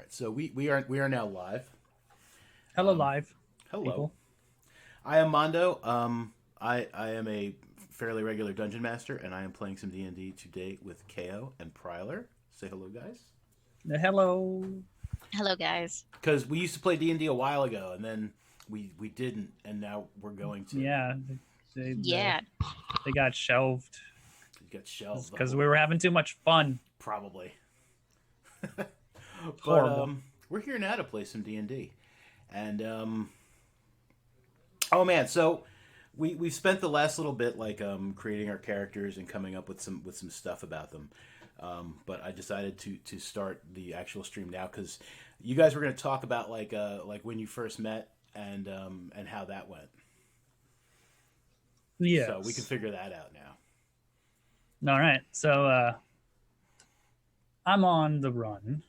So we are now live. Hello, live Hello, people. I am Mondo. I am a fairly regular dungeon master, and I am playing some D&D today with KO and Pryler. Say hello, guys. Hello. Hello, guys. Because we used to play D&D a while ago, and then we didn't, and now we're going to. Yeah, they, they, Yeah, they got shelved It got shelved. because we were having too much fun. Probably. But Horrible. we're here now to play some D&D, and oh man, so we spent the last little bit like creating our characters and coming up with some stuff about them. But I decided to start the actual stream now because you guys were going to talk about like when you first met and how that went. So we can Yes. figure that out now. All right. So I'm on the run,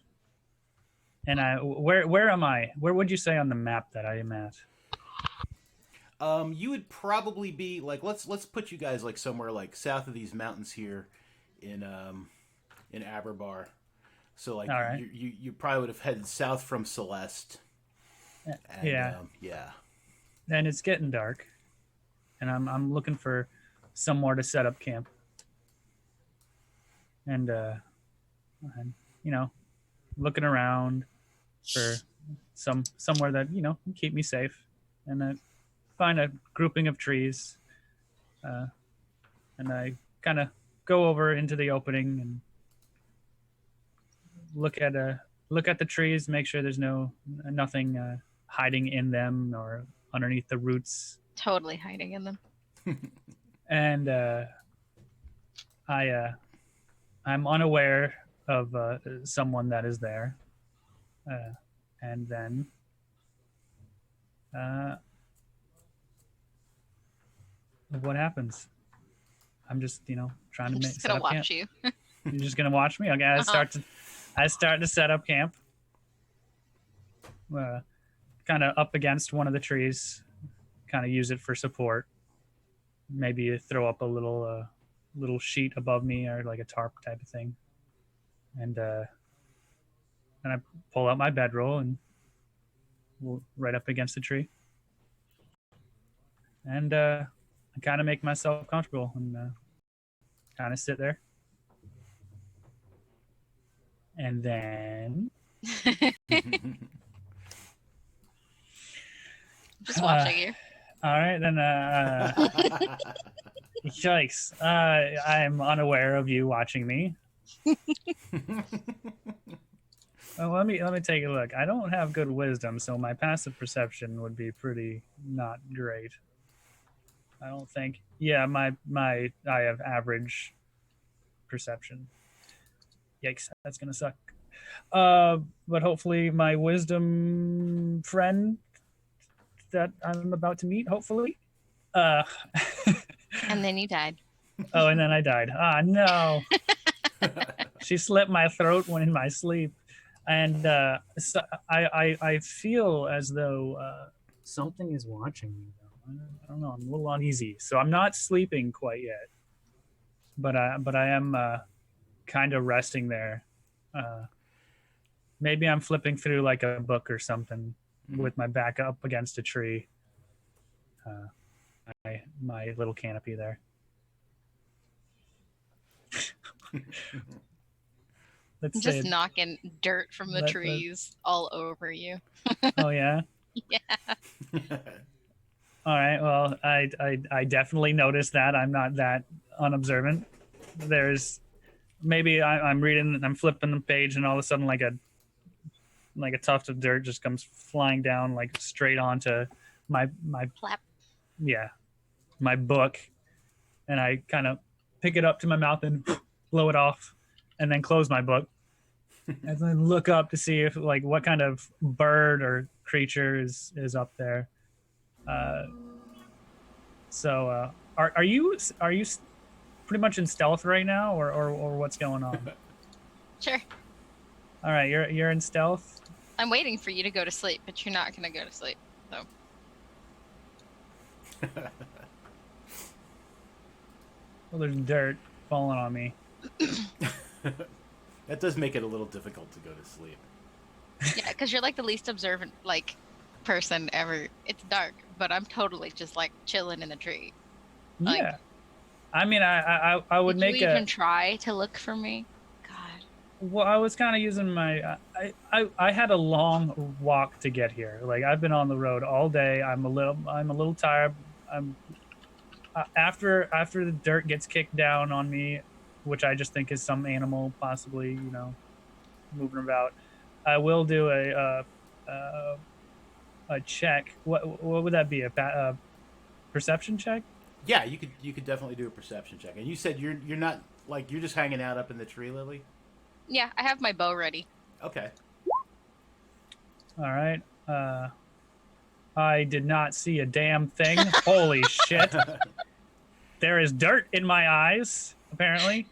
and where am I? Where would you say on the map that I am at? You would probably be like let's put you guys like somewhere like south of these mountains here in Aberbar. So like All right. you probably would have headed south from Celeste. And Yeah. yeah. And it's getting dark, and I'm looking for somewhere to set up camp, and and you know, looking around for somewhere that can keep me safe, and find a grouping of trees, uh, and I kind of go over into the opening and look at the trees, make sure there's nothing hiding in them or underneath the roots, totally hiding in them. and I I'm unaware of someone that is there, and then uh, what happens? I'm just trying to I'm make just set gonna up camp. watch you. You're just gonna watch me? Okay, Uh-huh. I start to set up camp, kind of up against one of the trees, kind of use it for support. Maybe throw up a little sheet above me or like a tarp type of thing, and I pull out my bedroll and right up against the tree, and I kind of make myself comfortable and kind of sit there, and then Just watching you. all right, then yikes! I'm unaware of you watching me. Well, let me take a look. I don't have good wisdom, so my passive perception would be pretty not great. I don't think. Yeah, my I have average perception. Yikes, that's gonna suck. But hopefully my wisdom friend that I'm about to meet, hopefully. Uh, And then you died. oh, and then I died. Ah, no. She slit my throat when in my sleep, and so I feel as though something is watching me. Though I don't know. I'm a little uneasy, so I'm not sleeping quite yet. But I am kind of resting there. Uh, Maybe I'm flipping through like a book or something with my back up against a tree. My little canopy there. Let's say Just it. knocking dirt from the Let- trees all over you. Oh yeah. Yeah. All right. Well, I definitely noticed that. I'm not that unobservant. There's maybe I'm reading, I'm flipping the page, and all of a sudden, like a tuft of dirt just comes flying down, like straight onto my Plap. yeah my book, and I kind of pick it up to my mouth and blow it off, and then close my book, and then look up to see if like what kind of bird or creature is up there. Uh, so are you pretty much in stealth right now, or what's going on? Sure. All right, you're in stealth. I'm waiting for you to go to sleep, but you're not gonna go to sleep. So Well, there's dirt falling on me. That does make it a little difficult to go to sleep. Yeah, because you're like the least observant like person ever. It's dark, but I'm totally just like chilling in a tree. Like, Yeah. I mean, I would did you make a. even try to look for me? God. Well, I was kind of using my. I had a long walk to get here. Like I've been on the road all day. I'm a little tired. I'm after the dirt gets kicked down on me, which I just think is some animal possibly, moving about. I will do a check. What would that be? A perception check? Yeah, you could definitely do a perception check. And you said you're not like you're just hanging out up in the tree, Lily. Yeah, I have my bow ready. Okay. All right. I did not see a damn thing. Holy shit! There is dirt in my eyes. Apparently.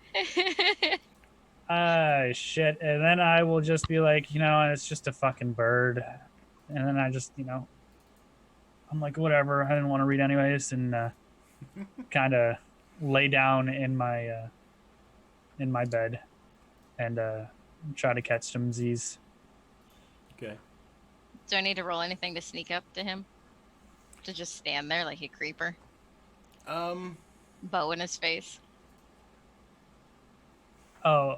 Shit. And then I will just be like, it's just a fucking bird. And then I just, I'm like, whatever. I didn't want to read anyways, and kind of lay down in my bed and try to catch some Z's. Okay. Do I need to roll anything to sneak up to him? To just stand there like a creeper, Um. bow in his face. Oh,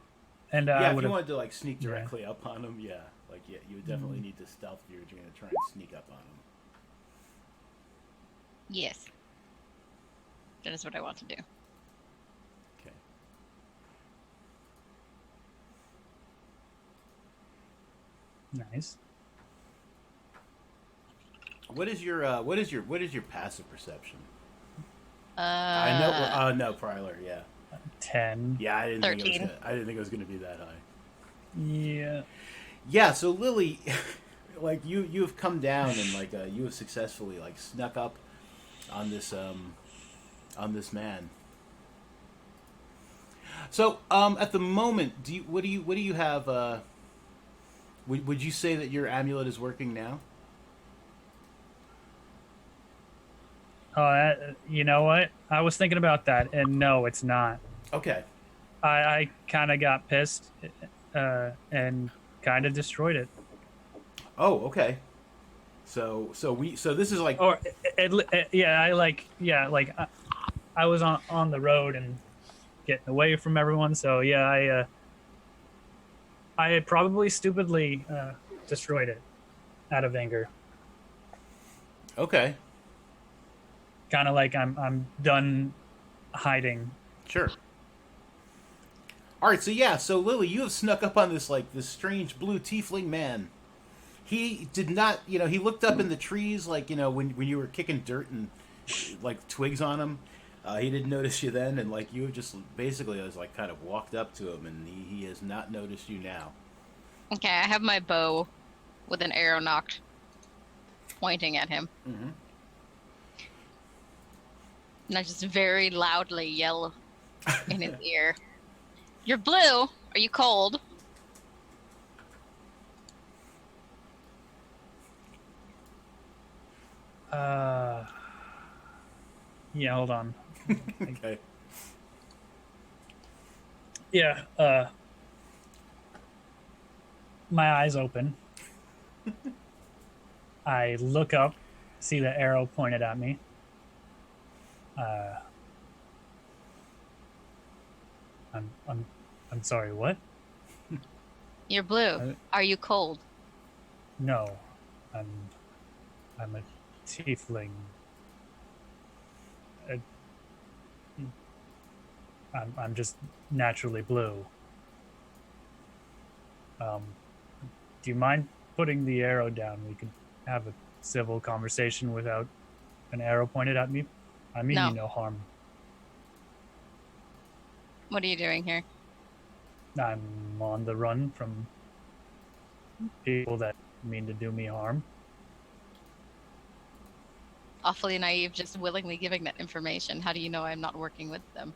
and I Yeah, if would you have. wanted to like sneak Yeah. directly up on him, yeah, like yeah, you would definitely need to stealth if you were going to try and sneak up on him. Yes. That is what I want to do. Okay. Nice. What is your passive perception? Uh, I know. No, Pryler. Yeah. 10. Yeah, I didn't think it was 13. gonna, I didn't think it was going to be that high. Yeah. Yeah. So Lily, like you have come down and like you have successfully like snuck up on this man. So at the moment, what do you have? Would you say that your amulet is working now? Oh, you know what? I was thinking about that, and no, it's not. Okay. I kind of got pissed and kind of destroyed it. Oh, okay. So this is like Or yeah, I was on the road and getting away from everyone. So yeah, I had probably stupidly destroyed it out of anger. okay. Kind of like I'm done hiding. Sure. All right. So yeah. So Lily, you have snuck up on this strange blue tiefling man. He did not. He looked up in the trees like when you were kicking dirt and like twigs on him. He didn't notice you then, and like you have just basically was like kind of walked up to him, and he has not noticed you now. Okay, I have my bow with an arrow nocked, pointing at him. Mm-hmm. And I just very loudly yell in his ear, "You're blue. Are you cold?" Uh, yeah, hold on. Okay. Yeah, my eyes open. I look up, see the arrow pointed at me. Uh, I'm sorry. What? You're blue. Are you cold? No, I'm I'm a tiefling. Uh, I'm just naturally blue. Um, do you mind putting the arrow down? We could have a civil conversation without an arrow pointed at me. I mean you No. no harm. What are you doing here? I'm on the run from people that mean to do me harm. Awfully naive, just willingly giving that information. How do you know I'm not working with them?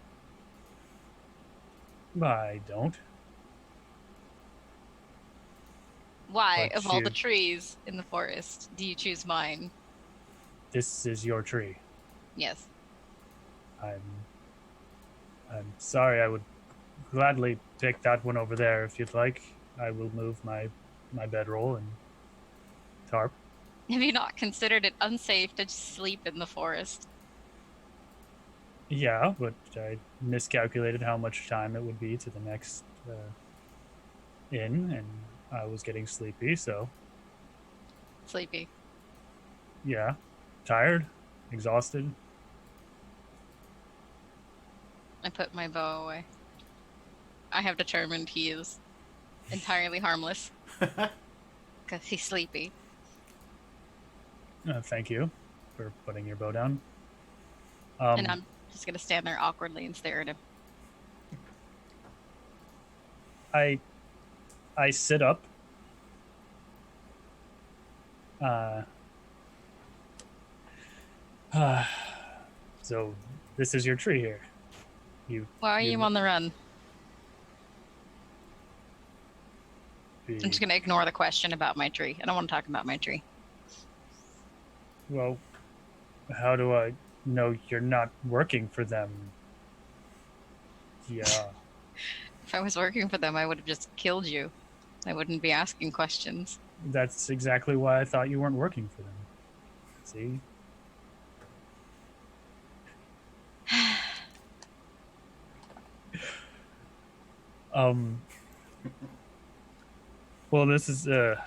I don't. Why, But of all the you- trees in the forest, do you choose mine? This is your tree. Yes. I'm sorry. I would gladly pick that one over there if you'd like. I will move my my bedroll and tarp. Have you not considered it unsafe to just sleep in the forest? Yeah, but I miscalculated how much time it would be to the next inn, and I was getting sleepy. So Sleepy. yeah, tired, exhausted. I put my bow away. I have determined he is entirely harmless because he's sleepy. Thank you for putting your bow down. And Um, I'm just gonna stand there awkwardly and stare at him. I I sit up. Uh, so this is your tree here. You Why are you you on the run? I'm be just gonna ignore the question about my tree. I don't want to talk about my tree. well. How do I know you're not working for them? Yeah, If I was working for them, I would have just killed you. I wouldn't be asking questions. that's exactly why I thought you weren't working for them. See, um, well, this is I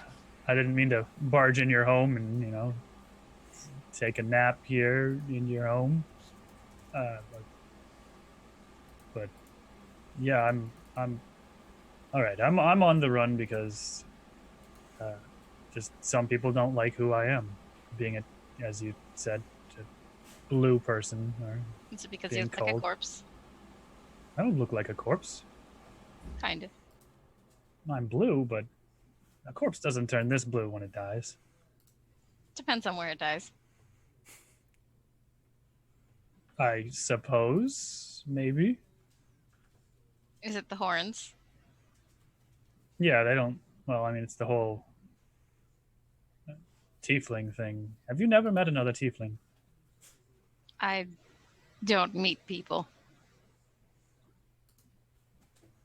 didn't mean to barge in your home and take a nap here in your home. But yeah, I'm all right. I'm on the run because uh, just some people don't like who I am, being a, as you said, a blue person or Is it because he being looks like a called. corpse? I don't look like a corpse. Kind of. I'm blue, but a corpse doesn't turn this blue when it dies. Depends on where it dies. I suppose, maybe. Is it the horns? Yeah, they don't. Well, I mean, it's the whole tiefling thing. Have you never met another tiefling? I don't meet people.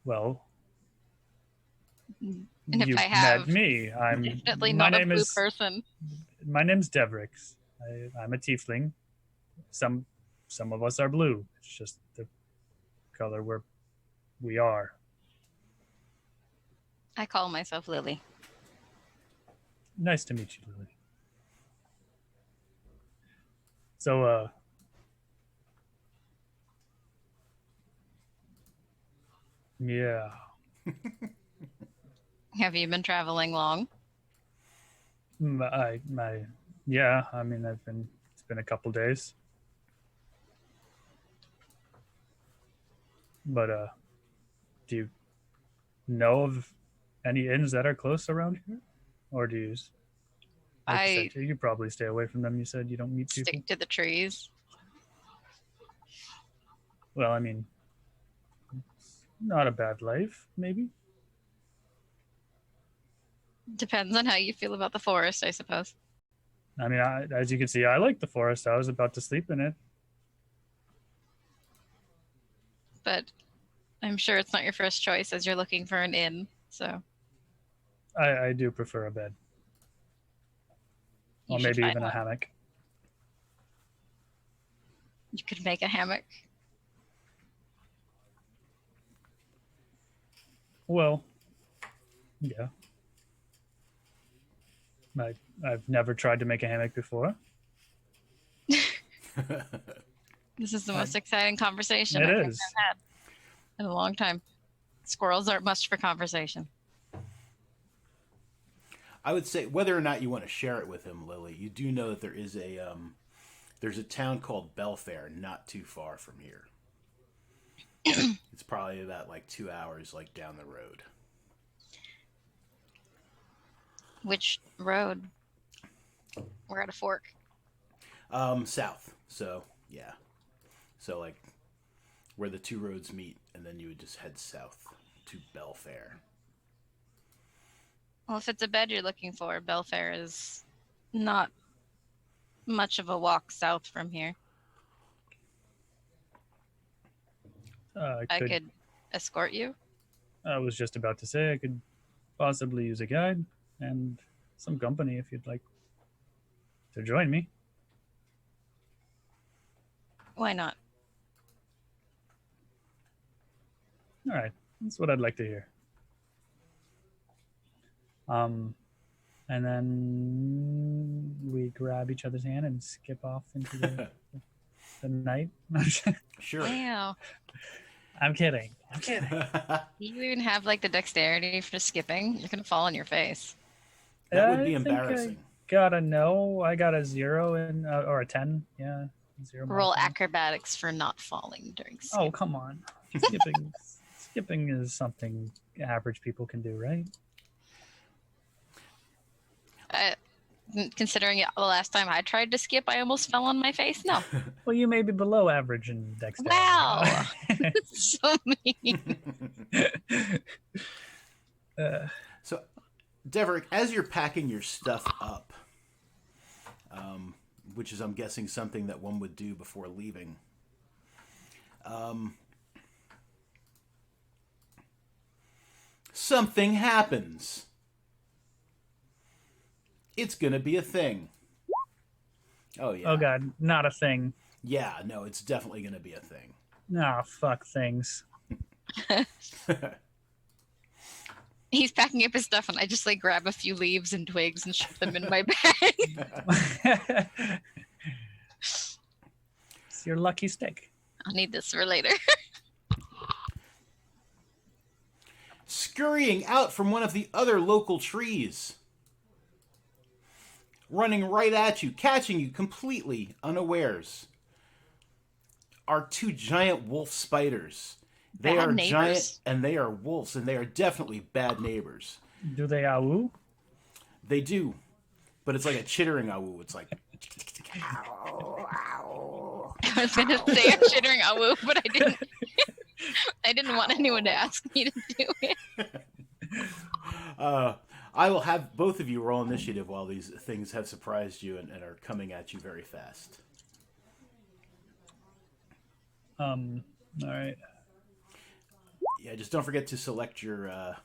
Well, And if I you've met have, me. I'm. definitely My not a name blue is. person. My name's Devrix. I'm a tiefling. Some, some of us are blue. It's just the color we are. I call myself Lily. Nice to meet you, Lily. So, yeah. Have you been traveling long? My, yeah. I mean, I've been. It's been a couple days, but do you know of any inns that are close around here, or do you? Like you said, I you probably stay away from them. You said you don't meet people. stick to the trees. Well, I mean, not a bad life, maybe. Depends on how you feel about the forest, I suppose. I mean, as you can see, I like the forest. I was about to sleep in it. But I'm sure it's not your first choice as you're looking for an inn. So I do prefer a bed, you or should maybe find even a one. hammock. You could make a hammock. Well, yeah. I, I've never tried to make a hammock before. This is the I, most exciting conversation it I think is. I've had in a long time. Squirrels aren't much for conversation. I would say whether or not you want to share it with him, Lily, you do know that there's a town called Belfair not too far from here. It's probably about like 2 hours like down the road. Which road? We're at a fork. South. So yeah. So like where the two roads meet, and then you would just head south to Belfair. Well, if it's a bed you're looking for, Belfair is not much of a walk south from here. I Could could escort you. I was just about to say I could possibly use a guide. and some company if you'd like to join me. Why not? All right, that's what I'd like to hear. And then we grab each other's hand and skip off into the night. Sure. Wow. I'm kidding. I'm kidding. That You even have like the dexterity for skipping. You're gonna fall on your face. would be I think embarrassing. got a no. I got a 0 and or a 10. Yeah, 0. Roll modifier. acrobatics for not falling during skip. Oh, come on. Skipping is something average people can do, right? Considering the last time I tried to skip, I almost fell on my face. No. Well, you may be below average in dexterity. Wow. So mean. So, Deverick, as you're packing your stuff up, which is, I'm guessing, something that one would do before leaving, something happens. It's gonna be a thing. Oh yeah. Oh god, not a thing. Yeah, no, it's definitely gonna be a thing. Nah, fuck things. He's packing up his stuff, and I just like grab a few leaves and twigs and shove them in my bag. It's your lucky stick. I'll need this for later. Scurrying out from one of the other local trees, running right at you, catching you completely unawares, are two giant wolf spiders. They Bad are neighbors. giant, and they are wolves, and they are definitely bad neighbors. Do they ow? They do, but it's like a chittering awoo. It's like, ow, ow. I was gonna say I'm chittering awoo, but I didn't. I didn't want anyone to ask me to do it. I will have both of you roll initiative while these things have surprised you and are coming at you very fast. All right. Yeah, just don't forget to select your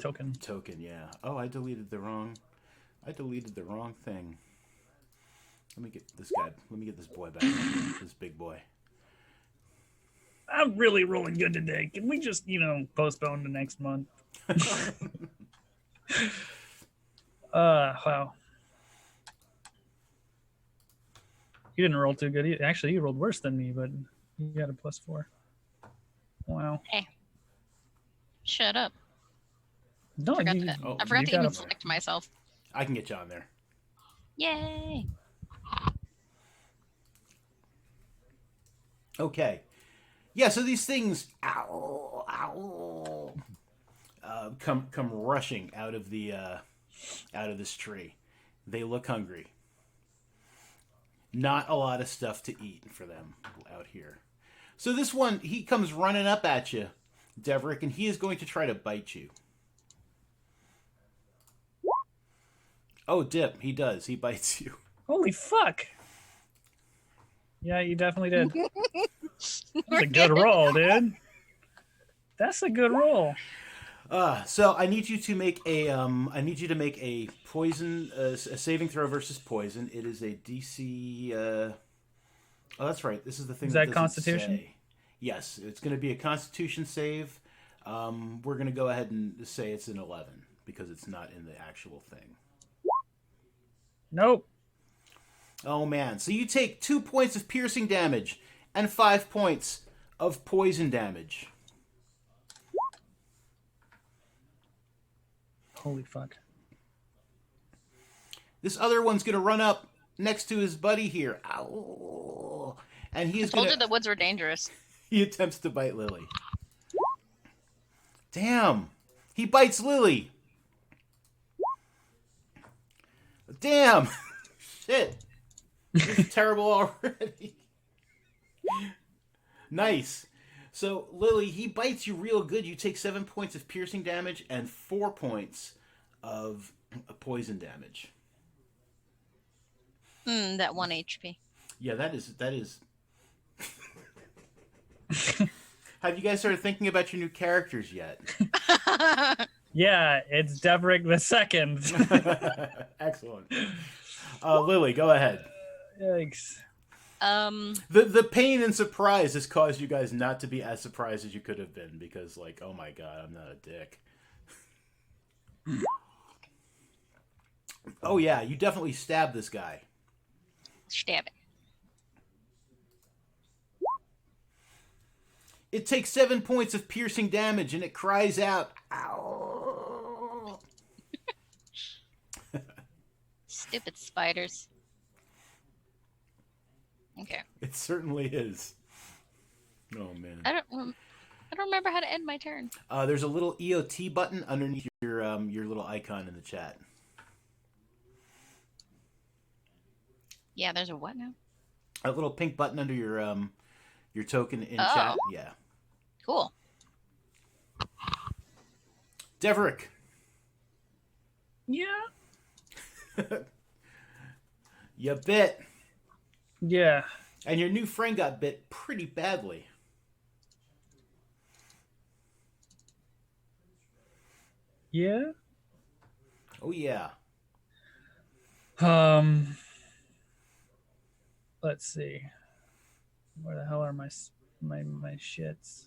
Token. Token, yeah. Oh, I deleted the wrong thing. Let me get this guy. Let me get this boy back. This big boy. I'm really rolling good today. Can we just, postpone to next month? Wow. You didn't roll too good. Actually, you rolled worse than me, but you got a +4. Wow. Hey, shut up. No, I you, forgot you to got even a- select myself. I can get you on there. Yay! Okay. Yeah, so these things, ow, ow, come rushing out of this tree. They look hungry. Not a lot of stuff to eat for them out here. So this one, he comes running up at you, Deverick, and he is going to try to bite you. Oh, Dip, he does. He bites you. Holy fuck. Yeah, you definitely did. That's a good roll, dude. That's a good roll. So I need you to make a poison, a saving throw versus poison. It is a DC. Oh, that's right. This is the thing. Is that that doesn't Constitution? say. Yes, it's going to be a Constitution save. We're going to go ahead and say it's an 11 because it's not in the actual thing. Nope. Oh man! So you take 2 points of piercing damage and 5 points of poison damage. Holy fuck. This other one's going to run up next to his buddy here. Ow! And I he's told going you the woods were dangerous. He attempts to bite Lily. Damn! He bites Lily! Damn! Shit! This is terrible already. Nice. So, Lily, he bites you real good. You take 7 points of piercing damage and 4 points of poison damage. That 1 HP. Yeah, that is. Have you guys started thinking about your new characters yet? Yeah, it's Deverick the second. Excellent. Lily, go ahead. Yikes. The pain and surprise has caused you guys not to be as surprised as you could have been because, like, oh my god, I'm not a dick. Oh yeah, you definitely stabbed this guy. Stab it. It takes 7 points of piercing damage and it cries out, "Ow!" Stupid spiders. Okay. It certainly is. Oh man. I don't remember how to end my turn. There's a little EOT button underneath your little icon in the chat. Yeah, there's a what now? A little pink button under your token in Oh. chat. Yeah. Cool. Deverick. Yeah. You bit. Yeah. And your new friend got bit pretty badly. Yeah. Oh yeah. Let's see. Where the hell are my shits?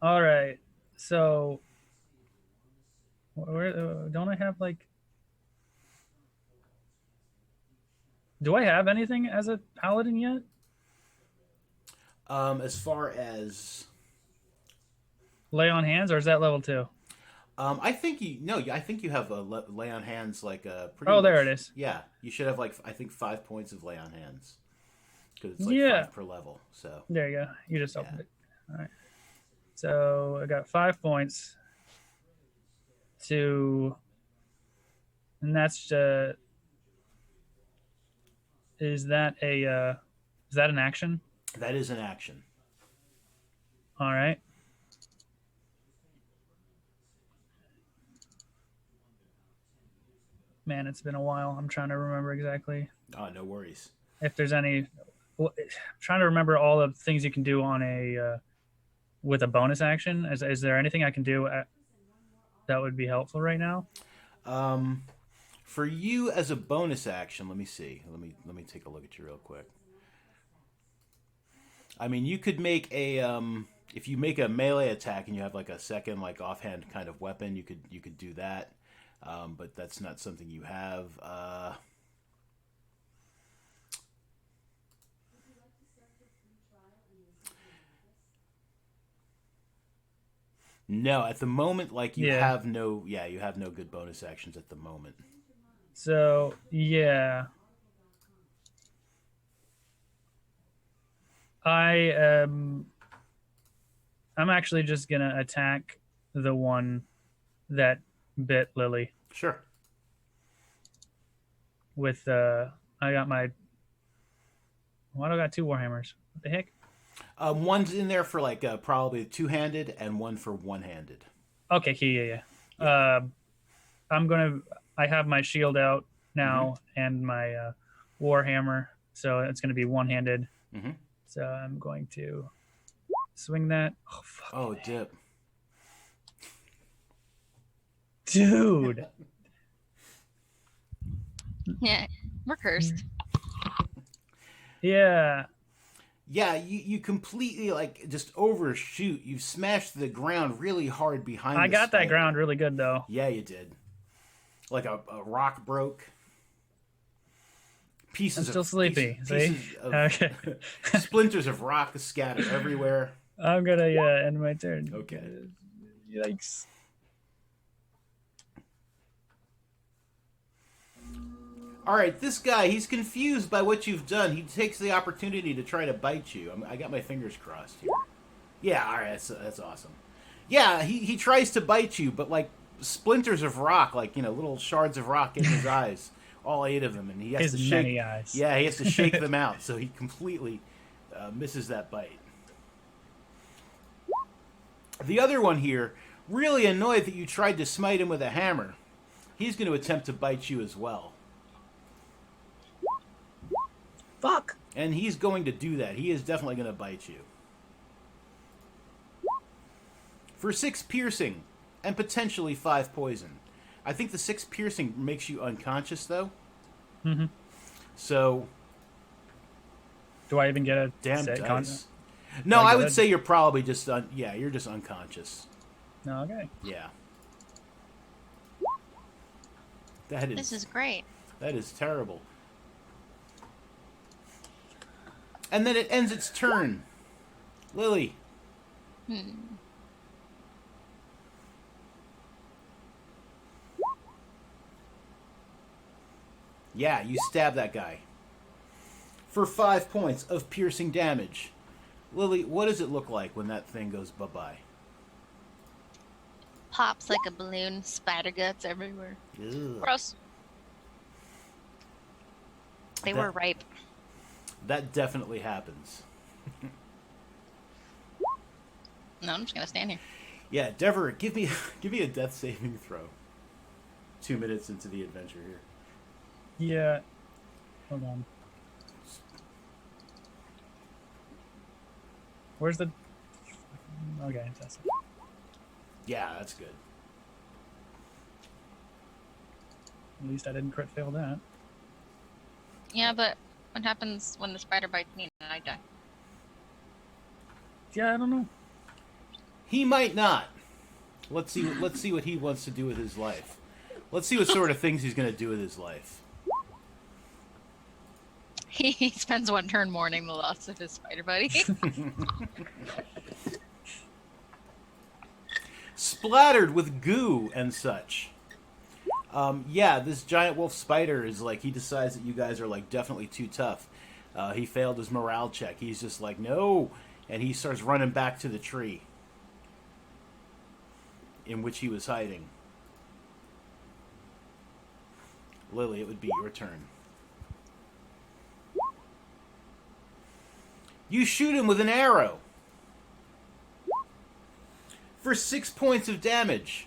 All right. So where don't I have like do I have anything as a paladin yet? As far as Lay on hands, or is that level 2? I think you have a lay on hands like pretty. Oh, much, there it is. Yeah, you should have like I think 5 points of lay on hands because it's like Yeah. 5 per level. So There you go. You just Yeah. opened it. All right. So I got 5 points to, and that's is that an action? that is an action. All right. Man, it's been a while. I'm trying to remember exactly Oh, no worries. if there's any. Well, I'm trying to remember all the things you can do on a with a bonus action. Is there anything I can do that would be helpful right now? For you as a bonus action, let me see. Let me take a look at you real quick. I mean, you could make a if you make a melee attack and you have like a second like offhand kind of weapon, you could do that. But that's not something you have. No, at the moment, like you have no good bonus actions at the moment. So yeah, I'm actually just gonna attack the one that bit Lily Sure. with I got my. Why do I got 2 warhammers? What the heck? One's in there for like probably two-handed, and one for one-handed. Okay, yeah. I'm gonna. I have my shield out now and my warhammer, so it's gonna be one-handed. Mm-hmm. So I'm going to swing that. Oh fuck! Oh, dip. Dude. Yeah, we're cursed. Yeah. Yeah, you completely like just overshoot. You smashed the ground really hard behind. I got spider. that ground really good though. Yeah, you did. Like a rock broke. I'm still sleepy. Pieces of Okay. splinters of rock scattered everywhere. I'm gonna end my turn. Okay. Yikes. All right, this guy, he's confused by what you've done. He takes the opportunity to try to bite you. I got my fingers crossed here. Yeah, all right, that's awesome. Yeah, he tries to bite you, but like splinters of rock, like little shards of rock in his eyes, all 8 of them, and he has His to shake. many eyes. Yeah, he has to shake them out, so he completely misses that bite. The other one here, really annoyed that you tried to smite him with a hammer. He's going to attempt to bite you as well. Fuck. And he's going to do that. He is definitely going to bite you. For 6 piercing and potentially 5 poison. I think the 6 piercing makes you unconscious, though. Mm-hmm. So, Do I even get a damn set dice. No, I I get would it? say you're probably just you're just unconscious. No, okay. Yeah. This is great. That is terrible. And then it ends its turn. Lily. Hmm. Yeah, you stab that guy. For 5 points of piercing damage. Lily, what does it look like when that thing goes bye-bye? Pops like a balloon. Spider guts everywhere. Ugh. Gross. They were ripe. That definitely happens. No, I'm just gonna stand here. Yeah, Dever, give me a death saving throw. 2 minutes into the adventure here. Yeah. Hold on. Where's the... Okay, that's it. Yeah, that's good. At least I didn't crit fail that. Yeah, but what happens when the spider bites me and I die? Yeah, I don't know. He might not. Let's see what he wants to do with his life. Let's see what sort of things he's going to do with his life. He spends one turn mourning the loss of his spider buddy. Splattered with goo and such. Yeah, this giant wolf spider is like, he decides that you guys are like definitely too tough. He failed his morale check. He's just like, no, and he starts running back to the tree in which he was hiding. Lily, it would be your turn. You shoot him with an arrow for 6 points of damage.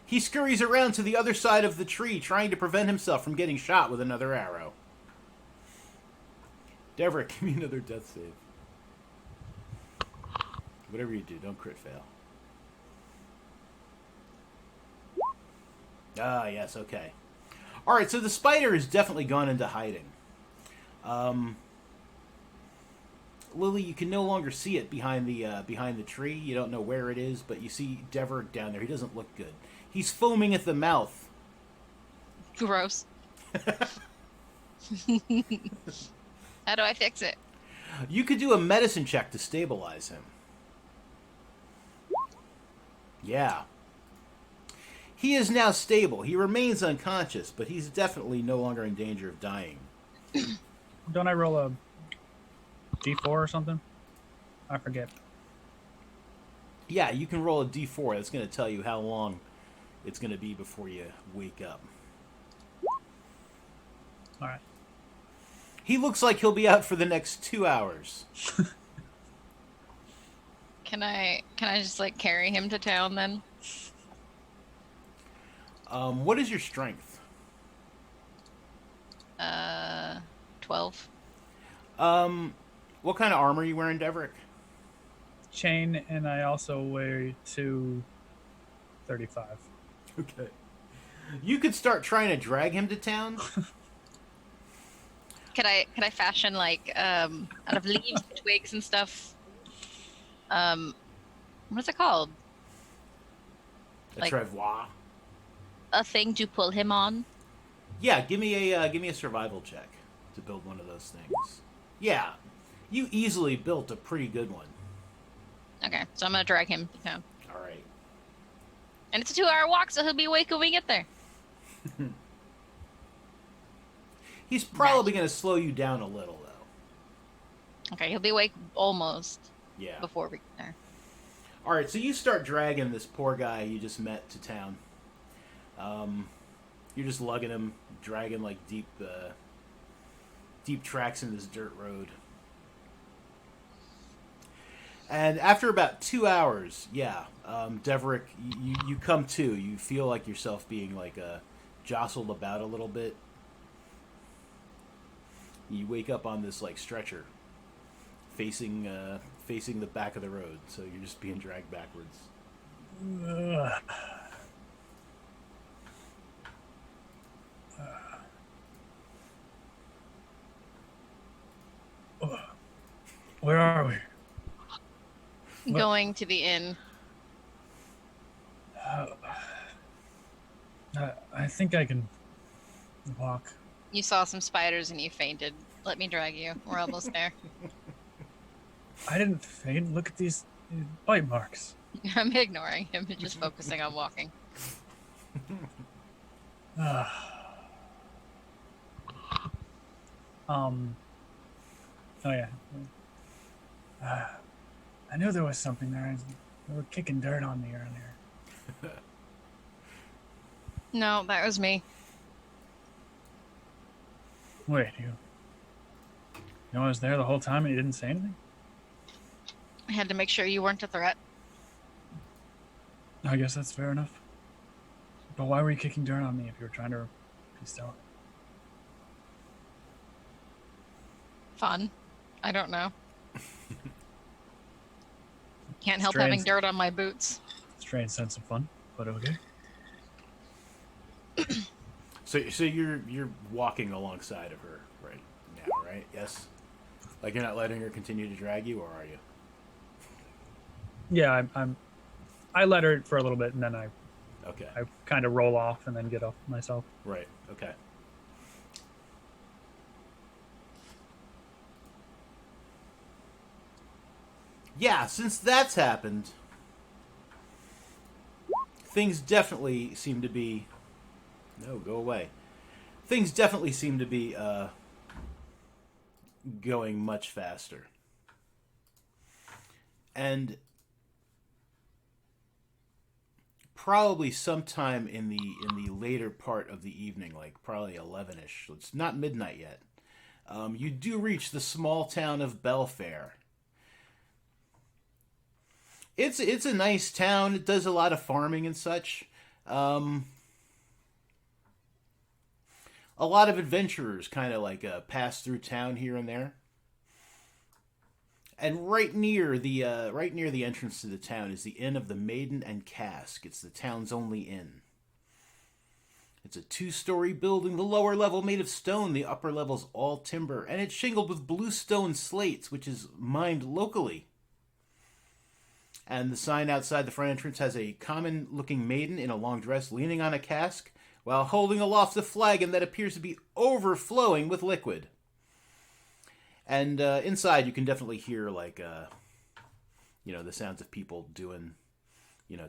He scurries around to the other side of the tree, trying to prevent himself from getting shot with another arrow. Deborah, give me another death save. Whatever you do, don't crit fail. Ah, yes, okay. Alright, so the spider has definitely gone into hiding. Lily, you can no longer see it behind the tree. You don't know where it is, but you see Dever down there. He doesn't look good. He's foaming at the mouth. Gross. How do I fix it? You could do a medicine check to stabilize him. Yeah. He is now stable. He remains unconscious, but he's definitely no longer in danger of dying. Don't I roll a D4 or something? I forget. Yeah, you can roll a d4. That's going to tell you how long it's going to be before you wake up. All right. He looks like he'll be out for the next 2 hours. Can I just like carry him to town then? What is your strength? 12. What kind of armor are you wearing, Deverick? Chain, and I also weigh 235. Okay. You could start trying to drag him to town. Could I fashion like out of leaves, twigs, and stuff? What's it called? A Like- travois. A thing to pull him on? Yeah, give me a survival check to build one of those things. Yeah, you easily built a pretty good one. Okay, so I'm gonna drag him to town. All right. And it's a 2-hour walk, so he'll be awake when we get there. He's probably going to slow you down a little, though. Okay, he'll be awake almost before we get there. All right, so you start dragging this poor guy you just met to town. You're just lugging him, dragging like deep tracks in this dirt road. And after about 2 hours, Deverick, you come to. You feel like yourself being like jostled about a little bit. You wake up on this like stretcher, facing the back of the road, so you're just being dragged backwards. Ugh. Where are we? What? Going to the inn. I think I can walk. You saw some spiders and you fainted. Let me drag you. We're almost there. I didn't faint. Look at these bite marks. I'm ignoring him and just focusing on walking. Oh yeah. I knew there was something there. They were kicking dirt on me earlier. No, that was me. Wait, you know I was there the whole time and you didn't say anything? I had to make sure you weren't a threat. I guess that's fair enough. But why were you kicking dirt on me if you were trying to be stealthy? Fun. I don't know. Can't help Strange. having dirt on my boots. Strange sense of fun, but okay. So you're walking alongside of her right now, right? Yes. Like you're not letting her continue to drag you, or are you? Yeah, I let her for a little bit and then I Okay. kind of roll off and then get off myself. Right. Okay. Yeah, since that's happened, things definitely seem to be. No, go away. Things definitely seem to be going much faster. And probably sometime in the later part of the evening, like probably 11ish. It's not midnight yet. You do reach the small town of Belfair. It's a nice town. It does a lot of farming and such. A lot of adventurers kind of like pass through town here and there. And right near the entrance to the town is the Inn of the Maiden and Cask. It's the town's only inn. It's a 2-story building, the lower level made of stone, the upper level's all timber, and it's shingled with blue stone slates, which is mined locally. And the sign outside the front entrance has a common-looking maiden in a long dress leaning on a cask while holding aloft a flagon that appears to be overflowing with liquid. And inside you can definitely hear, like, the sounds of people doing,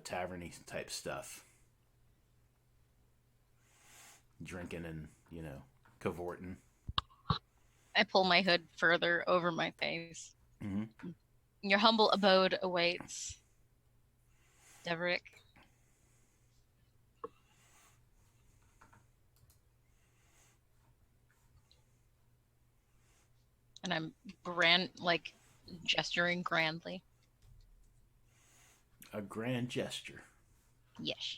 tavern-y type stuff. Drinking and, cavorting. I pull my hood further over my face. Mm-hmm. Your humble abode awaits, Deverick. And I'm gesturing grandly. A grand gesture. Yes.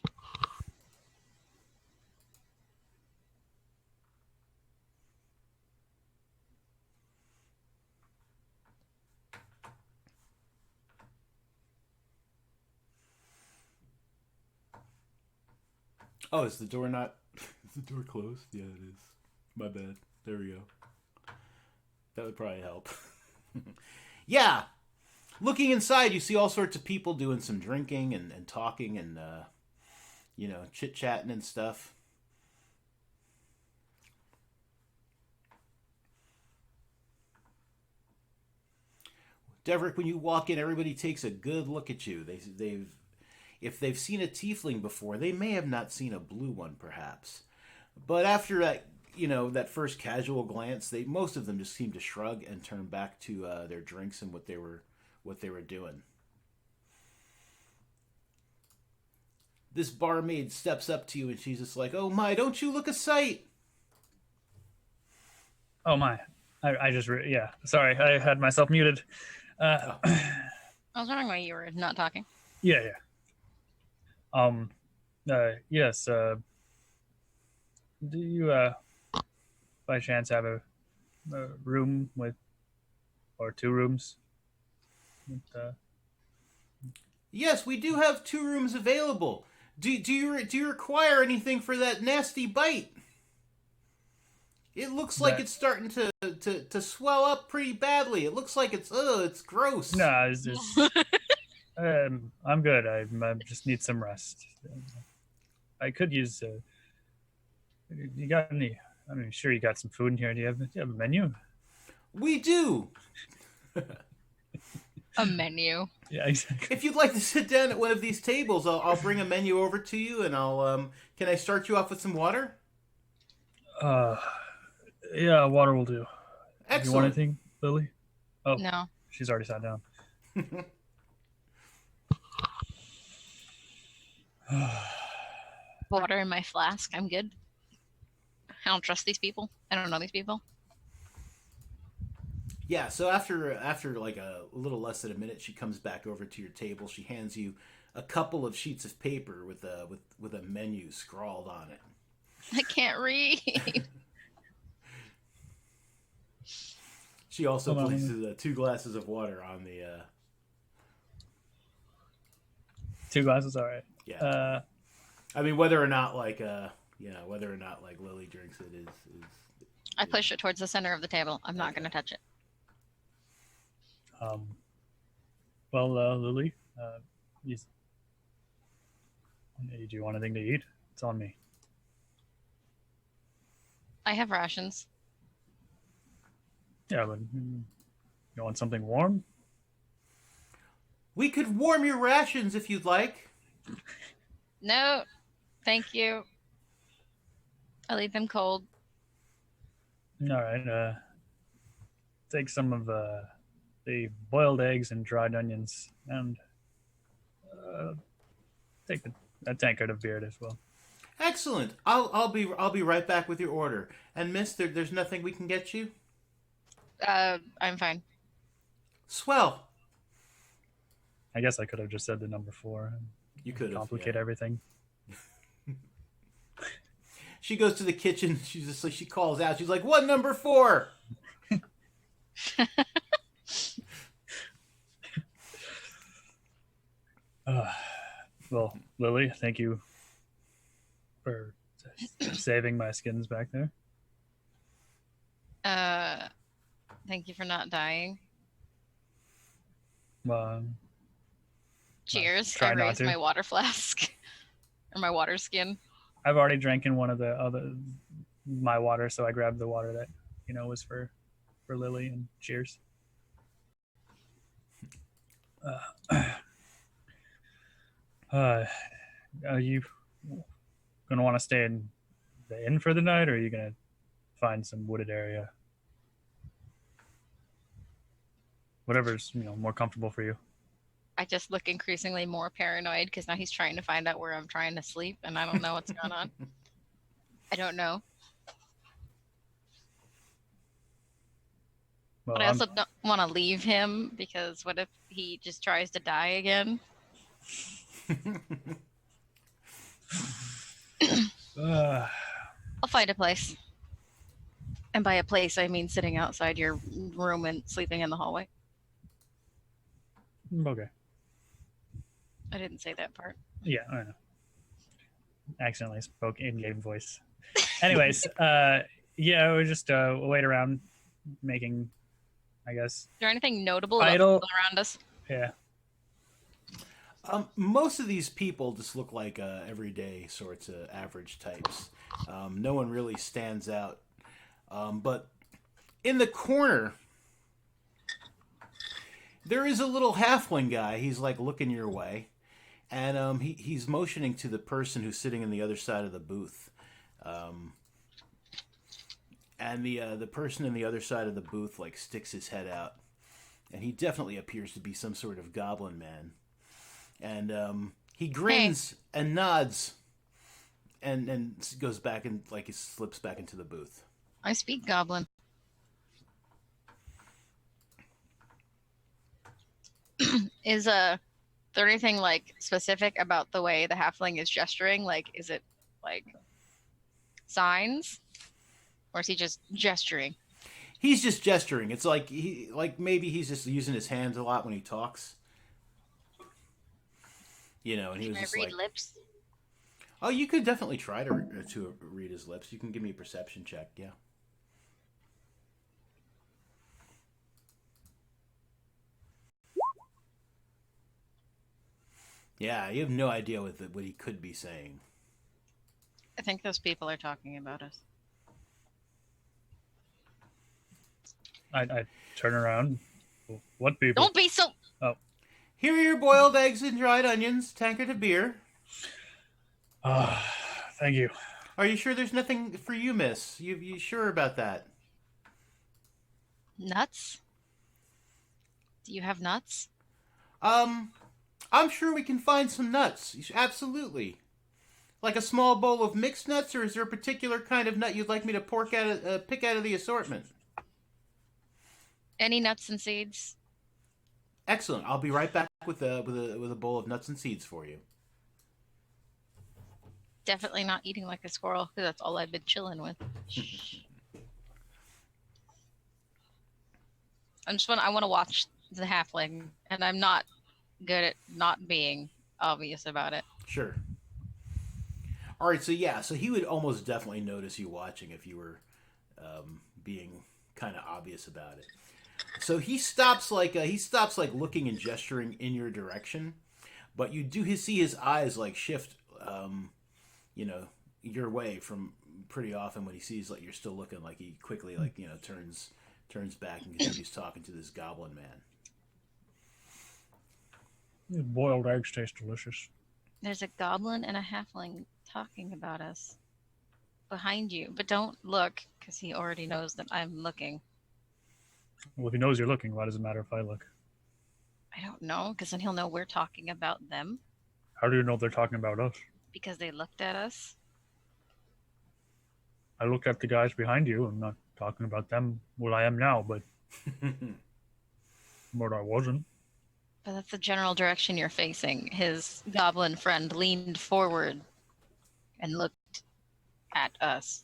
Oh, is the door not... Is the door closed? Yeah, it is. My bad. There we go. That would probably help. Yeah! Looking inside, you see all sorts of people doing some drinking and talking and, chit-chatting and stuff. Deverick, when you walk in, everybody takes a good look at you. If they've seen a tiefling before, they may have not seen a blue one, perhaps. But after that first casual glance, most of them just seem to shrug and turn back to their drinks and what they were doing. This barmaid steps up to you and she's just like, "Oh my, don't you look a sight?" Oh my. I just, yeah. Sorry, I had myself muted. I was wondering why you were not talking. Yeah. Yes. Do you, by chance, have a room with, or two rooms? With, Yes, we do have 2 rooms available. Do you require anything for that nasty bite? It looks like that it's starting to swell up pretty badly. It looks like it's gross. no, it's I'm good. I just need some rest. I could use. You got any? I'm sure you got some food in here. Do you have a menu? We do. A menu. Yeah, exactly. If you'd like to sit down at one of these tables, I'll bring a menu over to you, and I'll can I start you off with some water? Uh, yeah, water will do. Do you want Excellent. anything, Lily? Oh, No. she's already sat down. Water in my flask. I'm good. I don't trust these people. I don't know these people. Yeah. So after like a little less than a minute, she comes back over to your table. She hands you a couple of sheets of paper with a menu scrawled on it. I can't read. She also Hold on, places 2 glasses of water on the. 2 glasses, all right. Yeah. I mean, whether or not like whether or not like Lily drinks it is. I push it towards the center of the table. I'm not going to touch it. Um, well, Lily, you, do you want anything to eat? It's on me. I have rations. Yeah, but you want something warm? We could warm your rations if you'd like. No, thank you. I leave them cold. All right. Take some of the boiled eggs and dried onions, and take a tankard of beer as well. Excellent. I'll be right back with your order. And Miss, there's nothing we can get you. I'm fine. Swell. I guess I could have just said the number 4 and You could have complicate everything. She goes to the kitchen. She's just like she calls out. She's like, "What number 4?" Well, Lily, thank you for saving my skins back there. Thank you for not dying. Um, Cheers. try I not raised to. my water flask. Or my water skin. I've already drank in one of my water, so I grabbed the water that was for Lily. And cheers. Are you gonna want to stay in the inn for the night, or are you gonna find some wooded area? Whatever's more comfortable for you. I just look increasingly more paranoid because now he's trying to find out where I'm trying to sleep, and I don't know what's going on. I don't know. Well, But I also don't want to leave him because what if he just tries to die again? I'll find a place. And by a place, I mean sitting outside your room and sleeping in the hallway. Okay. I didn't say that part. Yeah, I don't know. Accidentally spoke in-game voice. Anyways, yeah, we just wait around making, I guess. Is there anything notable about Idle. people around us? Yeah. Most of these people just look like everyday sorts of average types. No one really stands out. But in the corner, there is a little halfling guy. He's like looking your way, and he's motioning to the person who's sitting on the other side of the booth. And the person in the other side of the booth like sticks his head out, and he definitely appears to be some sort of goblin man. And he grins and nods, and goes back and like he slips back into the booth. I speak goblin. Is there anything like specific about the way the halfling is gesturing? Like, is it like signs, or is he just gesturing? He's just gesturing. It's like maybe he's just using his hands a lot when he talks. And he Can was I just read like, lips? "Oh, you could definitely try to read his lips. You can give me a perception check." Yeah. Yeah, you have no idea what he could be saying. I think those people are talking about us. I turn around. What people? Don't be so. Oh, Here are your boiled eggs and dried onions, tankard of beer. thank you. Are you sure there's nothing for you, miss? You sure about that? Nuts? Do you have nuts? Um, I'm sure we can find some nuts. Absolutely. Like a small bowl of mixed nuts, or is there a particular kind of nut you'd like me to pick out of the assortment? Any nuts and seeds? Excellent. I'll be right back with a bowl of nuts and seeds for you. Definitely not eating like a squirrel, because that's all I've been chilling with. I want to watch the halfling, and I'm not good at not being obvious about it. Sure. All right. So he would almost definitely notice you watching if you were being kind of obvious about it. So he stops like looking and gesturing in your direction, but you do see his eyes like shift, your way from pretty often when he sees like you're still looking. Like he quickly turns back and continues talking to this goblin man. These boiled eggs taste delicious. There's a goblin and a halfling talking about us behind you, but don't look, because he already knows that I'm looking. Well, if he knows you're looking, why does it matter if I look? I don't know, because then he'll know we're talking about them. How do you know they're talking about us? Because they looked at us. I look at the guys behind you. I'm not talking about them. Well, I am now, but I wasn't. But that's the general direction you're facing. His goblin friend leaned forward and looked at us.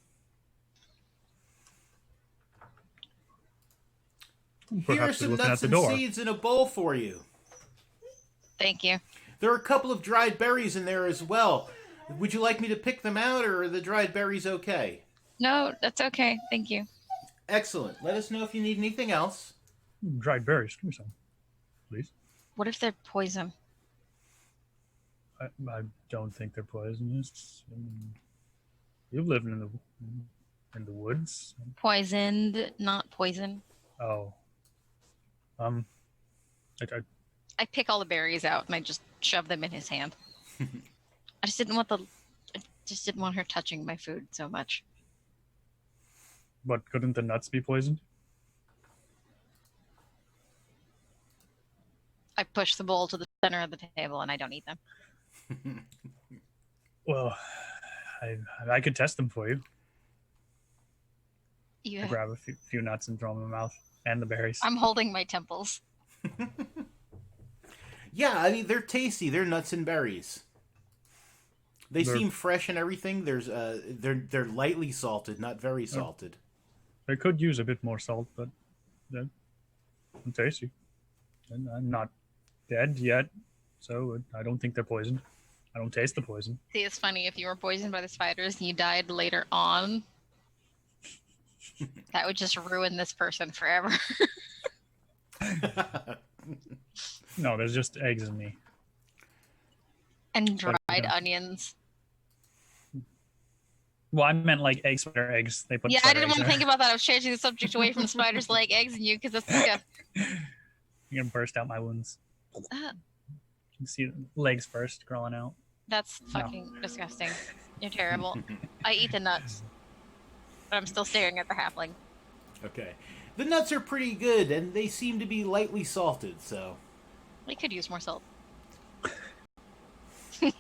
Here are some nuts and seeds in a bowl for you. Thank you. There are a couple of dried berries in there as well. Would you like me to pick them out, or are the dried berries okay? No, that's okay. Thank you. Excellent. Let us know if you need anything else. Dried berries. Give me some, please. What if they're poison? I don't think they're poisonous. You live in the woods. Poisoned, not poison. Oh. I pick all the berries out and I just shove them in his hand. I just didn't want her touching my food so much. But couldn't the nuts be poisoned? I push the bowl to the center of the table and I don't eat them. Well, I could test them for you. Yeah. I grab a few nuts and throw them in my mouth, and the berries. I'm holding my temples. Yeah, I mean they're tasty. They're nuts and berries. They seem fresh and everything. They're lightly salted, not very salted. They could use a bit more salt, but they're tasty. And I'm not dead yet, so I don't think they're poisoned. I don't taste the poison. See, it's funny. If you were poisoned by the spiders and you died later on, that would just ruin this person forever. No, there's just eggs in me. And dried onions. Well, I meant like eggs for their eggs. They put. Yeah, I didn't want to think about that. I was changing the subject away from the spiders like eggs in you because that's disgusting. You're gonna burst out my wounds. You can see legs first crawling out. That's fucking disgusting. You're terrible. I eat the nuts, but I'm still staring at the halfling. Okay. The nuts are pretty good, and they seem to be lightly salted, so... We could use more salt. The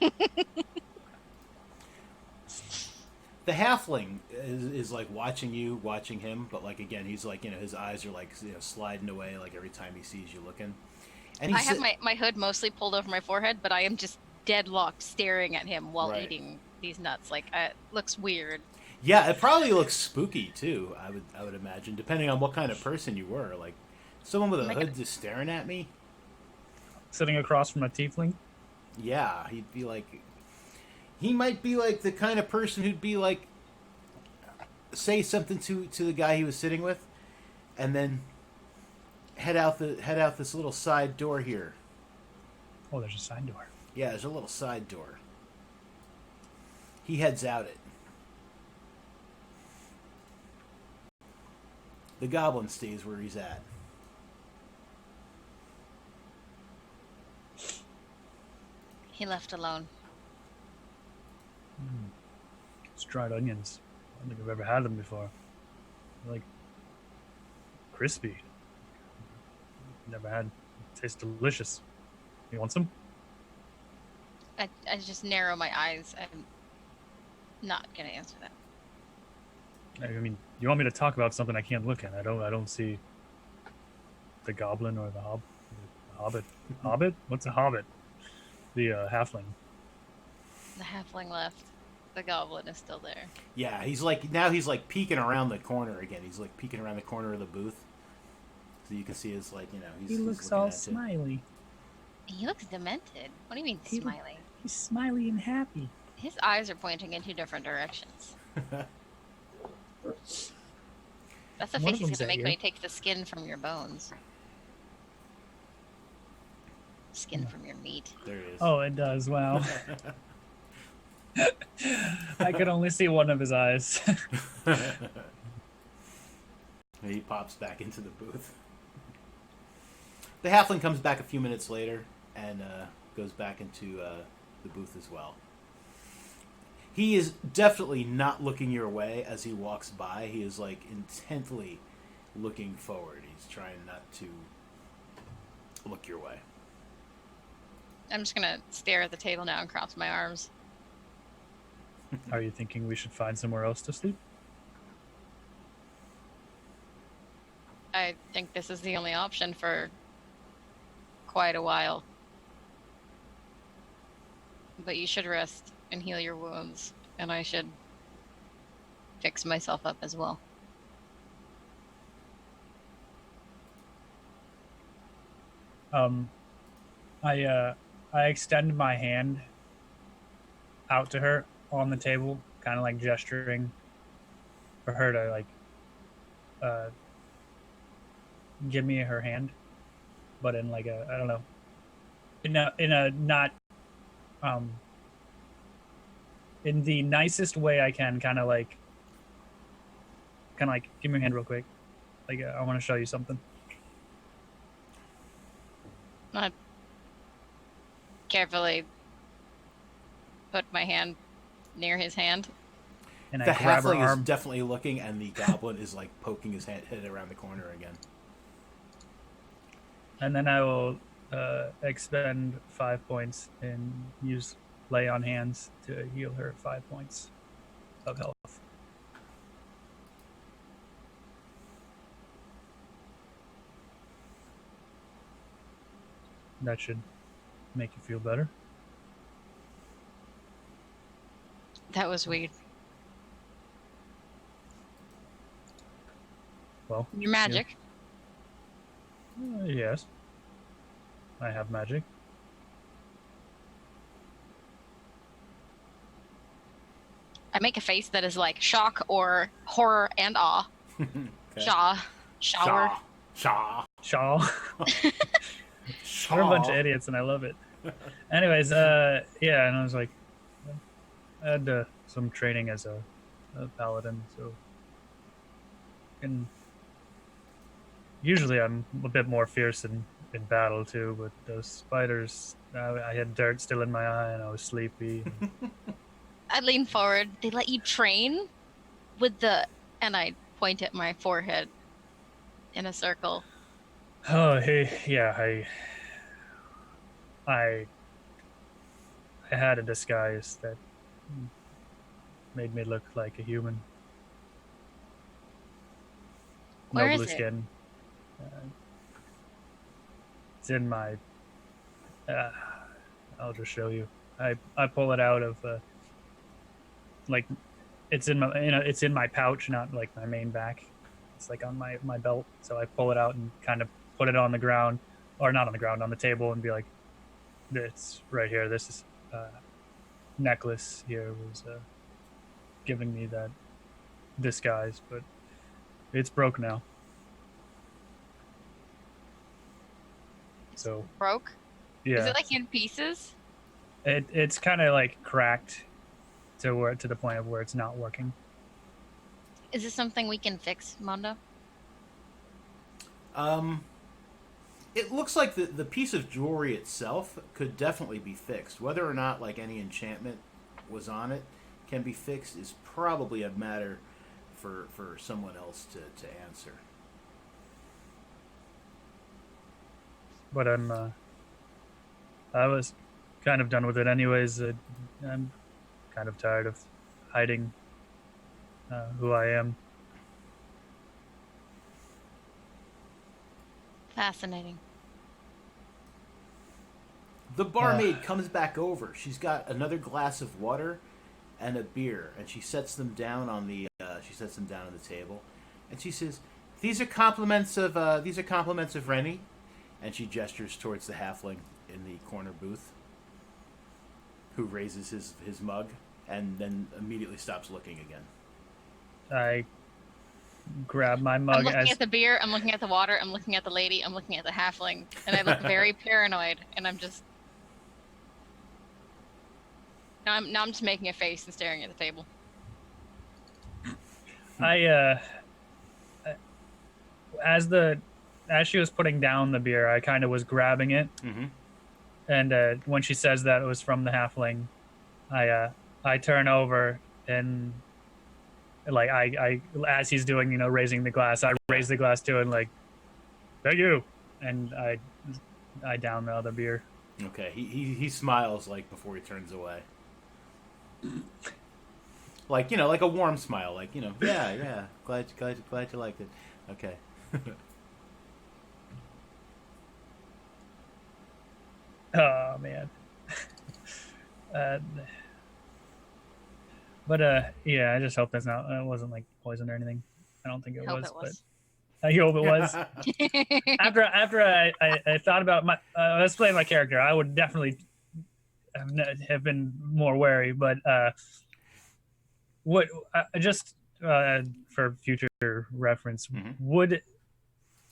halfling is like watching him, but like again, he's like, his eyes are like, sliding away like every time he sees you looking. And I have my hood mostly pulled over my forehead, but I am just deadlocked staring at him while eating these nuts. Like, it looks weird. Yeah, it probably looks spooky too. I would imagine, depending on what kind of person you were. Like someone with a Like, hood just staring at me. Sitting across from a tiefling. Yeah, he'd be like, he might be like the kind of person who'd be like, say something to the guy he was sitting with, and then head out this little side door here. Oh, there's a side door. Yeah, there's a little side door. He heads out it. The goblin stays where he's at. he left alone. It's dried onions. I don't think I've ever had them before. They're like crispy. Never had. Tastes delicious. You want some? I just narrow my eyes. I'm not gonna answer that. I mean, you want me to talk about something I can't look at? I don't see the goblin or the hobbit. Hobbit? What's a hobbit? The halfling. The halfling left. The goblin is still there. Yeah, he's like peeking around the corner again. He's like peeking around the corner of the booth, so you can see his like He he's looks looking all at you. smiley. He looks demented. What do you mean He- smiling? He's smiley and happy. His eyes are pointing in two different directions. That's the One face of he's them's gonna at make you. when he takes the skin from your bones. Skin from your meat. There it is. Oh, it does. Wow. I could only see one of his eyes. He pops back into the booth. The halfling comes back a few minutes later and goes back into the booth as well. He is definitely not looking your way as he walks by. He is like intently looking forward. He's trying not to look your way. I'm just gonna stare at the table now and cross my arms. Are you thinking we should find somewhere else to sleep? I think this is the only option for quite a while. But you should rest and heal your wounds, and I should fix myself up as well. I extend my hand out to her on the table, kind of like gesturing for her to like give me her hand, but in like a, I don't know, in a not in the nicest way I can, kind of like give me your hand real quick, like I want to show you something. I carefully put my hand near his hand. And The I grab her halfling is arm. definitely looking, and the goblin is like poking his head around the corner again. And then I will expend 5 points and use lay on hands to heal her 5 points of health. That should make you feel better. That was weird. Well, Your magic. yes. I have magic. I make a face that is like shock or horror and awe. Okay. Shower. Shaw. Shaw. Shaw. We're a bunch of idiots and I love it. Anyways, yeah, and I was like, I had some training as a paladin, so and usually I'm a bit more fierce in battle too, but those spiders, I had dirt still in my eye and I was sleepy. I lean forward. They let you train with the, and I point at my forehead in a circle. Oh, hey, yeah, I had a disguise that made me look like a human. Where No is blue it? skin. It's in my. I'll just show you. I pull it out of like it's in my it's in my pouch, not like my main back. It's like on my belt, so I pull it out and kind of put it on the ground, or not on the ground, on the table, and be like, "It's right here. This is necklace here was giving me that disguise, but it's broke now." So Broke? Is yeah, it like in pieces? it's kind of like cracked to the point of where it's not working. Is this something we can fix, Mondo? Um, it looks like the piece of jewelry itself could definitely be fixed. Whether or not like any enchantment was on it can be fixed is probably a matter for someone else to answer. But I was kind of done with it anyways. I'm kind of tired of hiding who I am. Fascinating. The barmaid comes back over. She's got another glass of water and a beer, and she sets them down on the table, and she says, these are compliments of Rennie," and she gestures towards the halfling in the corner booth, who raises his mug and then immediately stops looking again. I grab my I'm mug looking as at the beer, I'm looking at the water, I'm looking at the lady, I'm looking at the halfling, and I look very paranoid, and I'm just... Now I'm just making a face and staring at the table. I as she was putting down the beer, I kind of was grabbing it, Mm-hmm. and when she says that it was from the halfling, I turn over and like I as he's doing raising the glass, I raise the glass too and like, "Thank you," and I down the other beer. Okay, he smiles like before he turns away. Like, like a warm smile, like, yeah, glad you liked it. Okay. Oh man. uh, but yeah, I just hope that's not it wasn't like poison or anything. I don't think it Hope was, it but was. I hope it was. After I thought about my I was playing my character, I would definitely have been more wary. But what just for future reference, Hmm. would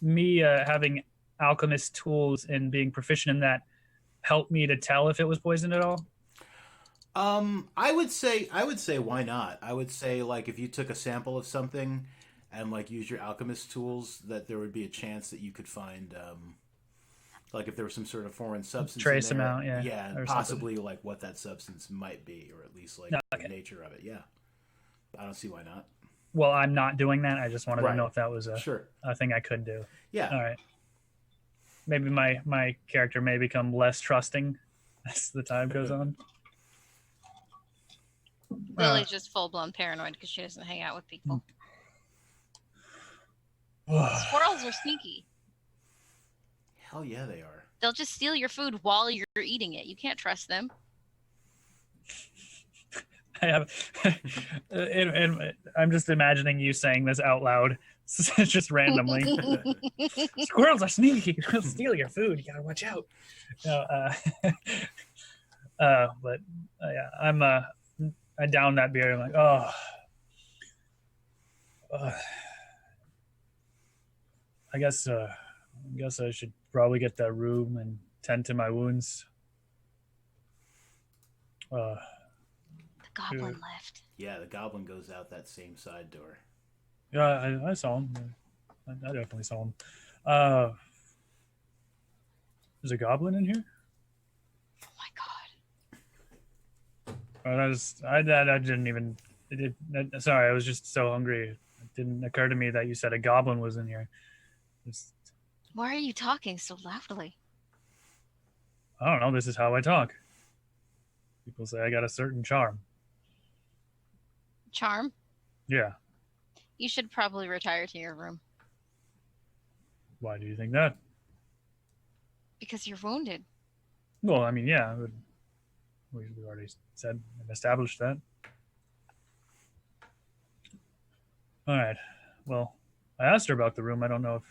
me having alchemist tools and being proficient in that help me to tell if it was poison at all? I would say why not? I would say like if you took a sample of something and like use your alchemist tools, that there would be a chance that you could find like if there was some sort of foreign substance in Trace there, amount, yeah, yeah, and or something. possibly like what that substance might be, or at least like No, the okay. nature of it. Yeah, I don't see why not. Well, I'm not doing that. I just wanted to Right. know if that was Sure. a thing I could do. Yeah. All right. Maybe my character may become less trusting as the time goes on. Lily's just full blown paranoid because she doesn't hang out with people. Squirrels are sneaky. Hell yeah, they are. They'll just steal your food while you're eating it. You can't trust them. I have, and I'm just imagining you saying this out loud, just randomly. Squirrels are sneaky. They'll steal your food. You gotta watch out. No, but yeah, I down that beer. I'm like, oh, I guess I should probably get that room and tend to my wounds. The goblin Dude. left. Yeah, the goblin goes out that same side door. Yeah, I saw him. I definitely saw him. There's a goblin in here. Oh my god. I didn't even. Sorry, I was just so hungry. It didn't occur to me that you said a goblin was in here. Just, Why are you talking so loudly? I don't know. This is how I talk. People say I got a certain charm. Charm? Yeah. You should probably retire to your room. Why do you think that? Because you're wounded. Well, I mean, yeah. We already said and established that. All right. Well, I asked her about the room. I don't know if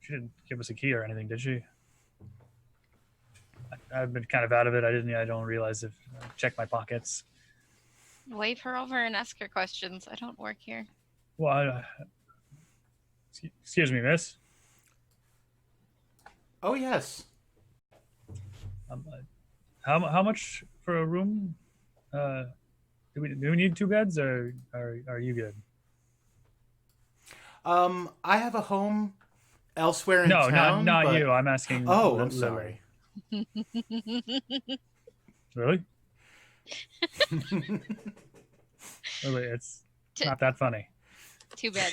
she didn't give us a key or anything, did she? I've been kind of out of it. I don't realize if check my pockets. Wave her over and ask her questions. I don't work here. Well, excuse me, miss. Oh yes. Um, how much for a room? Uh, do we need two beds, or are you good? I have a home elsewhere in No, not town, not but you. I'm asking oh, I'm Lily. sorry. Really? Really, it's T- not that funny. Too bad.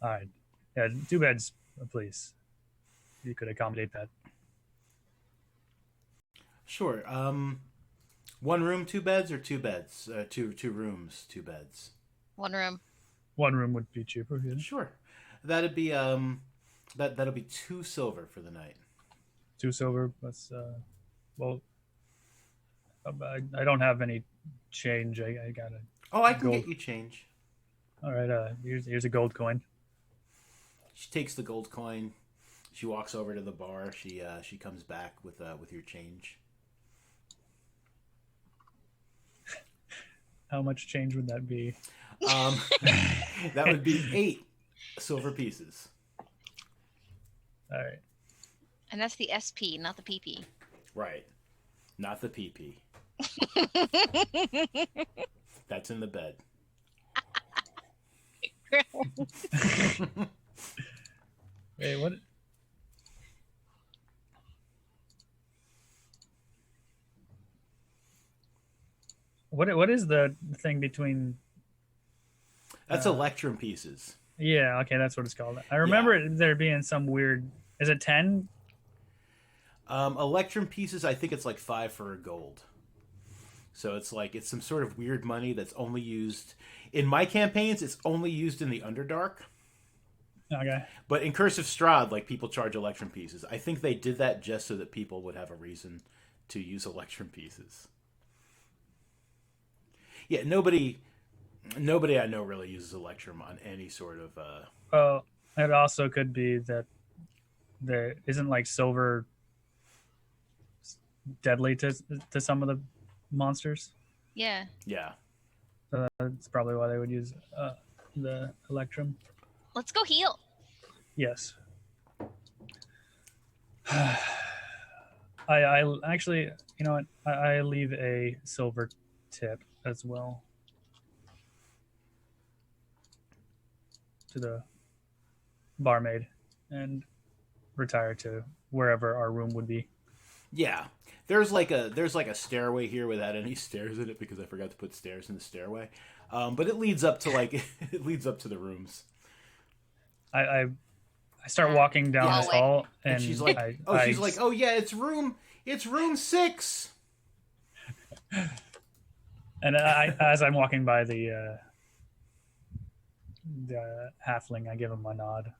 All right. Yeah, two beds, please. You could accommodate that. Sure. One room, two beds, or two beds? Two rooms, two beds. One room. One room would be cheaper. Yeah. Sure. That'd be that'll be 2 silver for the night. Two silver. That's well. I don't have any change. I gotta Oh, I can gold. get you change. All right. Here's a gold coin. She takes the gold coin. She walks over to the bar. She comes back with your change. How much change would that be? Um, that would be 8 silver pieces. All right. And that's the SP, not the PP. Right. Not the PP. That's in the bed. Wait, what? What is the thing between? That's electrum pieces. Yeah, okay, that's what it's called. I remember there being some weird. Is it 10? Electrum pieces, I think it's like 5 for a gold. So it's some sort of weird money that's only used in my campaigns. It's only used in the Underdark. Okay. But in Curse of Strahd, like people charge Electrum pieces. I think they did that just so that people would have a reason to use Electrum pieces. Yeah, nobody I know really uses Electrum on any sort of. Well, it also could be that there isn't like silver deadly to some of the monsters. Yeah. Yeah. So that's probably why they would use the electrum. Let's go heal. Yes. I actually, you know what? I leave a silver tip as well to the barmaid and retire to wherever our room would be. Yeah. There's like a stairway here without any stairs in it because I forgot to put stairs in the stairway. But it leads up to it leads up to the rooms. I start walking down this Hallway. hall, and she's like, oh yeah, it's room 6. And as I'm walking by the halfling, I give him a nod.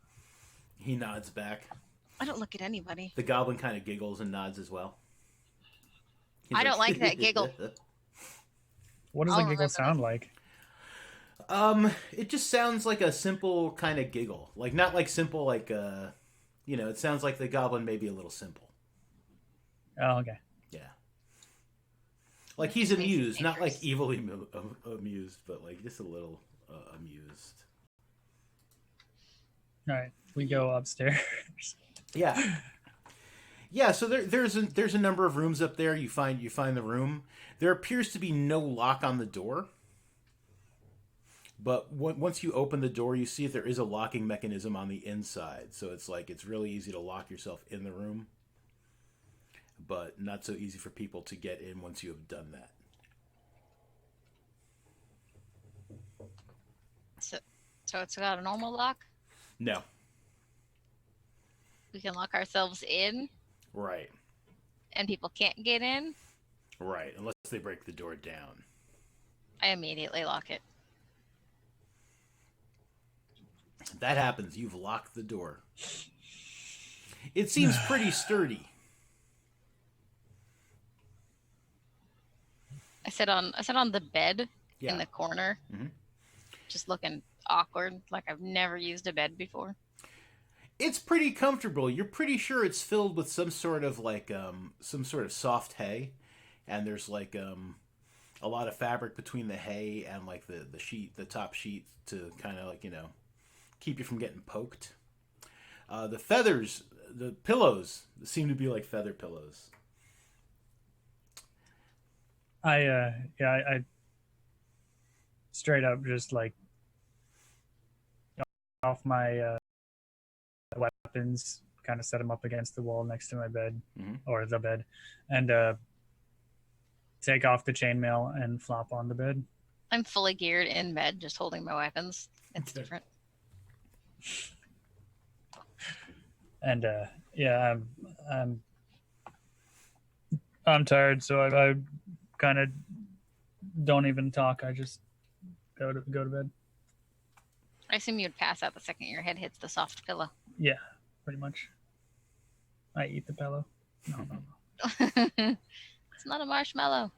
He nods back. I don't look at anybody. The goblin kind of giggles and nods as well. He's I don't like that giggle. What does I'll the giggle remember sound like? It just sounds like a simple kind of giggle. Like not like simple like it sounds like the goblin may be a little simple. Oh, okay. Yeah. Like he's amused, not like evilly amused, but like just a little amused. All right, we go upstairs. Yeah. Yeah, so there's a number of rooms up there. You find the room. There appears to be no lock on the door. But once you open the door, you see that there is a locking mechanism on the inside. So it's really easy to lock yourself in the room. But not so easy for people to get in once you have done that. So it's got a normal lock? No. We can lock ourselves in? Right. And people can't get in? Right, unless they break the door down. I immediately lock it. That happens. You've locked the door. It seems pretty sturdy. I sit on the bed in Yeah. the corner, Hmm. just looking awkward, like I've never used a bed before. It's pretty comfortable. You're pretty sure it's filled with some sort of some sort of soft hay, and there's a lot of fabric between the hay and like the sheet, the top sheet, to kind of keep you from getting poked. The feathers, the pillows seem to be like feather pillows. I straight up just like off my weapons, kind of set them up against the wall next to my bed Hmm. or the bed, and take off the chainmail and flop on the bed. I'm fully geared in bed, just holding my weapons. It's Okay. different. And yeah, I'm I'm tired, so I kind of don't even talk. I just go to bed. I assume you'd pass out the second your head hits the soft pillow. Yeah, pretty much. I eat the pillow. No, no, no. It's not a marshmallow.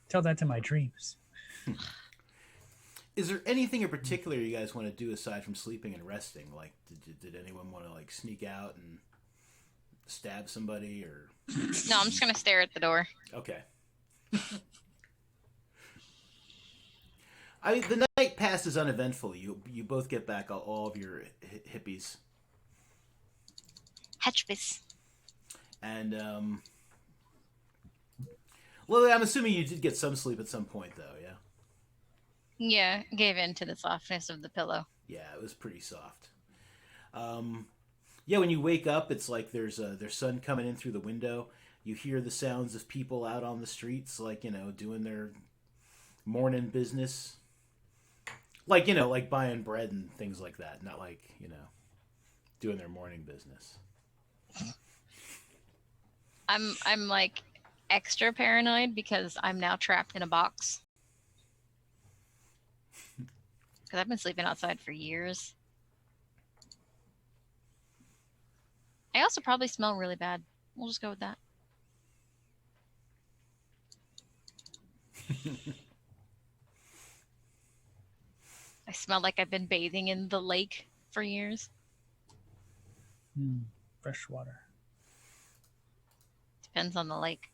Tell that to my dreams. Is there anything in particular you guys want to do aside from sleeping and resting? Like, did anyone want to like sneak out and stab somebody or? No, I'm just gonna stare at the door. Okay. The night passes uneventfully. You both get back all of your hippies, Hatchbis. and well, I'm assuming you did get some sleep at some point, though. Yeah. Yeah, gave in to the softness of the pillow. Yeah, it was pretty soft. Yeah, when you wake up, it's like there's sun coming in through the window. You hear the sounds of people out on the streets, like doing their morning business, like buying bread and things like that. Not like doing their morning business. I'm like extra paranoid because I'm now trapped in a box. Because I've been sleeping outside for years. I also probably smell really bad. We'll just go with that. I smell like I've been bathing in the lake for years. Fresh water. Depends on the lake.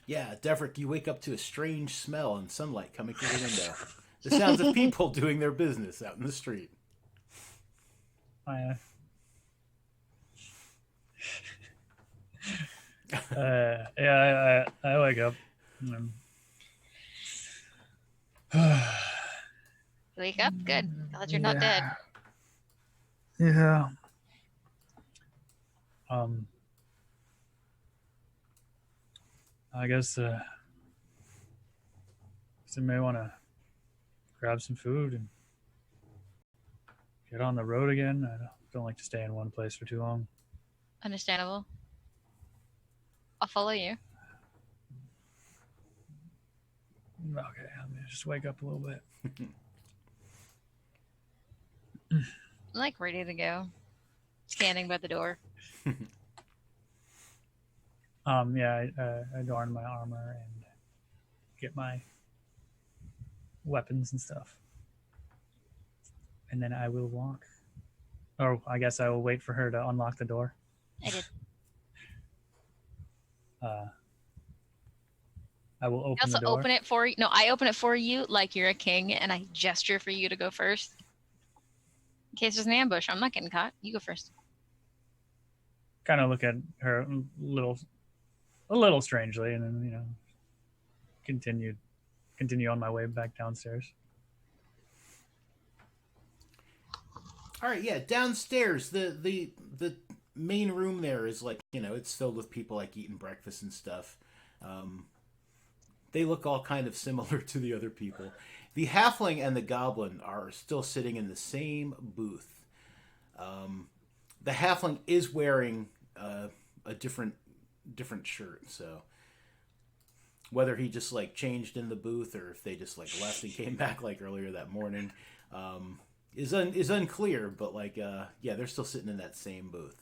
Yeah, Deverick, you wake up to a strange smell and sunlight coming through the window. The sounds of people doing their business out in the street. Yeah, I wake up. Wake up? Good. Glad you're not dead. Yeah. I guess I may want to grab some food and get on the road again. I don't like to stay in one place for too long. Understandable. I'll follow you. Okay, let me just wake up a little bit. I'm like ready to go. Standing by the door. Yeah, I adorn my armor and get my weapons and stuff. And then I will walk. Or I guess I will wait for her to unlock the door. I did. I will open I also the door. open it for you. No, I open it for you like you're a king, and I gesture for you to go first. In case there's an ambush, I'm not getting caught. You go first. Kind of look at her a little strangely, and then continue on my way back downstairs. All right, yeah, downstairs the main room there is like it's filled with people like eating breakfast and stuff. They look all kind of similar to the other people. The halfling and the goblin are still sitting in the same booth. The halfling is wearing a different shirt, so whether he just like changed in the booth or if they just like left and came back like earlier that morning is unclear. But like yeah, they're still sitting in that same booth.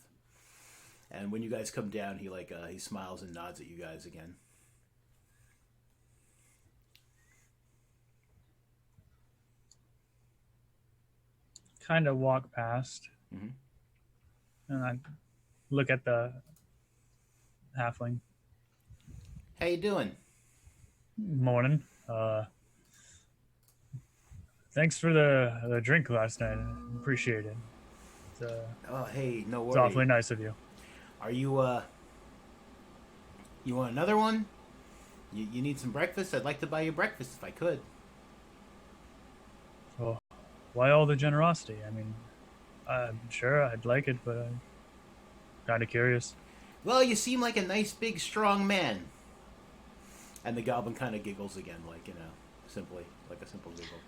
And when you guys come down, he smiles and nods at you guys again. kind of walk past, Hmm. and I look at the halfling. How you doing? Morning. Thanks for the drink last night. I appreciate it. It's, uh, Oh, hey, no it's worry. awfully nice of you. Are you you want another one? You need some breakfast? I'd like to buy you breakfast if I could. Well, why all the generosity? I mean, I'm sure I'd like it, but I'm kind of curious. Well, you seem like a nice, big, strong man. And the goblin kind of giggles again, like, simply, like a simple giggle.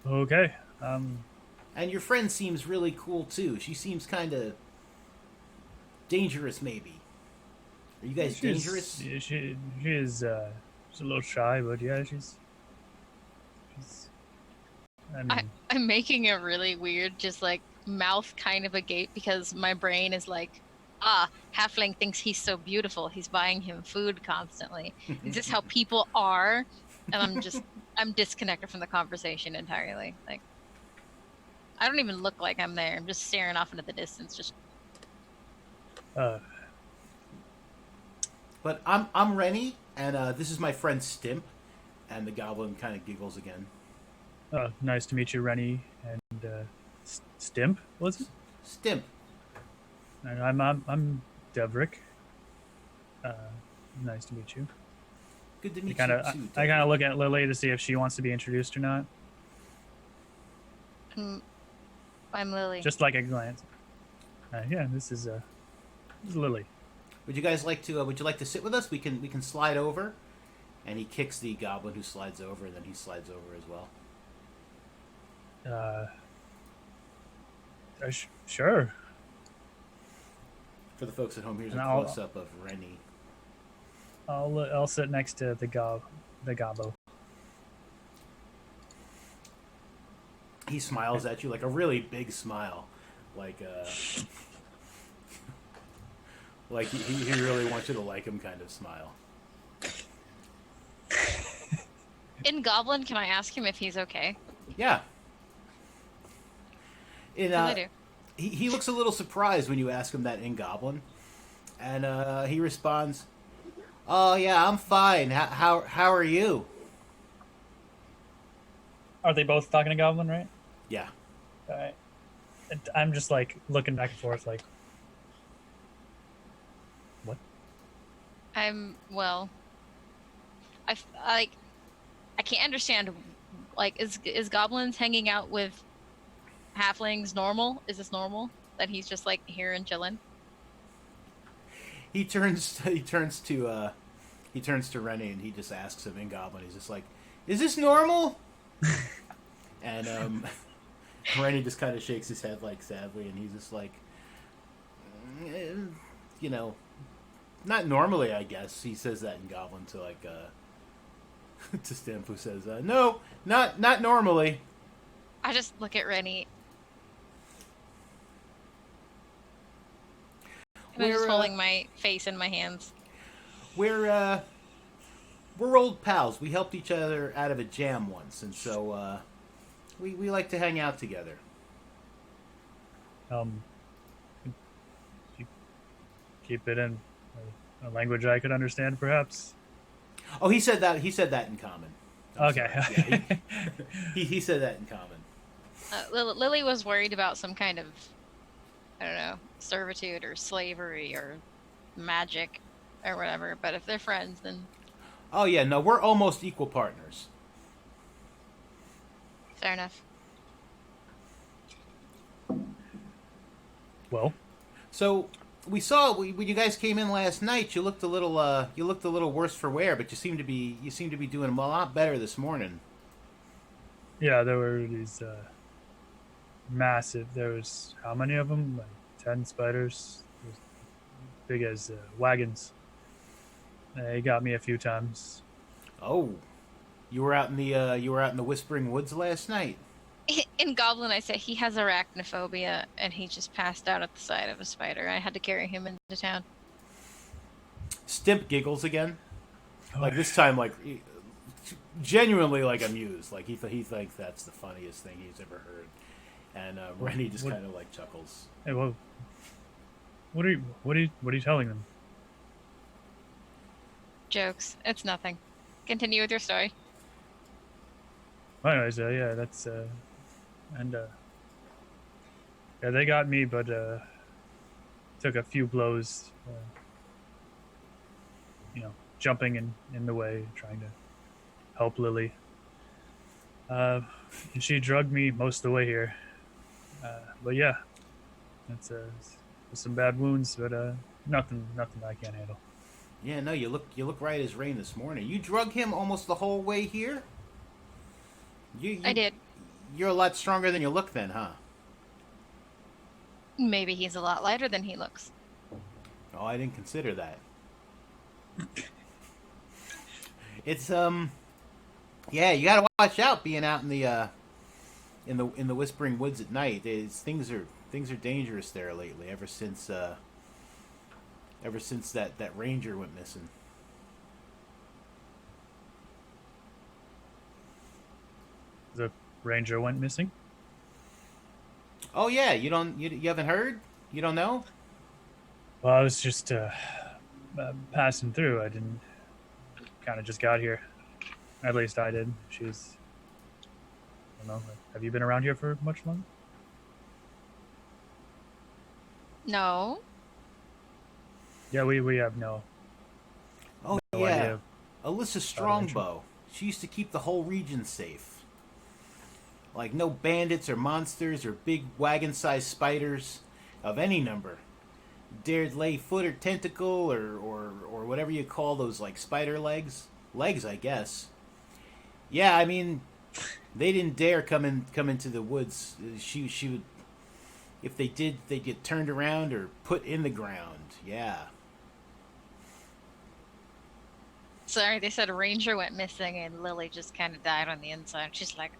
Okay. And your friend seems really cool, too. She seems kind of dangerous, maybe. Are you guys dangerous? She is she's a little shy, but yeah, she's. I mean, I'm making a really weird, just like mouth kind of a gape because my brain is like, halfling thinks he's so beautiful. He's buying him food constantly. Is this how people are? And I'm disconnected from the conversation entirely. Like, I don't even look like I'm there. I'm just staring off into the distance. Just uh, But I'm Rennie, and this is my friend Stimp. And the goblin kind of giggles again. nice to meet you, Rennie and Stimp. Was it? Stimp. And I'm Devrick. Uh, nice to meet you. Good to meet I you, too. kind of look at Lily to see if she wants to be introduced or not. I'm Lily. Just like a glance. Yeah, this is Lily. Would you guys like to? Would you like to sit with us? We can slide over. And he kicks the goblin who slides over, and then he slides over as well. Sure. For the folks at home, here's And a close up of Rennie. I'll sit next to the gobbo. He smiles at you like a really big smile, like like he really wants you to like him kind of smile. In Goblin, can I ask him if he's okay? Yeah. I do. He looks a little surprised when you ask him that in Goblin, and he responds, "Oh yeah, I'm fine. How are you?" Are they both talking to Goblin, right? Yeah. All right. I'm just like looking back and forth, like, what? Well. I can't understand. Like, is goblins hanging out with halflings normal? Is this normal that he's just like here and chilling? He turns to Rennie and he just asks him in Goblin. He's just like, "Is this normal?" And Rennie just kind of shakes his head like sadly, and he's just like, "Eh, you know, not normally, I guess." He says that in Goblin to like to Stimp, who says, "No, not normally." I just look at Rennie. And I'm just holding my face in my hands. We're old pals. We helped each other out of a jam once, and so we like to hang out together. Keep it in a language I could understand, perhaps. Oh, he said that. He said that in common. Okay. Yeah, he said that in common. Lily was worried about some kind of, I don't know, servitude or slavery or magic or whatever. But if they're friends, then Oh yeah, no, we're almost equal partners. fair enough. Well, So we saw when you guys came in last night. You looked a little worse for wear, but you seem to be doing a lot better this morning. yeah, there were these massive. There was how many of them? Like 10 spiders, as big as wagons. They got me a few times. Oh, you were out in the Whispering Woods last night. In Goblin, I say he has arachnophobia and he just passed out at the side of a spider. I had to carry him into town. Stimp giggles again, like this time, like genuinely like amused. Like he thinks that's the funniest thing he's ever heard. And Rennie just what- kind of like chuckles. Hey, whoa. What are you telling them? Jokes. It's nothing. Continue with your story. Anyways, yeah, that's and yeah, they got me, but took a few blows. Jumping in the way, trying to help Lily. And she drugged me most of the way here. But yeah, it's some bad wounds, but nothing I can't handle. Yeah, no, you look right as rain this morning. You drug him almost the whole way here. I did. You're a lot stronger than you look, then, huh? Maybe he's a lot lighter than he looks. Oh, I didn't consider that. It's yeah, you gotta watch out being out in the Whispering Woods at night. Things are dangerous there lately. Ever since that ranger went missing. The ranger went missing. Oh yeah, you haven't heard? You don't know? Well, I was just passing through. I didn't kind of just got here. At least I did. She's. I don't know. Have you been around here for much longer? No. Yeah, we have no. Oh No yeah, idea. Alyssa Strongbow. She used to keep the whole region safe. Like no bandits or monsters or big wagon-sized spiders of any number dared lay foot or tentacle or whatever you call those, like spider legs. Legs, I guess. Yeah, I mean, they didn't dare come into the woods. She would, if they did, they'd get turned around or put in the ground. Yeah. Sorry, they said a ranger went missing and Lily just kind of died on the inside. She's like,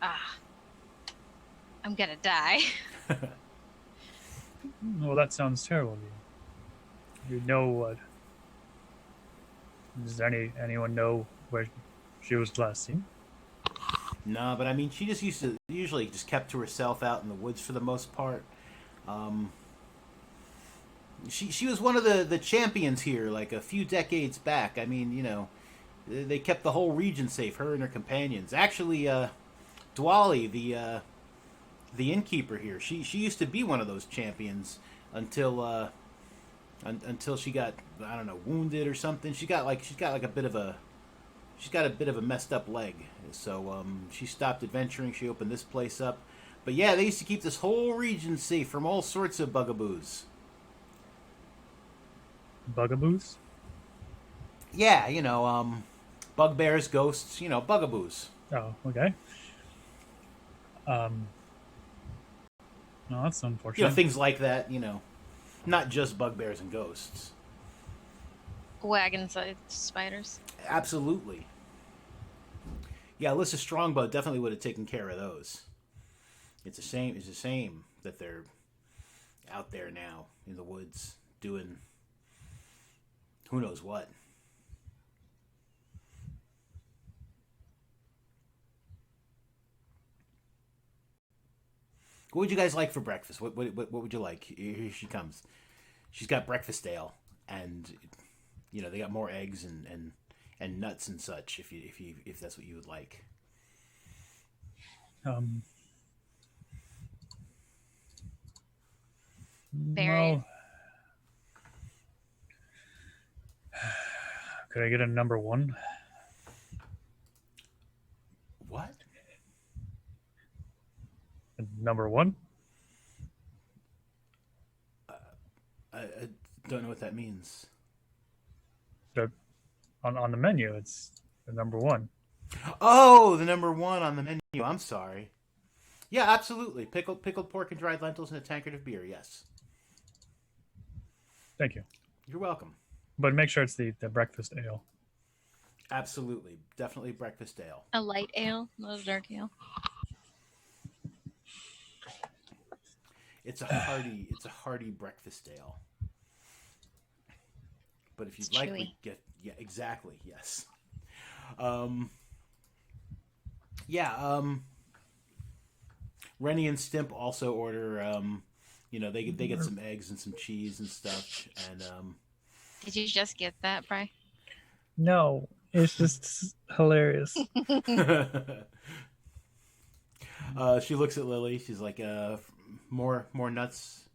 I'm gonna die. Well, that sounds terrible. You know what? Does anyone know where she was last seen? No, but I mean, she just usually just kept to herself out in the woods for the most part. She was one of the champions here, like a few decades back. I mean, they kept the whole region safe. Her and her companions. Actually, Dwali, the innkeeper here, she used to be one of those champions until she got, I don't know, wounded or something. She's got a bit of a messed up leg. So she stopped adventuring. She opened this place up. But yeah, they used to keep this whole region safe from all sorts of bugaboos. Bugaboos? Yeah, bugbears, ghosts, bugaboos. Oh, okay. No, that's unfortunate. Things like that, not just bugbears and ghosts. Wagon-sized spiders. Absolutely. Yeah, Alyssa Strongbow definitely would have taken care of those. It's a shame that they're out there now in the woods doing who knows what. What would you guys like for breakfast? What would you like? Here she comes. She's got breakfast ale, and they got more eggs and nuts and such. If that's what you would like. Very. Well, could I get a number one? What? Number one? I don't know what that means. On the menu, it's the number one. Oh, the number one on the menu. I'm sorry. Yeah, absolutely. Pickled pork and dried lentils and a tankard of beer. Yes. Thank you. You're welcome. But make sure it's the breakfast ale. Absolutely. Definitely breakfast ale. A light ale, not a dark ale. It's a hearty breakfast ale. But if you'd It's like, chewy. we get, yeah, exactly, yes. Yeah. Rennie and Stimp also order. They get some eggs and some cheese and stuff, and Did you just get that, Bry? No, it's just hilarious. she looks at Lily. She's like, more nuts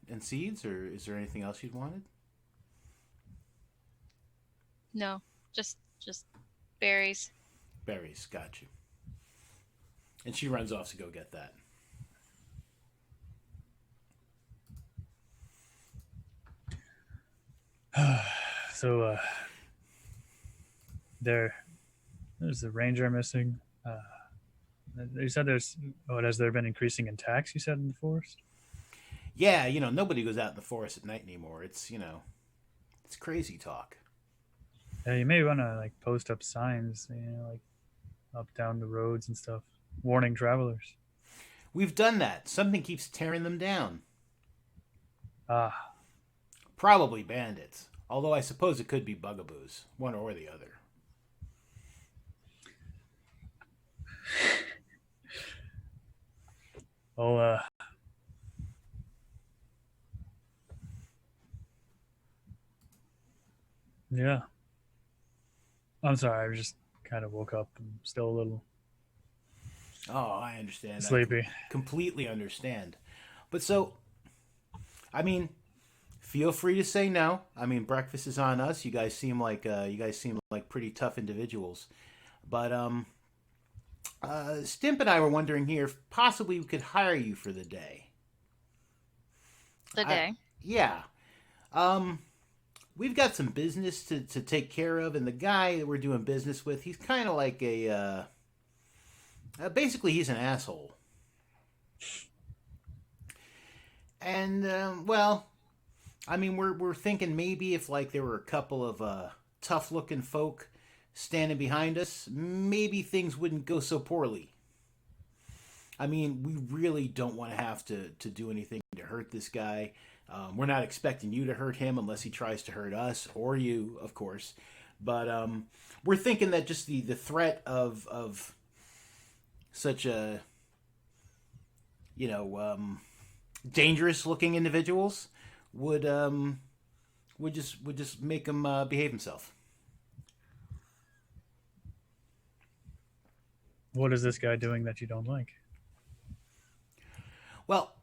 and seeds, or is there anything else you'd wanted? No, just berries. Berries, got you. And she runs off to go get that. So there's the ranger missing. You said there's. Oh, has there been increasing in tax? You said in the forest. Yeah, nobody goes out in the forest at night anymore. It's crazy talk. Yeah, you may want to like post up signs, like up down the roads and stuff, warning travelers. We've done that. Something keeps tearing them down. Ah, Probably bandits. Although I suppose it could be bugaboos, one or the other. well, yeah. I'm sorry, I just kind of woke up and still a little Oh, I understand. sleepy. Completely understand. But so, I mean, feel free to say no. I mean, breakfast is on us. You guys seem like pretty tough individuals. But Stimp and I were wondering here if possibly we could hire you for the day. The I day. Yeah. Um, we've got some business to take care of, and the guy that we're doing business with, he's kind of like basically he's an asshole. And well, I mean, we're thinking maybe if like there were a couple of tough looking folk standing behind us, maybe things wouldn't go so poorly. I mean, we really don't want to have to do anything to hurt this guy. We're not expecting you to hurt him unless he tries to hurt us or you, of course. But we're thinking that just the threat of such a you know dangerous looking individuals would would just make him behave himself. What is this guy doing that you don't like? Well,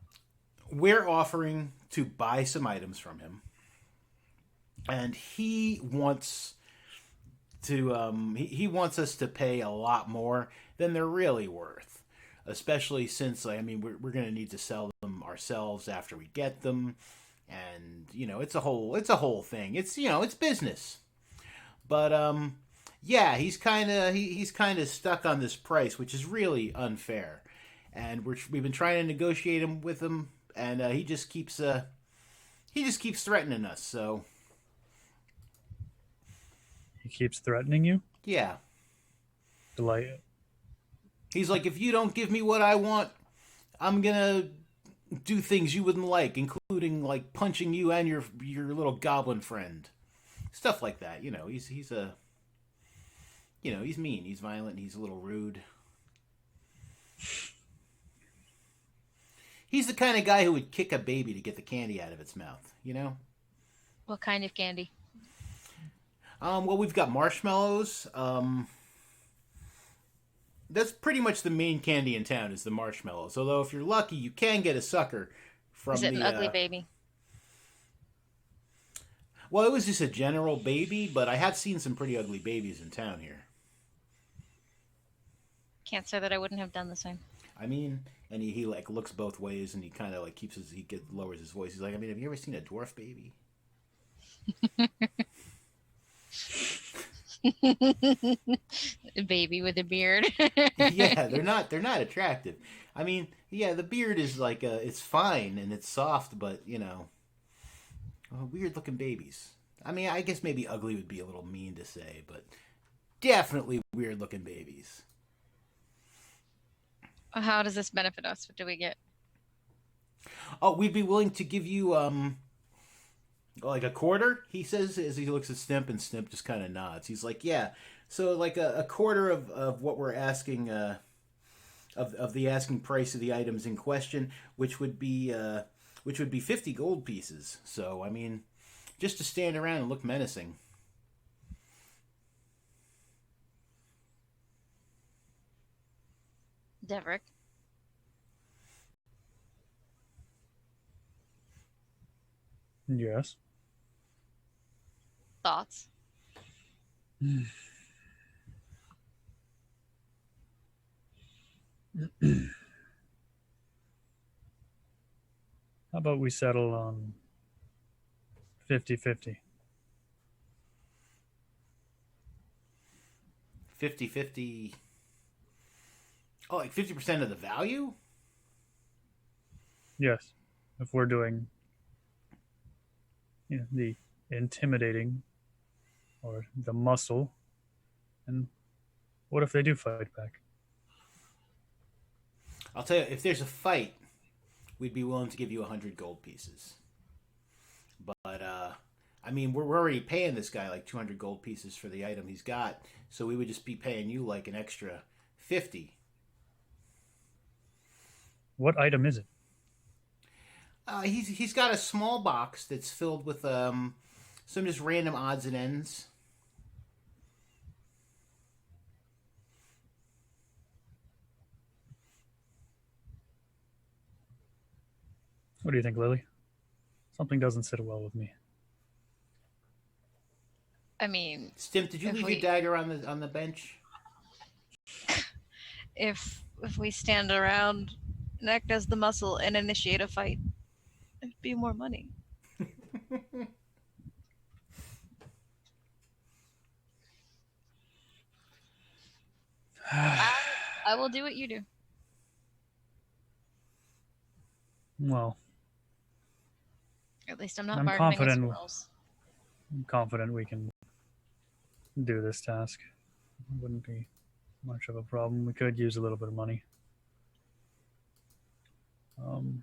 we're offering to buy some items from him, and he wants us to pay a lot more than they're really worth, especially since I mean we're going to need to sell them ourselves after we get them, and it's a whole thing. It's business, but yeah, he's kind of stuck on this price, which is really unfair, and we've been trying to negotiate him with him, and he just keeps threatening us. So He keeps threatening you. yeah, Like, he's like, if you don't give me what I want, I'm gonna do things you wouldn't like, including like punching you and your little goblin friend, stuff like that. He's mean, he's violent, he's a little rude. He's the kind of guy who would kick a baby to get the candy out of its mouth. What kind of candy? Well, we've got marshmallows. That's pretty much the main candy in town is the marshmallows. Although if you're lucky, you can get a sucker from Is it the. an ugly baby? Well, it was just a general baby, but I have seen some pretty ugly babies in town here. Can't say that I wouldn't have done the same. I mean, and he like looks both ways, and he kind of like lowers his voice. He's like, I mean, have you ever seen a dwarf baby? A baby with a beard. Yeah, they're not attractive. I mean, yeah, the beard is like it's fine and it's soft, but weird looking babies. I mean, I guess maybe ugly would be a little mean to say, but definitely weird looking babies. How does this benefit us? What do we get? Oh, we'd be willing to give you Like a quarter, he says as he looks at Stimp, and Stimp just kind of nods. He's like, yeah. So like a quarter of what we're asking, of the asking price of the items in question, which would be 50 gold pieces. So I mean, just to stand around and look menacing. Deverick. Yes. Thoughts? How about we settle on 50-50? 50-50. Oh, like 50% of the value? Yes. If we're doing the intimidating or the muscle, and what if they do fight back? I'll tell you, if there's a fight, we'd be willing to give you 100 gold pieces. But I mean, we're already paying this guy like 200 gold pieces for the item he's got, so we would just be paying you like an extra 50. What item is it? He's got a small box that's filled with some just random odds and ends. What do you think, Lily? Something doesn't sit well with me. I mean, Stimp, did you if leave your we dagger on the bench? if we stand around and act as the muscle and initiate a fight, it'd be more money. I I will do what you do. Well, At least I'm not I'm bargaining with confident. squirrels. I'm confident we can do this task. It wouldn't be much of a problem. We could use a little bit of money. Um,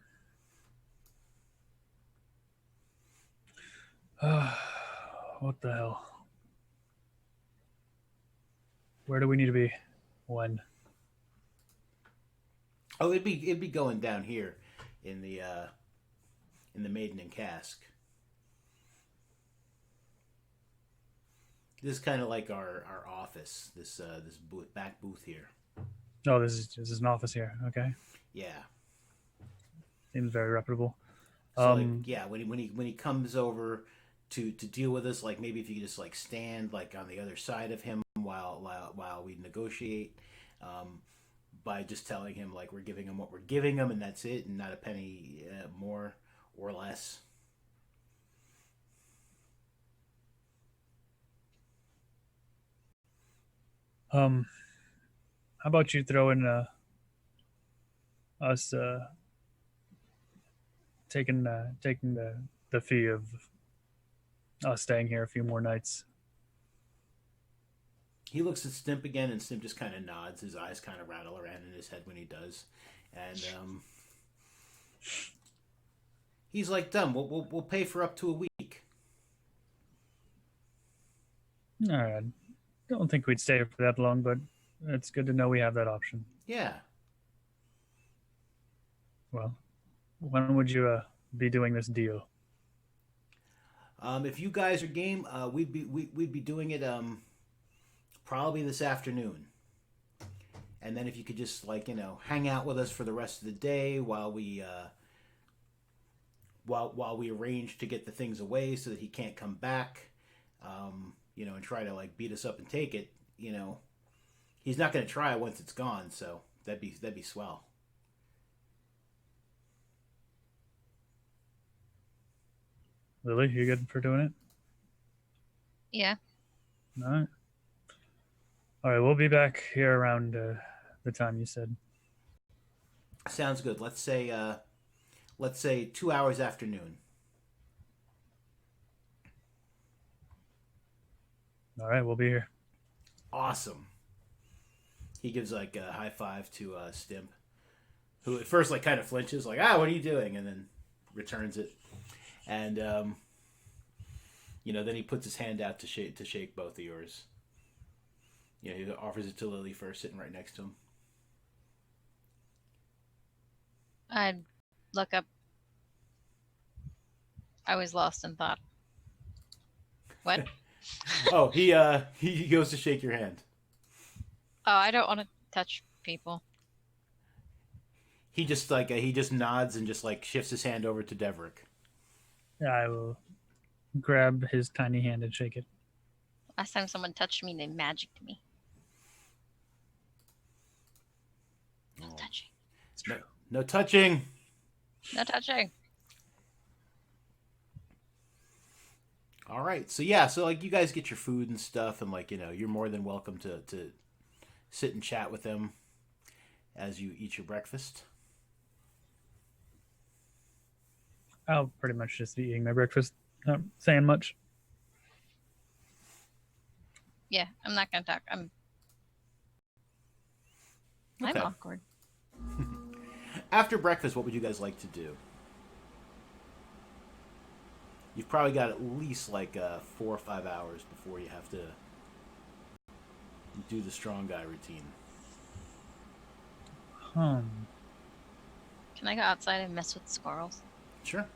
what the hell? Where do we need to be? When? Oh, it'd be going down here in the Maiden and Cask. This is kind of like our office. This back booth here. Oh, this is an office here. Okay, Yeah. seems very reputable. So like yeah, when he comes over to deal with us, like maybe if you could just like stand like on the other side of him while we negotiate, um, by just telling him like we're giving him what we're giving him and that's it, and not a penny more or less. How about you throw in us taking the fee of us staying here a few more nights? He looks at Stimp again, and Stimp just kind of nods. His eyes kind of rattle around in his head when he does, and he's like, "Dumb. We'll pay for up to a week." All right. Don't think we'd stay for that long, but it's good to know we have that option. Yeah. Well, when would you be doing this deal? If you guys are game, we'd be doing it probably this afternoon. And then if you could just like hang out with us for the rest of the day while we arrange to get the things away so that he can't come back, and try to like beat us up and take it. He's not going to try once it's gone. So that'd be swell. Lily, you good for doing it? Yeah. All right. All right, we'll be back here around the time you said. Sounds good. Let's say 2 hours after noon. All right, we'll be here. Awesome. He gives like a high five to Stimp, who at first like kind of flinches, like what are you doing, and then returns it. And Then he puts his hand out to shake both of yours. He offers it to Lily first, sitting right next to him. I'd look up. I was lost in thought. What? Oh, he goes to shake your hand. Oh, I don't want to touch people. He just nods and just like shifts his hand over to Deverick. I will grab his tiny hand and shake it. Last time someone touched me, they magicked me. No Oh. touching. It's true. No touching. No touching. All right. So like you guys get your food and stuff, and like you're more than welcome to sit and chat with them as you eat your breakfast. I'll pretty much just be eating my breakfast, not saying much. Yeah, I'm not gonna talk. I'm Okay. awkward. After breakfast, what would you guys like to do? You've probably got at least like 4 or 5 hours before you have to do the strong guy routine. Can I go outside and mess with squirrels? Sure.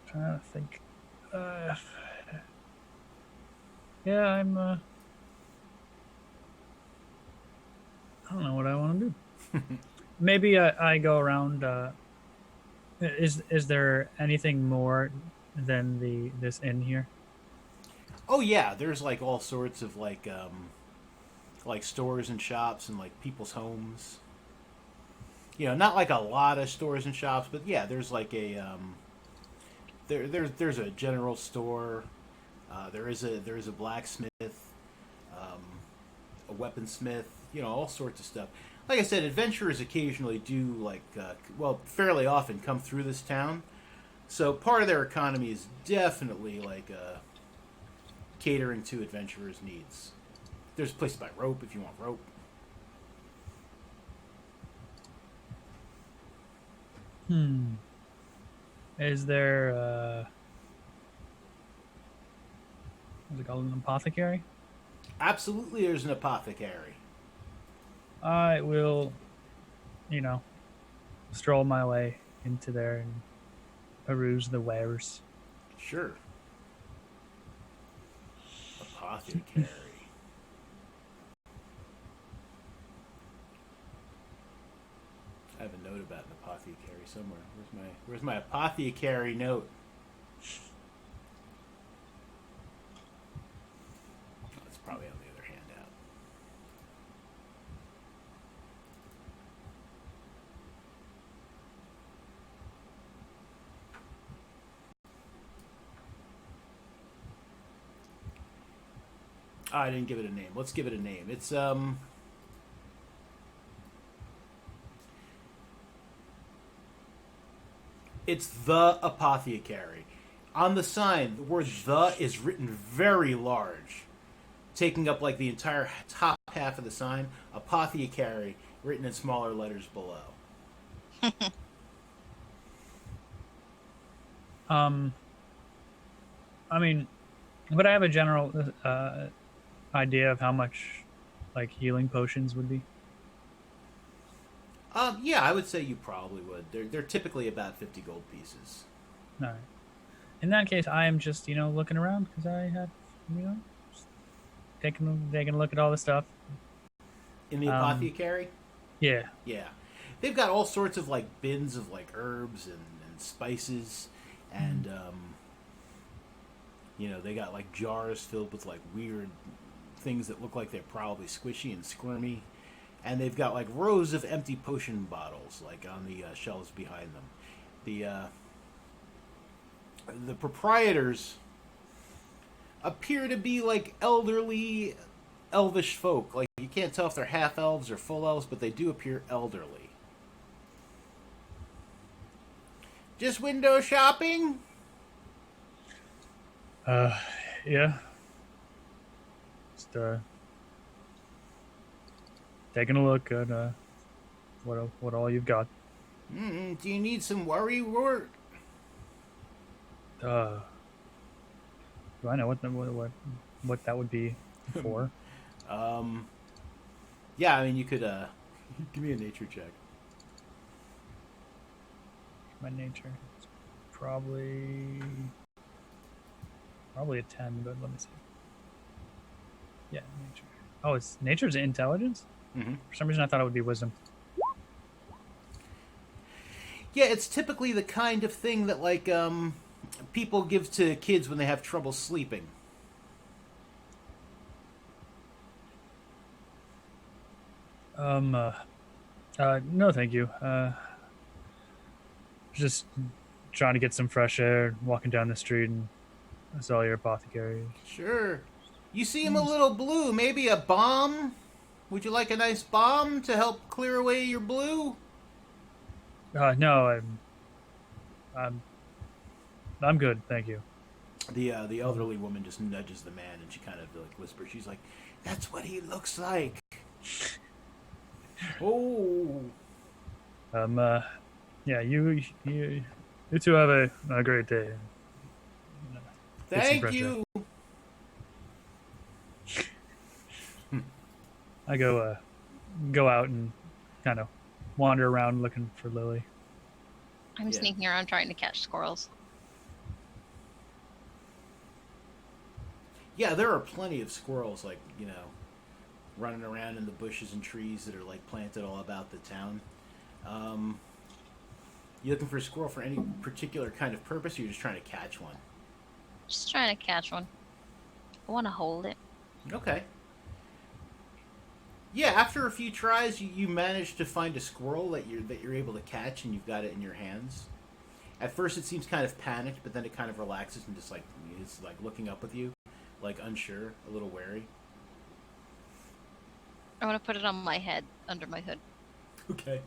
Trying to think. Yeah, I'm. I don't know what I want to do. Maybe I go around. Is there anything more than this inn here? Oh yeah, there's like all sorts of like stores and shops and like people's homes. Not like a lot of stores and shops, but yeah, there's like a there's a general store. There is a blacksmith, a weaponsmith. All sorts of stuff. Like I said, adventurers occasionally do fairly often come through this town. So part of their economy is definitely catering to adventurers' needs. There's a place to buy rope if you want rope. Is there what's it called, an apothecary? Absolutely, there's an apothecary. I will, stroll my way into there and peruse the wares. Sure. Apothecary. I have a note about an apothecary somewhere. Where's my apothecary note? Oh, it's probably on the other handout. Oh, I didn't give it a name. Let's give it a name. It's the apothecary. On the sign, the word "the" is written very large, taking up like the entire top half of the sign. Apothecary written in smaller letters below. I mean, would I have a general idea of how much like healing potions would be? Yeah, I would say you probably would. They're typically about 50 gold pieces. All right. In that case, I am just looking around because I have just taking a look at all the stuff. In the apothecary? Yeah. Yeah. They've got all sorts of like bins of like herbs and spices, and they got like jars filled with like weird things that look like they're probably squishy and squirmy. And they've got like rows of empty potion bottles like on the shelves behind them. The proprietors appear to be like elderly elvish folk. Like you can't tell if they're half elves or full elves, but they do appear elderly. Just window shopping? Yeah. Just taking a look at what all you've got. Do you need some worry wart? Uh, do I know what that would be for? Um, yeah, I mean, you could give me a nature check. My nature, it's probably a 10, but let me see. Yeah, nature. Oh, it's nature's intelligence. Mm-hmm. For some reason, I thought it would be wisdom. Yeah, it's typically the kind of thing that like people give to kids when they have trouble sleeping. Um, uh, no, thank you. Just trying to get some fresh air, walking down the street, and I saw your apothecary. Sure. You seem a Seems. little blue. Maybe a balm? Would you like a nice balm to help clear away your blue? No, I'm, I'm good, thank you. The elderly woman just nudges the man, and she kind of like whispers. She's like, "That's what he looks like." Oh, Yeah, you two have a great day. Get some thank fresh air. you. I go out and kind of wander around looking for Lily. I'm Yeah. sneaking around trying to catch squirrels. Yeah, there are plenty of squirrels, like running around in the bushes and trees that are like planted all about the town. Um, you looking for a squirrel for any particular kind of purpose, or you're just trying to catch one? Just trying to catch one. I want to hold it. Okay. Yeah, after a few tries, you manage to find a squirrel that you're able to catch, and you've got it in your hands. At first, it seems kind of panicked, but then it kind of relaxes and just like is like looking up with you, like unsure, a little wary. I want to put it on my head under my hood. Okay.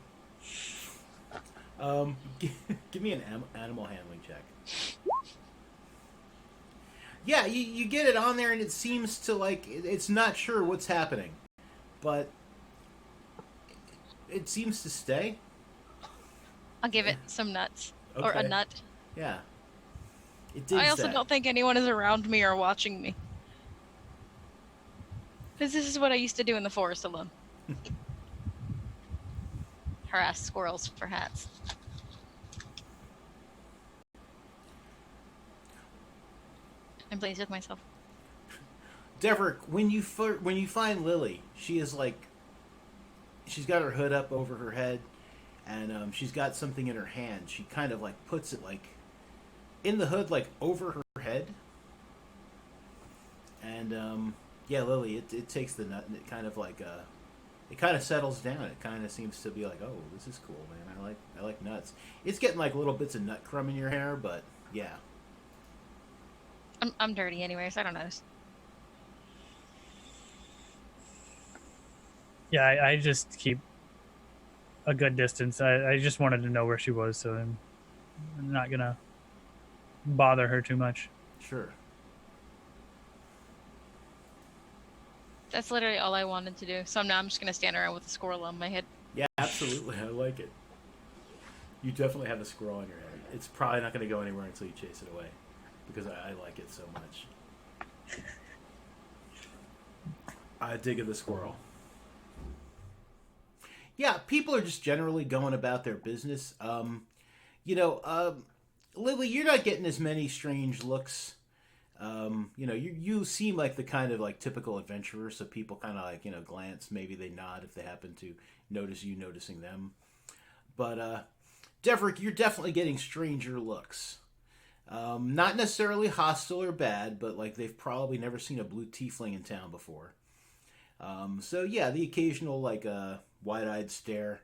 Give me an animal handling check. Yeah, you get it on there, and it seems to like it's not sure what's happening, but it seems to stay. I'll give it some nuts. Or a Okay. nut. Yeah, it digs I also that. don't think anyone is around me or watching me. Because this is what I used to do in the forest alone. Harass squirrels for hats. I'm pleased with myself. Deverick, when you find Lily, she is like she's got her hood up over her head, and she's got something in her hand. She kind of like puts it like in the hood, like over her head, and yeah, Lily, it takes the nut and it kind of like it kind of settles down. It kind of seems to be like, oh, this is cool, man. I like nuts. It's getting like little bits of nut crumb in your hair, but yeah. I'm dirty anyways. I don't notice. Yeah, I just keep a good distance. I just wanted to know where she was, so I'm not gonna bother her too much. Sure. That's literally all I wanted to do. So now I'm just going to stand around with a squirrel on my head. Yeah, absolutely. I like it. You definitely have a squirrel on your head. It's probably not going to go anywhere until you chase it away, because I like it so much. I dig the squirrel. Yeah, people are just generally going about their business. You know, Lily, you're not getting as many strange looks. You seem like the kind of like typical adventurer, so people kind of like glance, maybe they nod if they happen to notice you noticing them. But Deverick, you're definitely getting stranger looks. Not necessarily hostile or bad, but like they've probably never seen a blue tiefling in town before. So yeah, the occasional like wide-eyed stare.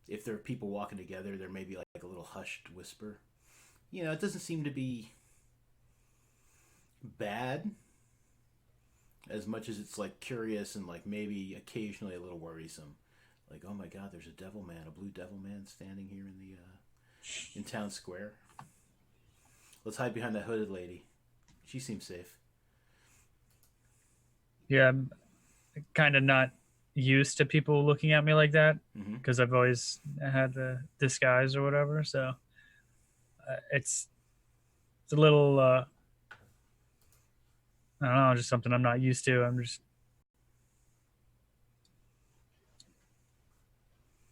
If there are people walking together, there may be like a little hushed whisper. It doesn't seem to be bad as much as it's like curious and like maybe occasionally a little worrisome. Like, oh my God, there's a devil man, a blue devil man standing here in the in town square. Let's hide behind that hooded lady. She seems safe. Yeah, I'm kind of not used to people looking at me like that Hmm. because I've always had the disguise or whatever. So it's a little I don't know, just something I'm not used to. I'm just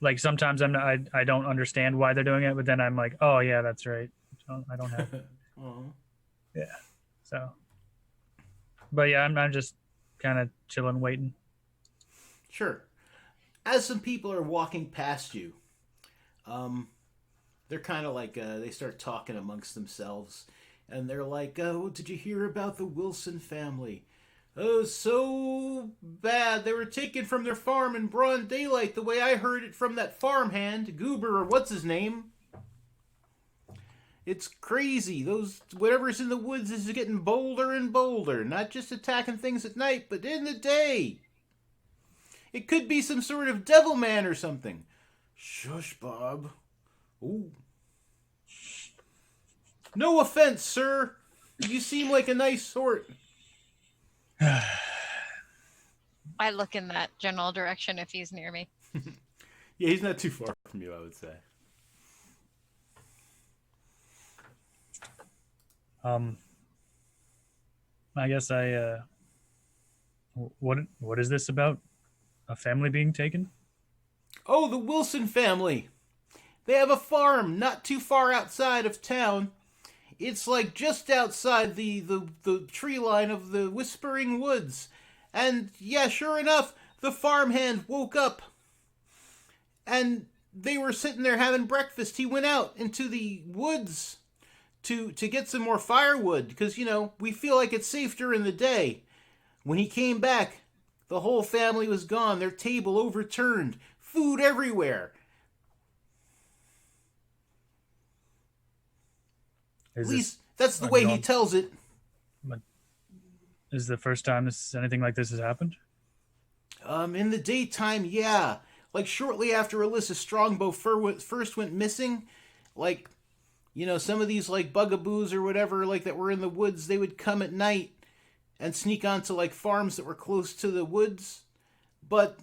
like sometimes I don't understand why they're doing it, but then I'm like, oh yeah, that's right. So I don't have Oh, yeah. So, but yeah, I'm just kind of chilling, waiting. sure. As some people are walking past you, um, they're kind of like they start talking amongst themselves, and they're like, "Oh, did you hear about the Wilson family? Oh, so bad. They were taken from their farm in broad daylight. The way I heard it from that farmhand, Goober, or what's his name. It's crazy. Those whatever's in the woods is getting bolder and bolder. Not just attacking things at night, but in the day. It could be some sort of devil man or something." Shush, Bob. Ooh. No offense, sir. You seem like a nice sort. I look in that general direction if he's near me. Yeah, he's not too far from you, I would say. um, I guess what is this about? A family being taken? Oh, the Wilson family. They have a farm not too far outside of town. It's like just outside the tree line of the Whispering Woods. And yeah, sure enough, the farmhand woke up and they were sitting there having breakfast. He went out into the woods to get some more firewood because, we feel like it's safe during the day. When he came back, the whole family was gone, their table overturned, food everywhere. At Is this least that's the a way he norm? tells it. Is the first time anything like this has happened? In the daytime, yeah. Like shortly after Alyssa Strongbow first went missing, like, some of these like bugaboos or whatever, like that were in the woods, they would come at night and sneak onto like farms that were close to the woods. But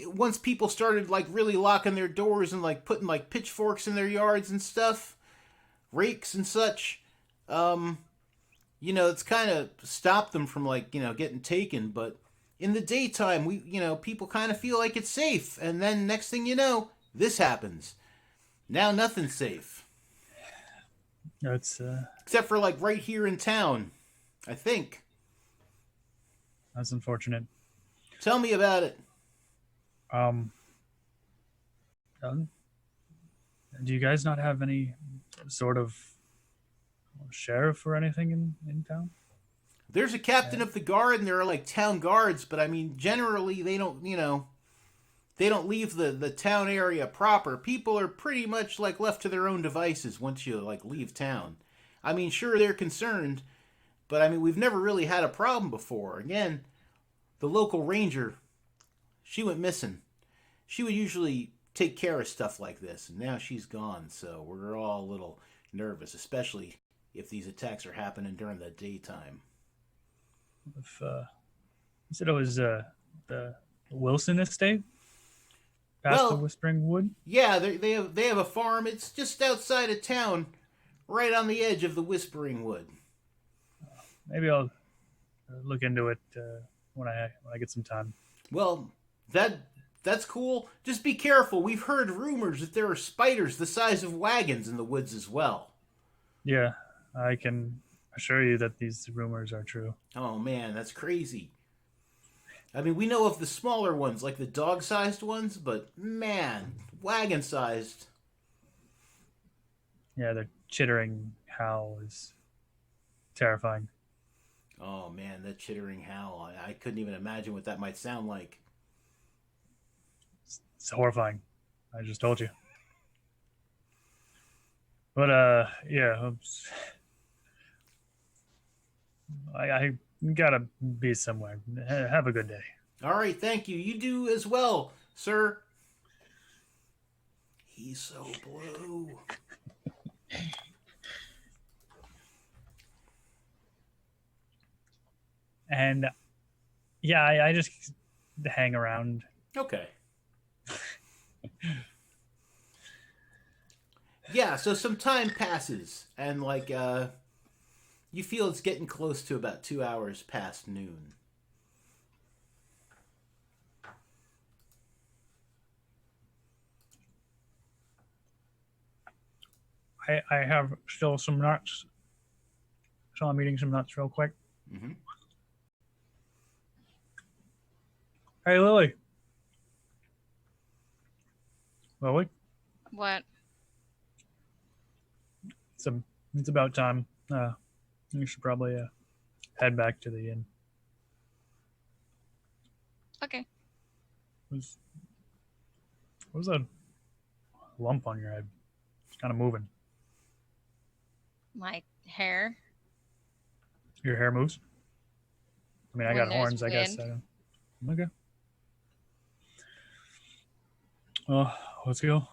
once people started like really locking their doors and like putting like pitchforks in their yards and stuff, rakes and such, um, it's kind of stopped them from like, getting taken. But in the daytime, people kind of feel like it's safe. And then next thing you know, this happens. Now nothing's safe. That's Except for like right here in town, I think. that's unfortunate. Tell me about it. Um, um, do you guys not have any sort of sheriff or anything in town? There's a captain of the guard and there are like town guards, but I mean, generally they don't, they don't leave the town area proper. People are pretty much like left to their own devices once you like leave town. I mean, sure they're concerned, but I mean, we've never really had a problem before. Again, the local ranger, she went missing. She would usually take care of stuff like this, and now she's gone, so we're all a little nervous, especially if these attacks are happening during the daytime. If you said it was the Wilson estate past the Well, Whispering Wood. yeah, they have a farm. It's just outside of town, right on the edge of the Whispering Wood. Maybe I'll look into it when I get some time. Well, that's cool. Just be careful. We've heard rumors that there are spiders the size of wagons in the woods as well. Yeah, I can assure you that these rumors are true. Oh man, that's crazy. I mean, we know of the smaller ones, like the dog-sized ones, but man, wagon-sized. Yeah, the chittering howl is terrifying. Oh man, that chittering howl. I couldn't even imagine what that might sound like. It's horrifying. I just told you. But yeah, I gotta be somewhere. Have a good day. All right, thank you. You do as well, sir. He's so blue. And yeah, I just to hang around. Okay. Yeah, so some time passes, and like you feel it's getting close to about 2 hours past noon. I have still some nuts, so I'm eating some nuts real quick. Mm-hmm. Hey, Lily. Lily, What? it's, a, it's about time. You should probably head back to the inn. Okay. What's, what's that lump on your head? It's kind of moving. My hair. Your hair moves? I mean, I When got there's horns, I guess. wind. Okay. Well, let's go.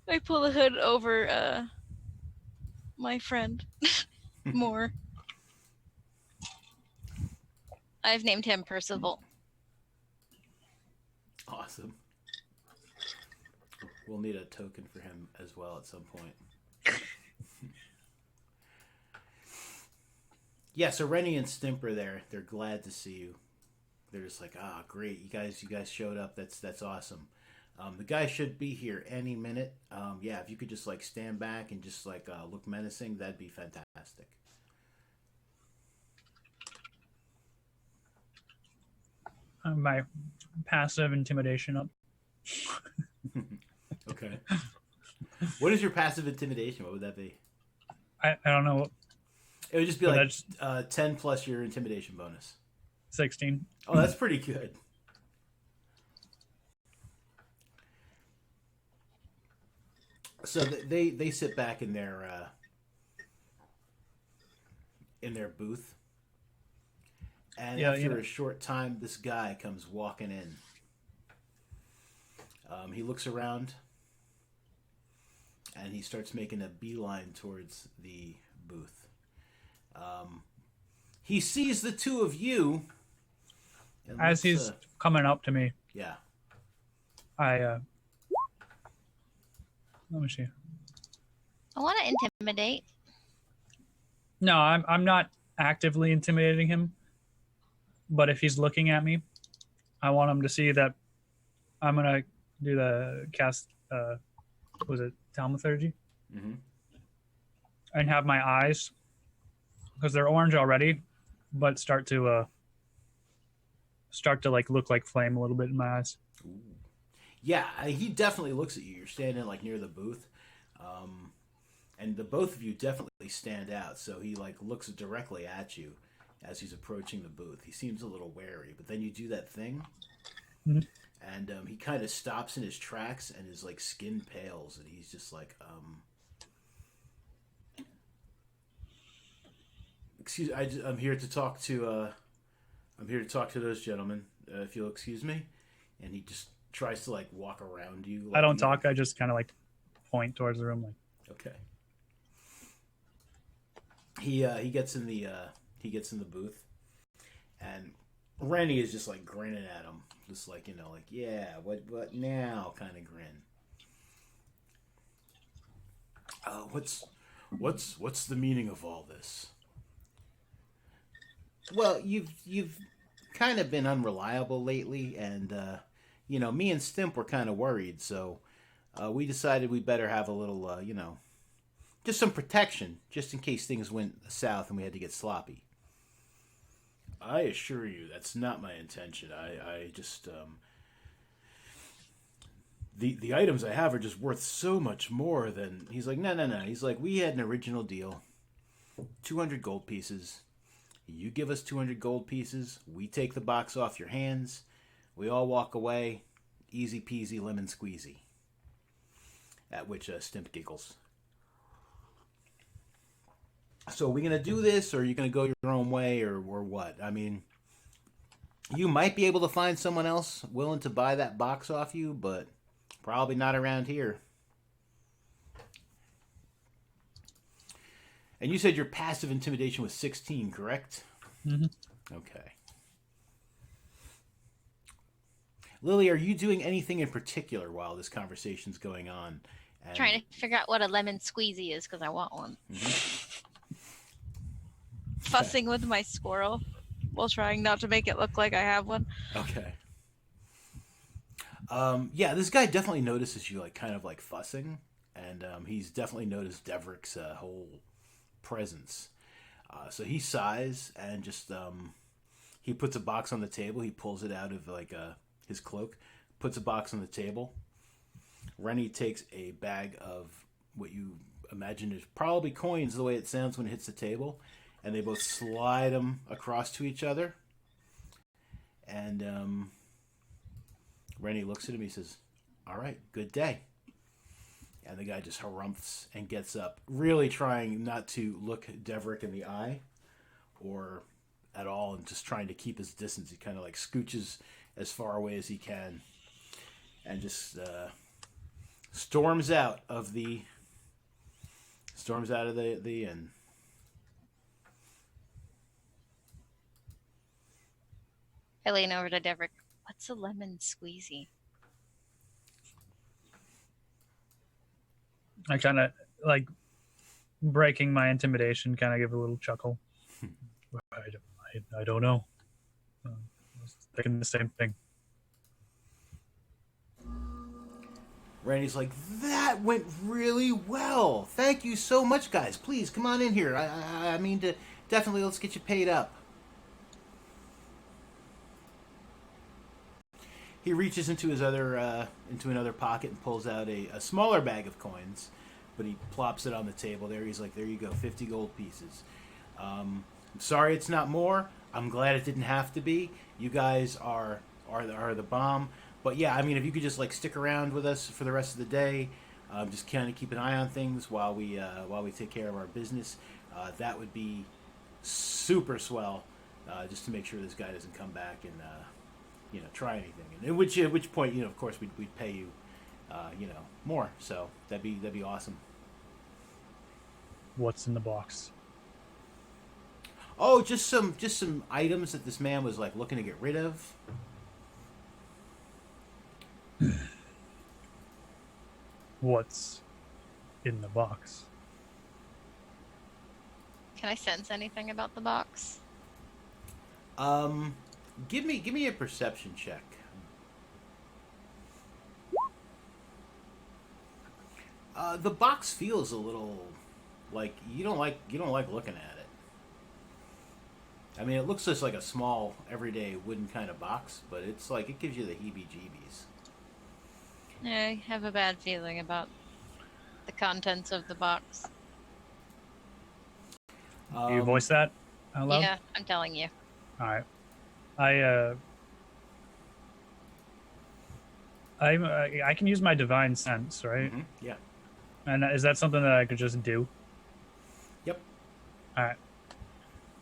I pull the hood over my friend more. I've named him Percival. Awesome. We'll need a token for him as well at some point. Yeah, so Rennie and Stimp are there. They're glad to see you. They're just like, ah, great, you guys showed up. That's awesome. The guy should be here any minute. Yeah, if you could just like stand back and just like look menacing, that'd be fantastic. My passive intimidation up. Okay. What is your passive intimidation? What would that be? I don't know. It would just be But like that's 10 plus your intimidation bonus. 16. Oh, that's pretty good. So they sit back in their booth, and Yeah, after a short time, this guy comes walking in. He looks around, and he starts making a beeline towards the booth. He sees the two of you. And As he's coming up to me, yeah. let me see. I want to intimidate. No, I'm not actively intimidating him. But if he's looking at me, I want him to see that I'm gonna do the cast. Was it thaumaturgy? Mm-hmm. And have my eyes, because they're orange already, but start to like look like flame a little bit in my eyes. Ooh. Yeah, he definitely looks at you. You're standing like near the booth, and the both of you definitely stand out. So he like looks directly at you as he's approaching the booth. He seems a little wary, but then you do that thing, mm-hmm. and he kind of stops in his tracks, and his like skin pales, and he's just like, "Excuse, I'm here to talk to, I'm here to talk to those gentlemen. If you'll excuse me," and he just tries to like walk around you. Like, I don't talk. I just kind of like point towards the room. Like, okay. He gets in the booth, and Rennie is just like grinning at him, just like like yeah, what now kind of grin. What's the meaning of all this? Well, you've kind of been unreliable lately, and me and Stimp were kind of worried, so we decided we better have a little, just some protection, just in case things went south and we had to get sloppy. I assure you, that's not my intention. I just the items I have are just worth so much more than. He's like, no. He's like, we had an original deal, 200 gold pieces. You give us 200 gold pieces, we take the box off your hands, we all walk away, easy peasy lemon squeezy. At which Stimp giggles. So are we going to do this, or are you going to go your own way, or what? I mean, you might be able to find someone else willing to buy that box off you, but probably not around here. And you said your passive intimidation was 16, correct? mm-hmm. Okay. Lily, are you doing anything in particular while this conversation's going on? And Trying to figure out what a lemon squeezy is because I want one. Fussing with my squirrel while trying not to make it look like I have one. okay. Yeah, this guy definitely notices you, like kind of like fussing, and he's definitely noticed Devrick's whole presence. So he sighs and just he puts a box on the table. He pulls it out of like his cloak, puts a box on the table. Rennie takes a bag of what you imagine is probably coins, the way it sounds when it hits the table, and they both slide them across to each other. And Rennie looks at him. He says, "All right, good day." And the guy just harumphs and gets up, really trying not to look Devrick in the eye or at all, and just trying to keep his distance. He kind of like scooches as far away as he can, and just storms out of the inn. I lean over to Devrick. What's a lemon squeezy? I kind of like breaking my intimidation, kind of give a little chuckle. I don't know. I was thinking the same thing. Randy's like, that went really well. Thank you so much, guys. Please come on in here. I mean to definitely let's get you paid up. He reaches into his other into another pocket and pulls out a smaller bag of coins, but he plops it on the table there. He's like, "There you go, 50 gold pieces. I'm sorry it's not more. I'm glad it didn't have to be. You guys are the bomb. But yeah, I mean, if you could just like stick around with us for the rest of the day, just kind of keep an eye on things while we take care of our business, that would be super swell. Just to make sure this guy doesn't come back and try anything. And at which point, of course, we'd pay you, more. So that'd be awesome. What's in the box? Oh, just some items that this man was like looking to get rid of. What's in the box? Can I sense anything about the box? Give me a perception check. The box feels a little like you don't like looking at it. I mean, it looks just like a small, everyday wooden kind of box, but it's like it gives you the heebie-jeebies. Yeah, I have a bad feeling about the contents of the box. Do you voice that out loud? Yeah, I'm telling you. All right. I can use my divine sense, right? Mm-hmm. Yeah. And is that something that I could just do? Yep. All right.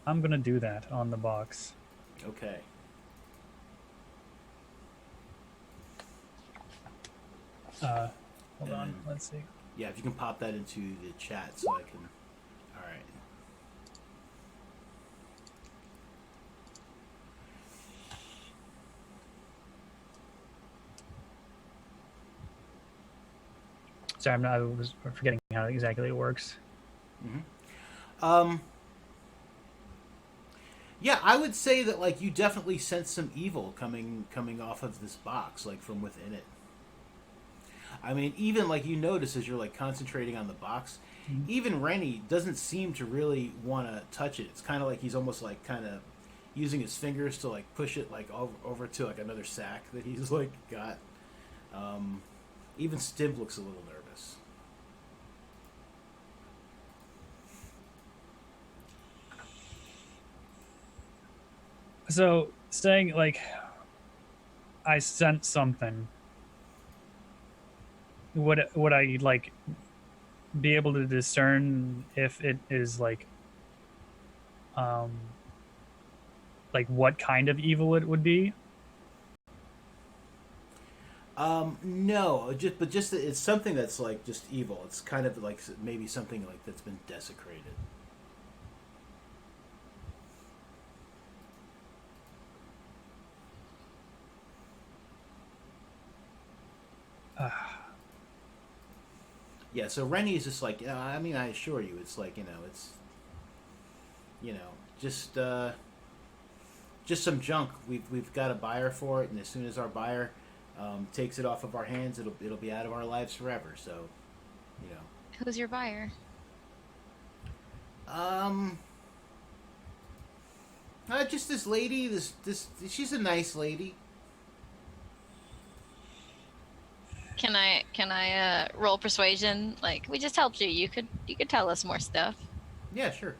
I'm gonna do that on the box. Okay. Hold on. Let's see. Yeah, if you can pop that into the chat so I can. All right. Sorry, I was forgetting how exactly it works. Mm-hmm. Yeah, I would say that like you definitely sense some evil coming off of this box, like from within it. I mean, even like you notice as you're like concentrating on the box, even Rennie doesn't seem to really want to touch it. It's kind of like he's almost like kind of using his fingers to like push it like over to like another sack that he's like got. Even Stimp looks a little nervous. So saying like I sense something, would I like be able to discern if it is like what kind of evil it would be? No, just that it's something that's like just evil. It's kind of like maybe something like that's been desecrated. Yeah, so Rennie is just like, I mean, I assure you, it's like, it's, you know, just uh, just some junk. We've got a buyer for it, and as soon as our buyer takes it off of our hands, it'll be out of our lives forever. So, you Who's your buyer? um, just this lady. This she's a nice lady. Can I roll persuasion? Like, we just helped you. You could tell us more stuff. Yeah, sure.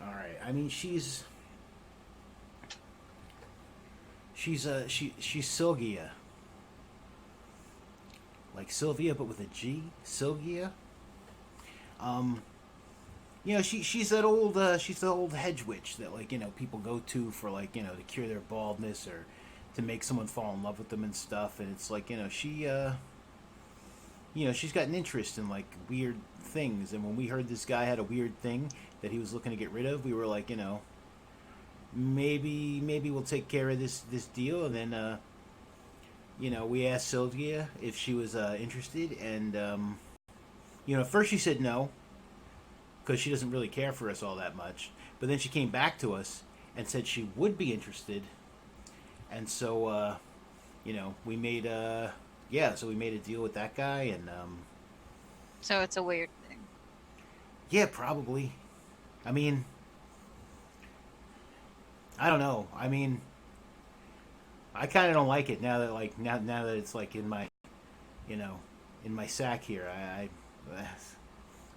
All right. I mean, she's Sylgia, like Sylvia, but with a G. Sylgia. Um, she's the old hedge witch that like people go to for like to cure their baldness or to make someone fall in love with them and stuff. And it's like she's got an interest in like weird things. And when we heard this guy had a weird thing that he was looking to get rid of, we were like, maybe we'll take care of this deal. And then we asked Sylvia if she was interested, and at first she said no because she doesn't really care for us all that much. But then she came back to us and said she would be interested, and so we made so we made a deal with that guy, and So it's a weird thing. yeah, probably. I mean, I don't know. I mean, I kind of don't like it now that now that it's like in my you know in my sack here.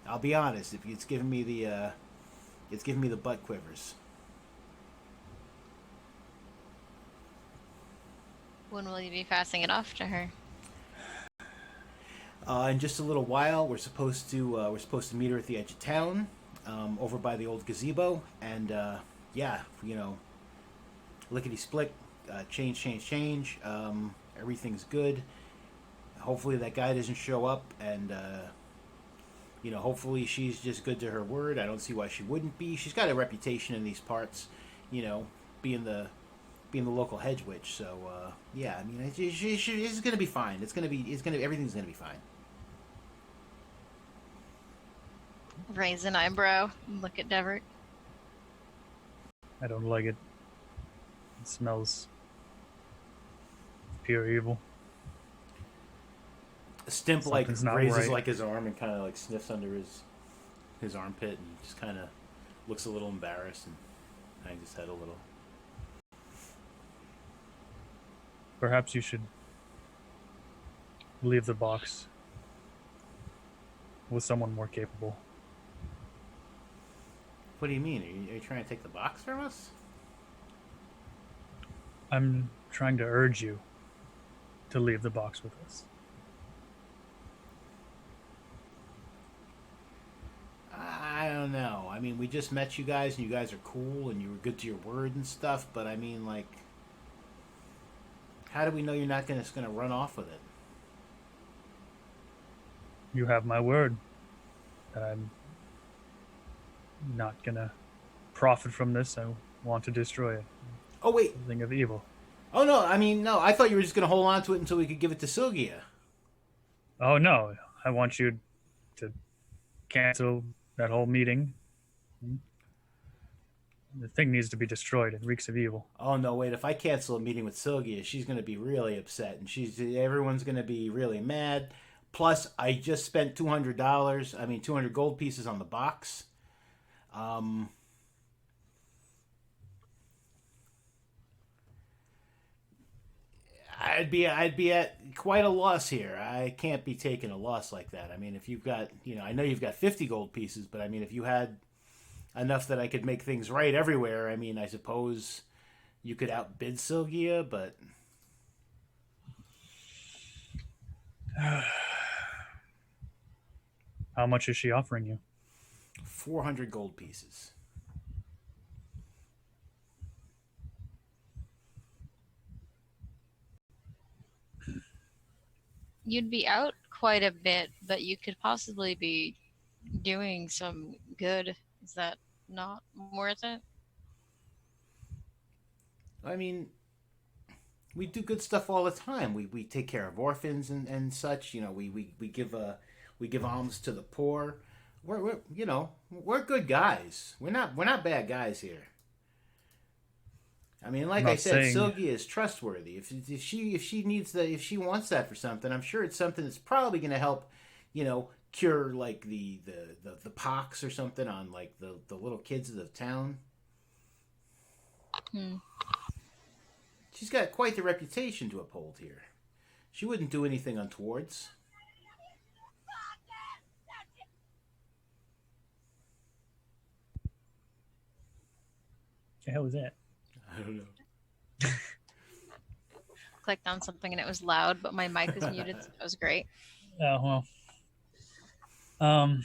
I'll be honest. If it's giving me the butt quivers. When will you be passing it off to her? In just a little while, we're supposed to meet her at the edge of town, over by the old gazebo, and yeah, lickety split, change. Everything's good. Hopefully that guy doesn't show up, and hopefully she's just good to her word. I don't see why she wouldn't be. She's got a reputation in these parts, being the local hedge witch. So yeah, I mean, it's gonna be fine. Everything's gonna be fine. Raise an eyebrow. Look at Devert. I don't like it. It smells pure evil. Stimp like Something's not raises right. like his arm and kind of like sniffs under his armpit and just kind of looks a little embarrassed and hangs his head a little. Perhaps you should leave the box with someone more capable. What do you mean? Are you trying to take the box from us? I'm trying to urge you to leave the box with us. I don't know. I mean, we just met you guys, and you guys are cool, and you were good to your word and stuff. But I mean, like, how do we know you're not gonna run off with it? You have my word that I'm not gonna profit from this. I want to destroy it. Oh wait. Something of evil. Oh no. I mean, no. I thought you were just gonna hold on to it until we could give it to Sylgia. Oh no, I want you to cancel that whole meeting. The thing needs to be destroyed. It reeks of evil. Oh no, wait! If I cancel a meeting with Sylgia, she's gonna be really upset, and everyone's gonna be really mad. Plus, I just spent $200. I mean, 200 gold pieces on the box. Um, I'd be at quite a loss here. I can't be taking a loss like that. I mean, if you've got, I know you've got 50 gold pieces, but I mean, if you had enough that I could make things right everywhere, I mean, I suppose you could outbid Sylgia, but How much is she offering you? 400 gold pieces. You'd be out quite a bit, but you could possibly be doing some good. Is that not worth it? I mean, we do good stuff all the time. We take care of orphans and such. You know, we give alms to the poor. We're we're good guys. We're not bad guys here. I mean, I'm like I not said, saying Sylvia is trustworthy. If she wants that for something, I'm sure it's something that's probably going to help, cure like the pox or something on like the little kids of the town. Hmm. She's got quite the reputation to uphold here. She wouldn't do anything untowards. the hell was that? I don't know. Clicked on something and it was loud, but my mic was muted. So that was great. Oh well. Um.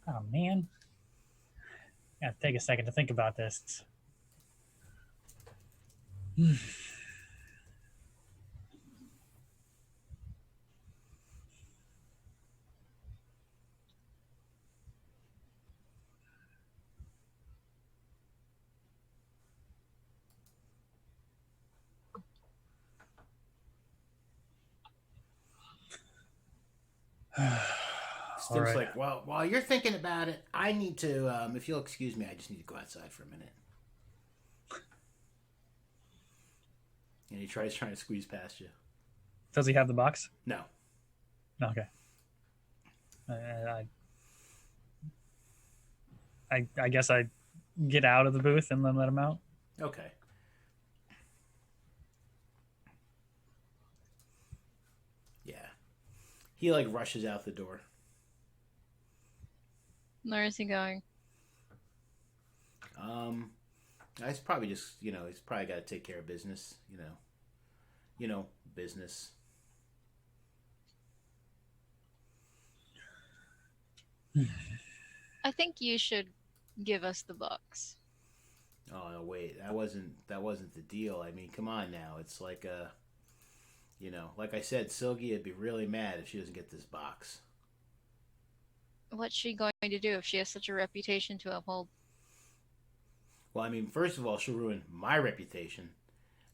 Oh man, gotta take a second to think about this. All Stim's right. like, well, while you're thinking about it, I need to, if you'll excuse me, I just need to go outside for a minute. And he trying to squeeze past you. Does he have the box? No. Okay. I guess I get out of the booth and then let him out. Okay. Yeah. He like rushes out the door. Where is he going? He's probably just, he's probably got to take care of business, business. I think you should give us the books. Oh no, wait, that wasn't the deal. I mean, come on now. It's like like I said, Sylvia would be really mad if she doesn't get this box. What's she going to do if she has such a reputation to uphold? Well, I mean, first of all, she'll ruin my reputation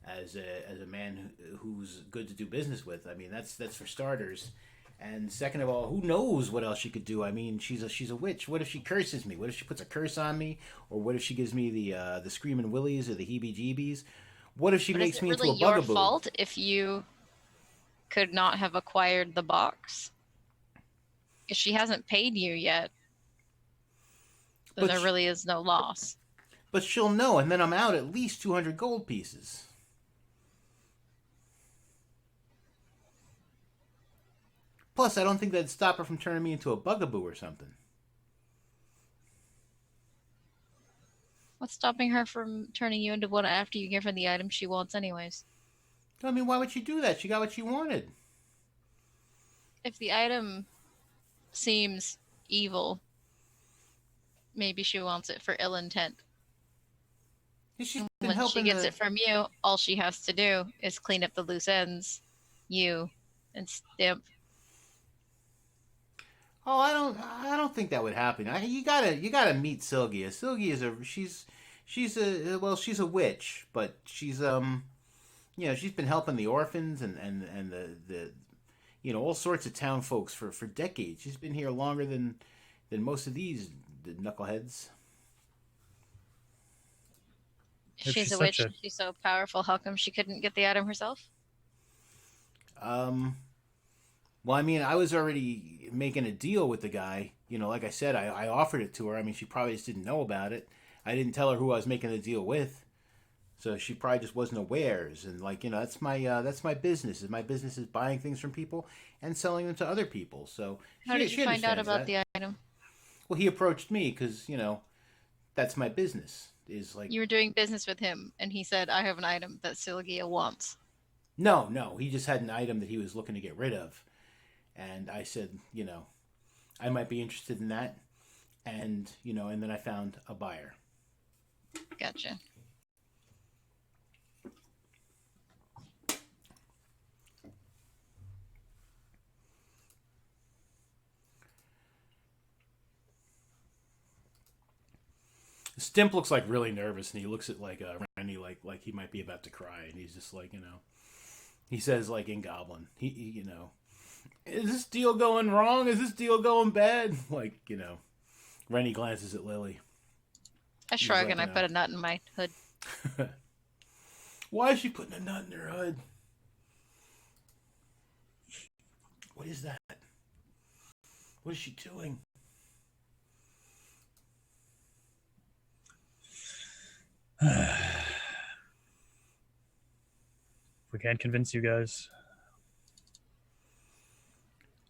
as a man who's good to do business with. I mean, that's for starters. And second of all, who knows what else she could do? I mean, she's a witch. What if she curses me? What if she puts a curse on me? Or what if she gives me the screaming willies or the heebie-jeebies? What if she But is makes it me into really a your bugaboo? fault if you could not have acquired the box? If she hasn't paid you yet, then But there really is no loss. but she'll know, and then I'm out at least 200 gold pieces. Plus, I don't think that'd stop her from turning me into a bugaboo or something. What's stopping her from turning you into one after you give her the item she wants anyways? I mean, why would she do that? She got what she wanted. If the item seems evil, maybe she wants it for ill intent. She's And been when she helping gets the. it from you, all she has to do is clean up the loose ends, you, and Stamp. Oh, I don't think that would happen. You gotta meet Sylgia. Sylgia is she's a witch, but she's been helping the orphans and the all sorts of town folks for decades. She's been here longer than most of these knuckleheads. If If she's she's a such witch a and she's so powerful, how come she couldn't get the item herself? Um, well, I mean, I was already making a deal with the guy. Like I said, I offered it to her. I mean, she probably just didn't know about it. I didn't tell her who I was making the deal with, so she probably just wasn't aware. And like, that's my business. My business is buying things from people and selling them to other people. So How did you she find out understands about that. the item? Well, he approached me because that's my business. Is like You were doing business with him, and he said, I have an item that Sylgia wants. no, he just had an item that he was looking to get rid of, and I said, I might be interested in that, and then I found a buyer. Gotcha. Stimp looks like really nervous, and he looks at like Rennie like he might be about to cry, and he's just like, he says like in Goblin, is this deal going wrong? Is this deal going bad? Like, Rennie glances at Lily. I shrug and I put a nut in my hood. Why is she putting a nut in her hood? What is that? What is she doing? We can't convince you guys.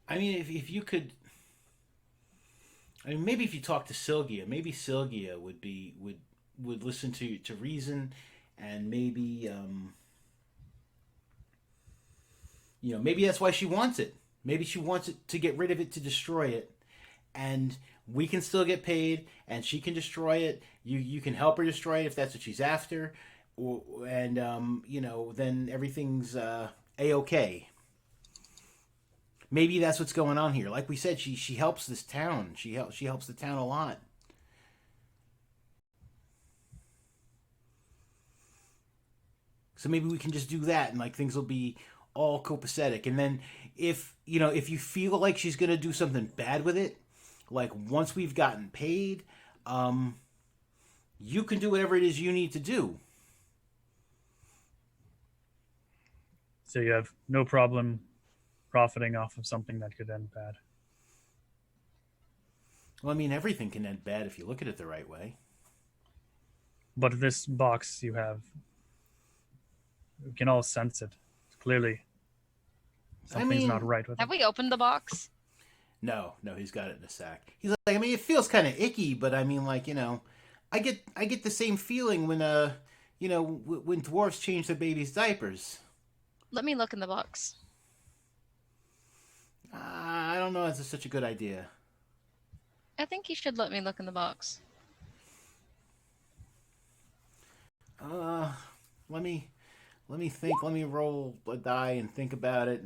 I mean, if you could, I mean, maybe if you talk to Sylgia, maybe Sylgia would listen to reason, and maybe maybe that's why she wants it. Maybe she wants it to get rid of it, to destroy it, and we can still get paid, and she can destroy it. You can help her destroy it if that's what she's after, and then everything's a-okay. Maybe that's what's going on here. Like we said, she helps this town. She helps the town a lot. So maybe we can just do that, and like things will be all copacetic. And then if you feel like she's gonna do something bad with it, like once we've gotten paid, you can do whatever it is you need to do. So you have no problem profiting off of something that could end bad. Well, I mean, everything can end bad if you look at it the right way. But this box you have, we can all sense it. Clearly, something's not right with it. Have we opened the box? No, he's got it in a sack. He's like, I mean, it feels kind of icky, but I mean, like, I get the same feeling when when dwarves change their babies' diapers. Let me look in the box. I don't know if that's such a good idea. I think you should let me look in the box. Let me think. Let me roll a die and think about it.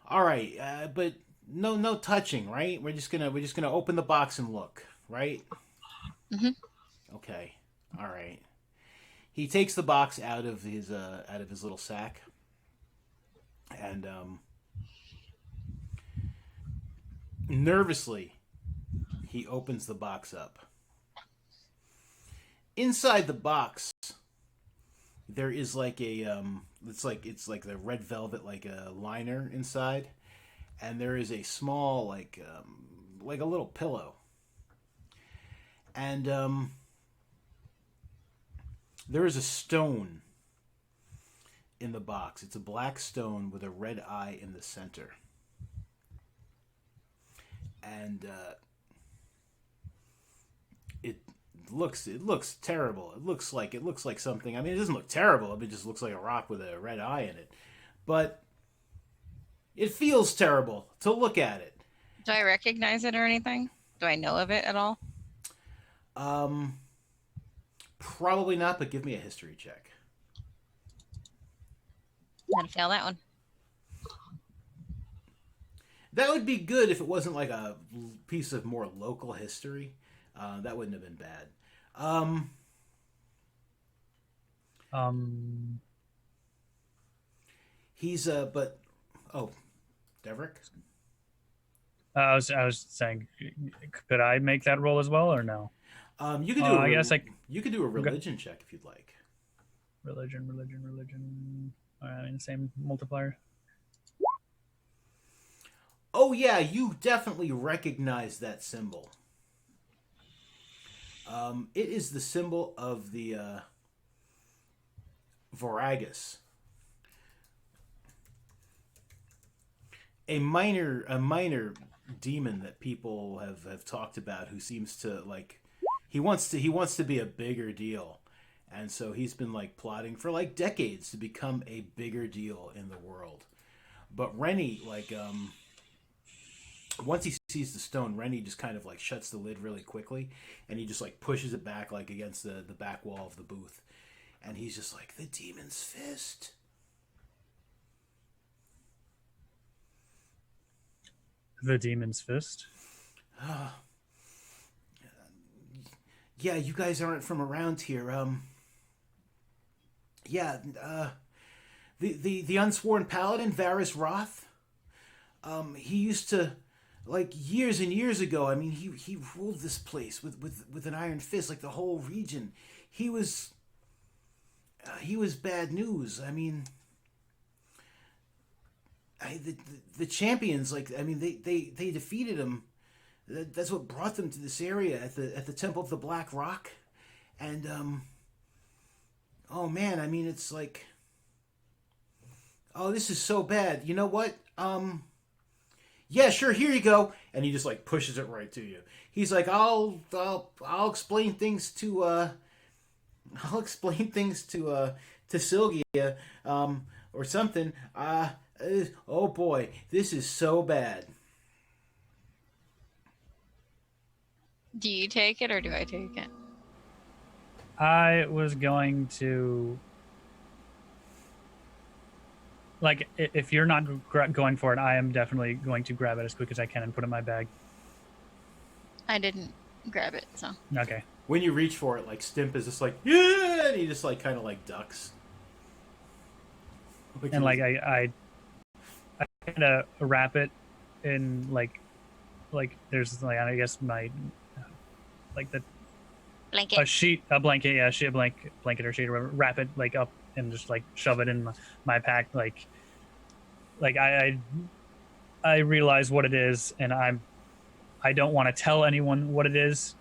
All right, but no touching, right? We're just gonna open the box and look, right? Mm-hmm. Okay. All right. He takes the box out of his little sack, and nervously he opens the box up. Inside the box, there is like a it's like the red velvet, like a liner inside, and there is a small like a little pillow, and there is a stone in the box. It's a black stone with a red eye in the center, and it looks terrible. It looks like something. I mean, it doesn't look terrible. It just looks like a rock with a red eye in it, but it feels terrible to look at it. Do I recognize it or anything? Do I know of it at all? Probably not, but give me a history check. I'm gonna fail that one. That would be good if it wasn't like a piece of more local history. That wouldn't have been bad. He's but Deverick? I was saying, could I make that roll as well or no? You could do. You could do a Okay. religion check if you'd like. Religion. I mean, same multiplier. Oh yeah, you definitely recognize that symbol. It is the symbol of the Voragus, a minor demon that people have talked about, who seems to like he wants to be a bigger deal, and so he's been like plotting for like decades to become a bigger deal in the world. But Rennie, like once he sees the stone, Rennie just kind of like shuts the lid really quickly, and he just like pushes it back like against the back wall of the booth, and he's just like, the demon's fist. The demon's fist. Yeah, you guys aren't from around here. Yeah, the unsworn paladin Varys Roth. He used to, like years and years ago. I mean, he ruled this place with an iron fist, like the whole region. He was he was bad news. I mean, the champions, like I mean, they defeated him. That's what brought them to this area at the Temple of the Black Rock, and oh man, I mean, it's like, oh, this is so bad. You know what? Yeah, sure, here you go. And he just like pushes it right to you. He's like, I'll explain things to I'll explain things to Sylvia or something. Oh boy, this is so bad. Do you take it or do I take it? I was going to, like, if you're not going for it, I am definitely going to grab it as quick as I can and put it in my bag. I didn't grab it, so. Okay. When you reach for it, like Stimp is just like, yeah, and he just like kind of like ducks. And like I kind of wrap it in like there's like, I guess my like the Blanket. a blanket, yeah, blanket or sheet or whatever, wrap it like up and just like shove it in my pack, like I realize what it is, and I don't want to tell anyone what it is,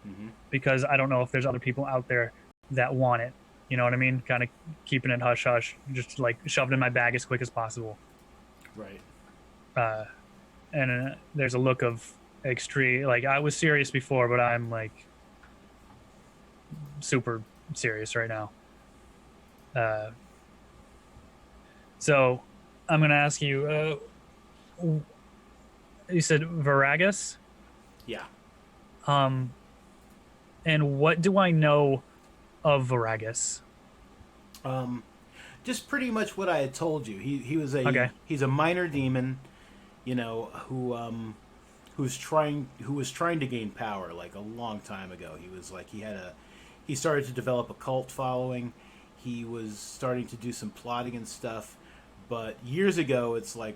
because I don't know if there's other people out there that want it. You know what I mean? Kind of keeping it hush hush, just like shoved in my bag as quick as possible. Right. And there's a look of extreme, like I was serious before, but I'm like super serious right now. So I'm gonna ask you. You said Varagus. Yeah. And what do I know of Varagus? Just pretty much what I had told you. He was he's a minor demon, you know, who was trying to gain power like a long time ago. He was like he started to develop a cult following. He was starting to do some plotting and stuff, but years ago it's like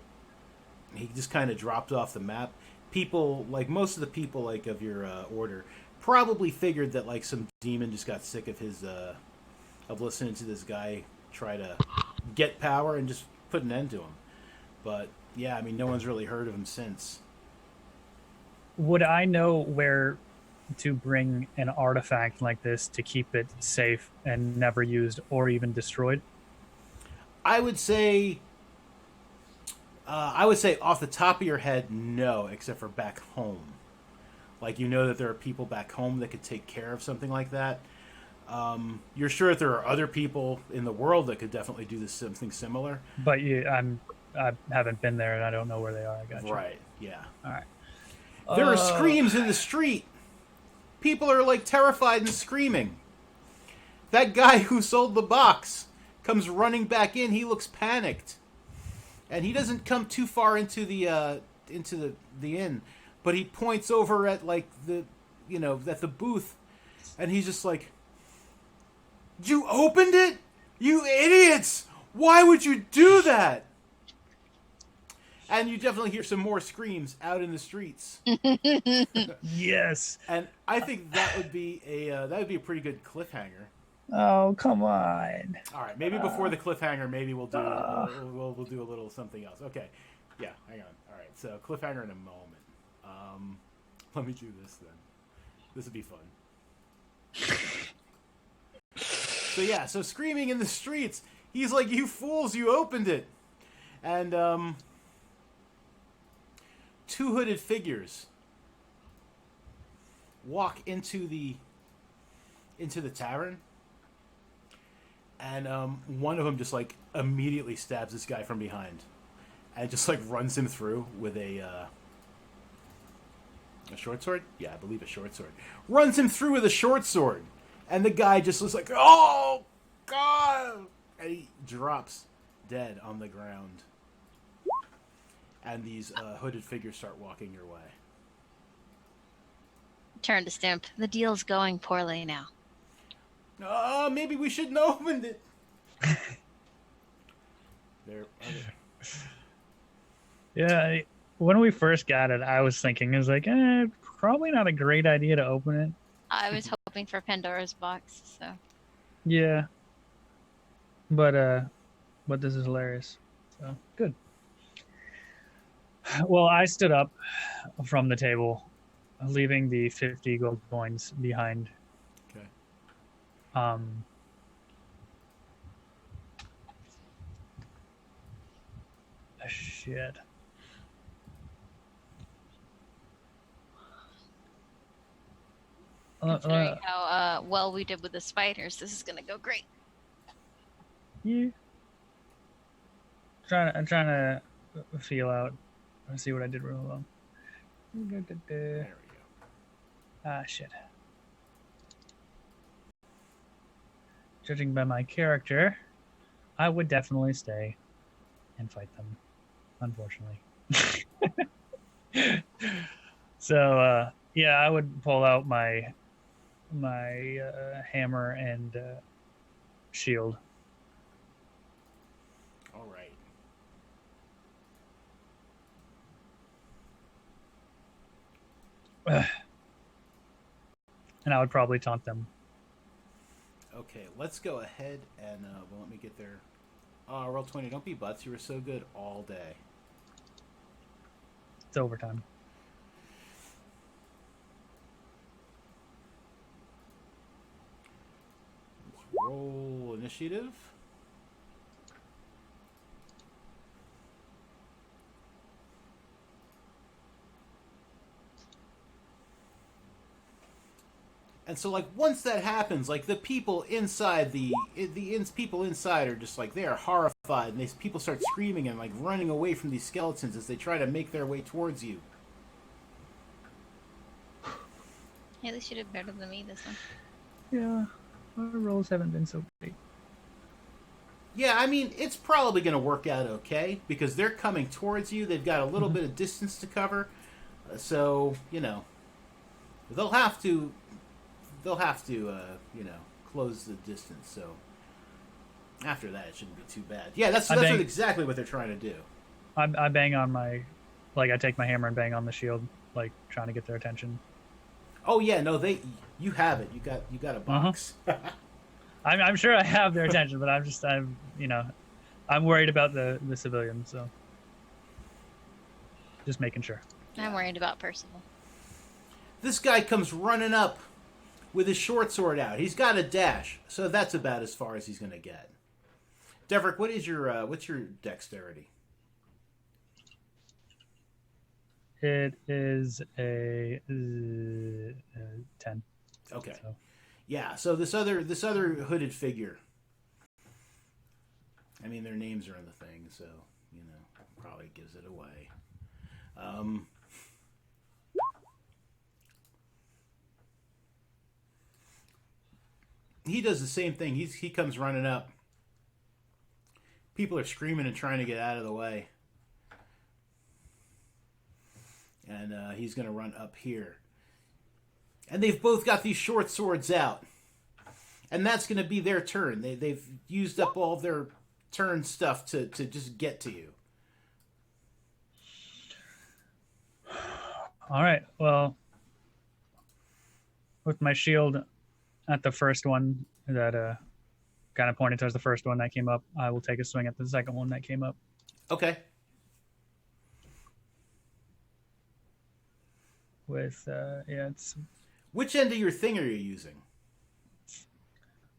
he just kind of dropped off the map. People, like most of the people like of your order, probably figured that like some demon just got sick of his of listening to this guy try to get power and just put an end to him. But yeah, I mean, no one's really heard of him since. Would I know where to bring an artifact like this to keep it safe and never used or even destroyed? I would say off the top of your head, no, except for back home. Like, you know that there are people back home that could take care of something like that. You're sure that there are other people in the world that could definitely do this something similar. But I haven't been there and I don't know where they are. I got you. Right, yeah. All right. There are screams in the street. People are like terrified and screaming. That guy who sold the box comes running back in. He looks panicked. And he doesn't come too far into the inn, but he points over at like at the booth, and he's just like, "You opened it? You idiots! Why would you do that?" And you definitely hear some more screams out in the streets. Yes. And I think that would be a pretty good cliffhanger. Oh, come on. All right, maybe before the cliffhanger, maybe we'll do we'll do a little something else. Okay, yeah, hang on. All right, so cliffhanger in a moment. Let me do this then. This would be fun. So yeah, so screaming in the streets, he's like, "You fools! You opened it!" And two hooded figures walk into the tavern. And one of them just like immediately stabs this guy from behind, and just like runs him through with a short sword. Yeah, I believe a short sword. Runs him through with a short sword, and the guy just looks like, "Oh God!" and he drops dead on the ground. And these hooded figures start walking your way. Turn to Stimp. The deal's going poorly now. Maybe we shouldn't have opened it. There. Okay. Yeah, when we first got it, I was thinking, it was like, probably not a great idea to open it. I was hoping for Pandora's box, so. Yeah. But this is hilarious. So good. Well, I stood up from the table, leaving the 50 gold coins behind. Okay. Um, shit. Considering how well we did with the spiders, this is gonna go great. Yeah. I'm trying to feel out. See what I did real well. There we go. Ah, shit. Judging by my character, I would definitely stay and fight them, unfortunately. So, yeah, I would pull out my hammer and shield. All right. And I would probably taunt them. Okay, let's go ahead and well, let me get there. Roll 20. Don't be butts. You were so good all day. It's overtime. Let's roll initiative. And so, like, once that happens, like, the people inside people inside are just like, they are horrified, and these people start screaming and like running away from these skeletons as they try to make their way towards you. Yeah, they should have better than me this one. Yeah, our rolls haven't been so great. Yeah, I mean, it's probably going to work out okay because they're coming towards you. They've got a little bit of distance to cover, so you know they'll have to close the distance. So after that, it shouldn't be too bad. Yeah, that's exactly what they're trying to do. I bang on I take my hammer and bang on the shield, like trying to get their attention. Oh yeah, no, you have it. You got a box. I'm sure I have their attention, but I'm worried about the civilians, so just making sure. I'm worried about Percival. This guy comes running up with his short sword out. He's got a dash, so that's about as far as he's going to get. Deverick, what's your dexterity? It is a 10. Okay. So. Yeah. So this other hooded figure. I mean, their names are in the thing, so probably gives it away. He does the same thing. He comes running up. People are screaming and trying to get out of the way. And he's going to run up here. And they've both got these short swords out. And that's going to be their turn. They've used up all their turn stuff to just get to you. All right. Well, with my shield at the first one that kind of pointed towards the first one that came up, I will take a swing at the second one that came up. Okay. With it's. Which end of your thing are you using?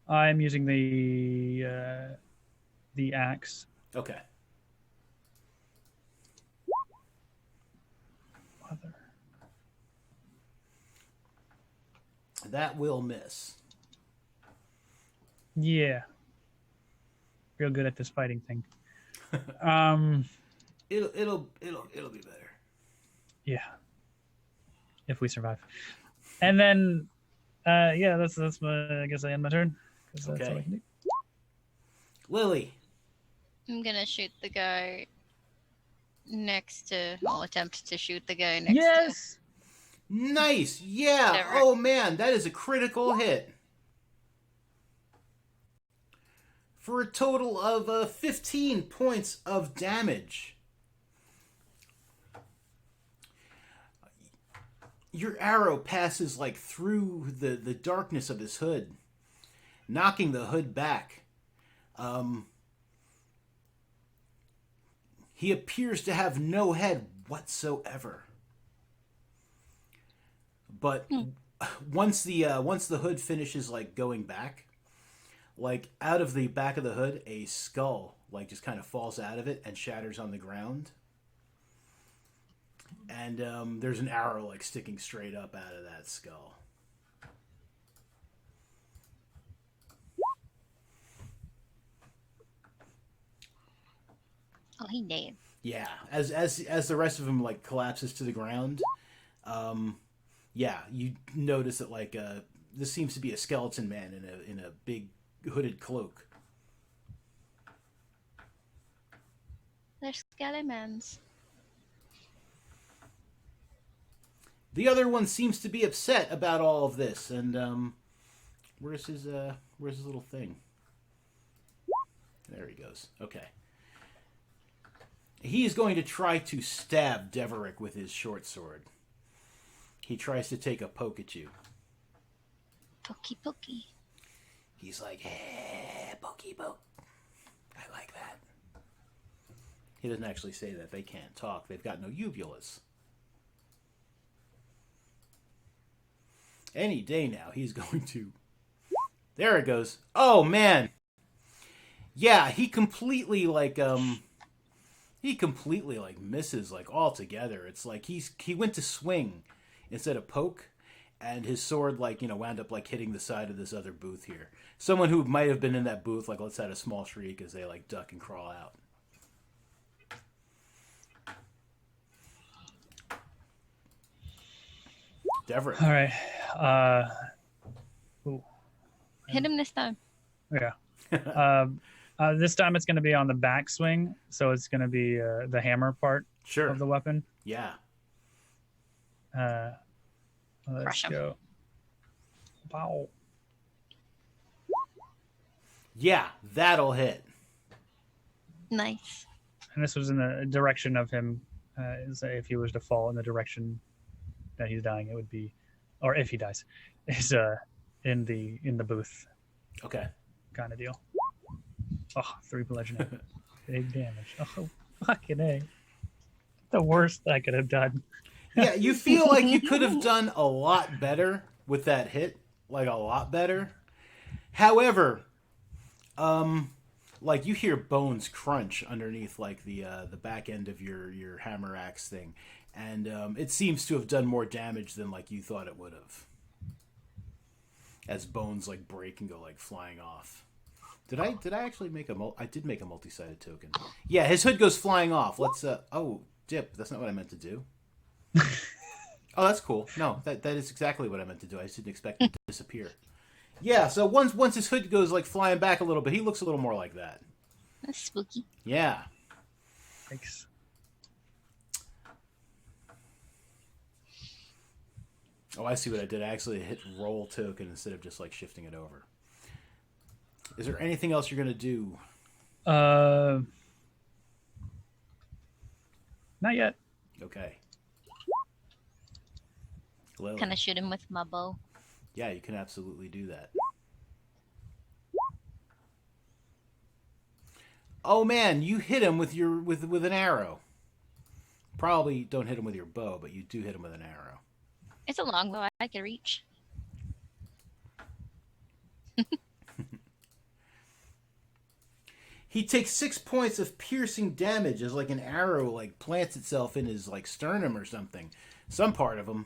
I'm using the axe. Okay. Mother. That will miss. Yeah. Real good at this fighting thing. It'll be better. Yeah. If we survive. And then yeah, that's my, I guess I end my turn. That's okay. all I can do. Lily. I'm gonna shoot the guy next to. I'll attempt to shoot the guy next yes! Nice. Yeah. Derek. Oh man, that is a critical hit. For a total of 15 points of damage. Your arrow passes like through the darkness of his hood, knocking the hood back. Um, he appears to have no head whatsoever. But Hmm. once the hood finishes like going back, like out of the back of the hood, a skull like just kind of falls out of it and shatters on the ground. And there's an arrow like sticking straight up out of that skull. Oh, he dead. Yeah, as the rest of him like collapses to the ground, um, yeah, you notice that like this seems to be a skeleton man in a big hooded cloak. They're skeletons. The other one seems to be upset about all of this, and where's his little thing? There he goes. Okay. He is going to try to stab Deverick with his short sword. He tries to take a poke at you. Pokey pokey. He's like, hey, pokey poke. I like that. He doesn't actually say that. They can't talk. They've got no uvulas. Any day now, he's going to... There it goes. Oh, man. Yeah, he completely, like, misses, like, altogether. It's like he went to swing instead of poke, and his sword, like, wound up, like, hitting the side of this other booth here. Someone who might have been in that booth, like, let's add a small shriek as they, like, duck and crawl out. Deverick. All right. Ooh, Hit him this time. yeah. This time it's going to be on the backswing, so it's going to be the hammer part Sure. of the weapon. Yeah. Let's Crush him. go. Wow. Yeah, that'll hit. Nice. And this was in the direction of him. Say if he was to fall in the direction that he's dying, it would be, or if he dies, is in the booth Okay. kind of deal. Oh, 3 bludgeoning. Big damage. Oh, fucking A. The worst I could have done. Yeah, you feel like you could have done a lot better with that hit, like a lot better. However, like you hear bones crunch underneath like the back end of your hammer axe thing, and it seems to have done more damage than like you thought it would have. As bones like break and go like flying off. Did I actually make I did make a multi-sided token. Yeah, his hood goes flying off. Let's oh, dip. That's not what I meant to do. Oh, that's cool. No, that is exactly what I meant to do. I just didn't expect it to disappear. Yeah, so once his hood goes like flying back a little bit, he looks a little more like that. That's spooky. Yeah. Thanks. Oh, I see what I did. I actually hit roll token instead of just like shifting it over. Is there anything else you're gonna do? Not yet. Okay. Lily. Kind of shoot him with my bow. Yeah, you can absolutely do that. Oh man, you hit him with your with an arrow. Probably don't hit him with your bow, but you do hit him with an arrow. It's a long bow. I can reach. He takes 6 points of piercing damage as like an arrow like plants itself in his like sternum or something, some part of him.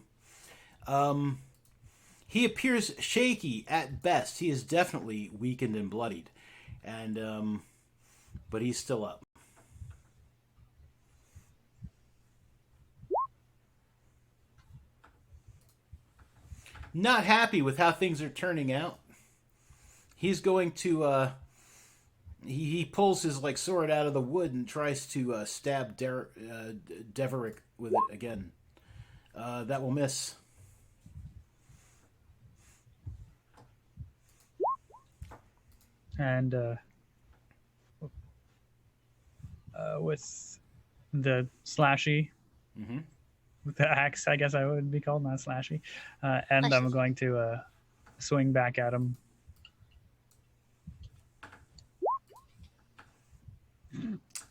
He appears shaky at best. He is definitely weakened and bloodied, and but he's still up. Not happy with how things are turning out. He's going to he pulls his like sword out of the wood and tries to stab Deverick with it again. That will miss. and with the slashy, Mm-hmm. with the axe, I guess I would be called, not slashy. And I'm going to swing back at him.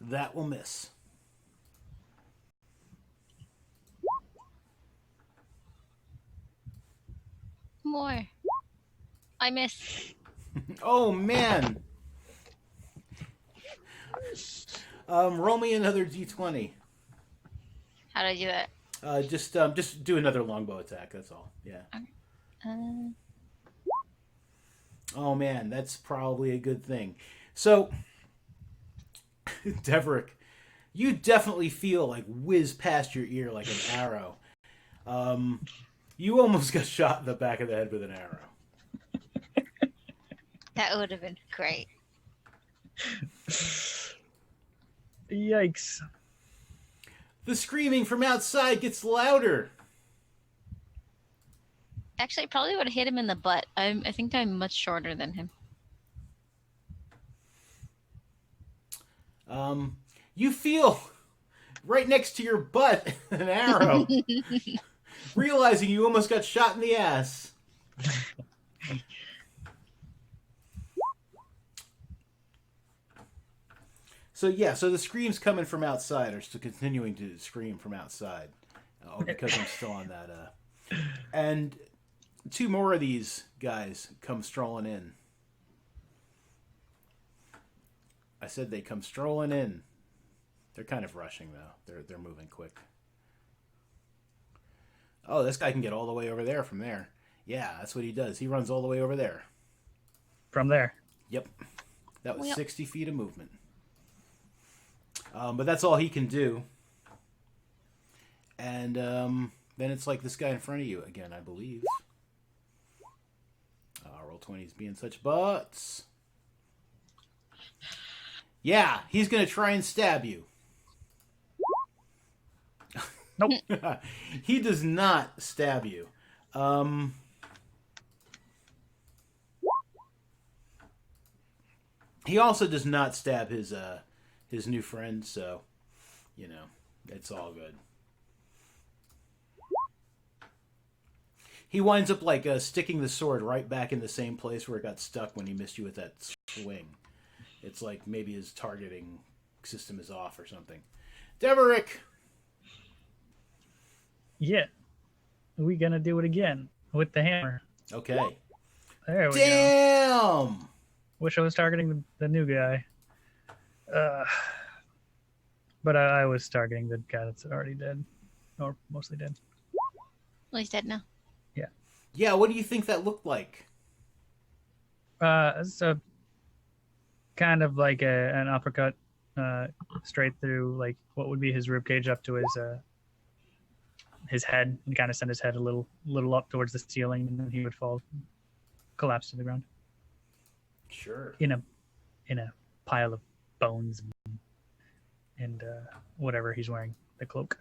That will miss. More. I miss. Oh man. Roll me another d20. How do I do that? Just do another longbow attack. That's all. Yeah. Uh, Oh man, that's probably a good thing. So, Deverick, you definitely feel like whiz past your ear like an arrow. You almost got shot in the back of the head with an arrow. that would have been great. Yikes. The screaming from outside gets louder. Actually, I probably would have hit him in the butt. I think I'm much shorter than him. You feel right next to your butt an arrow, realizing you almost got shot in the ass. So the screams coming from outside are still continuing to scream from outside. Oh, because I'm still on that. And two more of these guys come strolling in. I said they come strolling in. They're kind of rushing though. They're moving quick. Oh, this guy can get all the way over there from there. Yeah, that's what he does. He runs all the way over there. From there. Yep. That was Yep. 60 feet of movement. But that's all he can do. And then it's like this guy in front of you again, I believe. Roll 20s being such butts. Yeah, he's going to try and stab you. Nope. He does not stab you. He also does not stab his new friend, so it's all good. He winds up like sticking the sword right back in the same place where it got stuck when he missed you with that swing. It's like maybe his targeting system is off or something. Deverick! Yeah. We gonna do it again with the hammer. Okay. There we go. Damn! Wish I was targeting the new guy. But I was targeting the guy that's already dead. Or mostly dead. Well, he's dead now. Yeah, what do you think that looked like? It's a kind of like an uppercut straight through like what would be his ribcage up to his head, and kind of send his head a little up towards the ceiling, and then he would collapse to the ground Sure. in a pile of bones and whatever he's wearing, the cloak.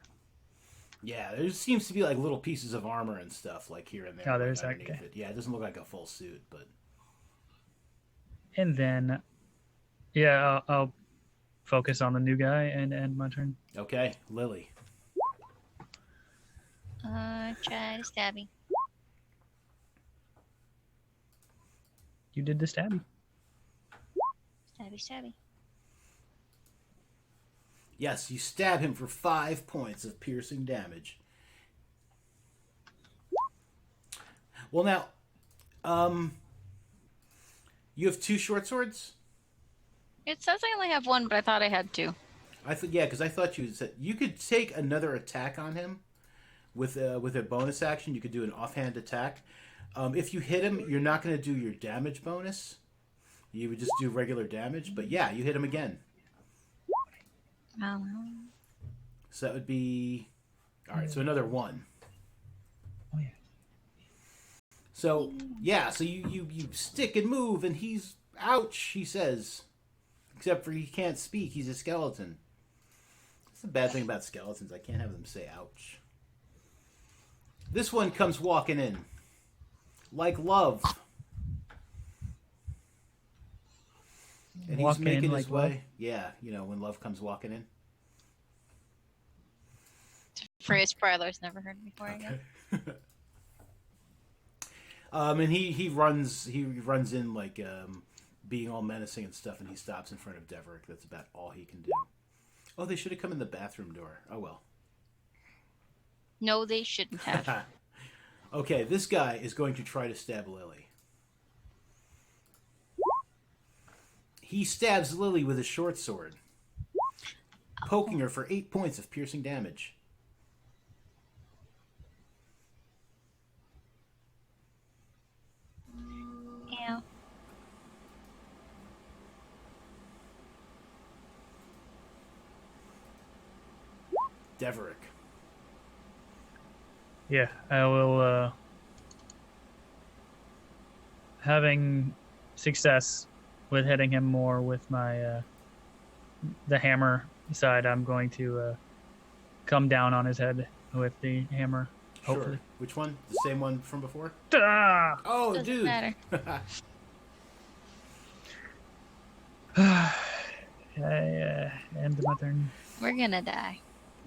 Yeah, there seems to be like little pieces of armor and stuff like here and there. Oh, there's like, that underneath guy. it. Yeah, it doesn't look like a full suit, but And then, yeah, I'll focus on the new guy and end my turn. okay, Lily. Try to stab me. You did the stabby. Stabby, stabby. Yes, you stab him for 5 points of piercing damage. Well, now, you have 2 short swords? It says I only have one, but I thought I had two. Yeah, because I thought you said you could take another attack on him with a bonus action. You could do an offhand attack. If you hit him, you're not going to do your damage bonus. You would just do regular damage. But yeah, you hit him again. Oh. So that would be... Alright, so another 1. Oh yeah. So, yeah, so you stick and move, and he's... Ouch, he says. Except for he can't speak. He's a skeleton. That's the bad thing about skeletons. I can't have them say ouch. This one comes walking in. Like love. And he's Walking in making like his love. way. Yeah, when love comes walking in. Phrase spoilers never heard before, I guess. Okay. And he runs in like being all menacing and stuff, and he stops in front of Deverick. That's about all he can do. Oh, they should have come in the bathroom door. Oh well. No, they shouldn't have. Okay, this guy is going to try to stab Lily. He stabs Lily with a short sword, poking her for 8 points of piercing damage. Yeah. Deverick. Yeah, I will. Having success with hitting him more with my the hammer side, I'm going to come down on his head with the hammer. Hopefully. Sure. Which one? The same one from before? Ah! Oh, Doesn't dude. matter. I end my turn. We're gonna die.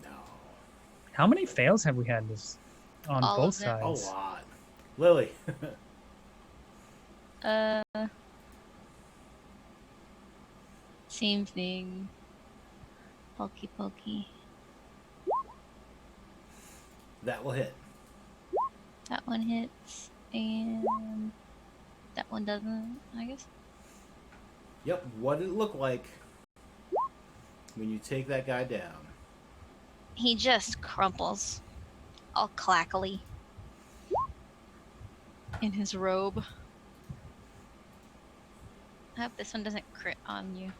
No. How many fails have we had this on All both of them. A sides? lot. Lily. Same thing. Pokey pokey. That will hit. That one hits, and that one doesn't, I guess. Yep. What did it look like when you take that guy down? He just crumples, all clackly, in his robe. I hope this one doesn't crit on you.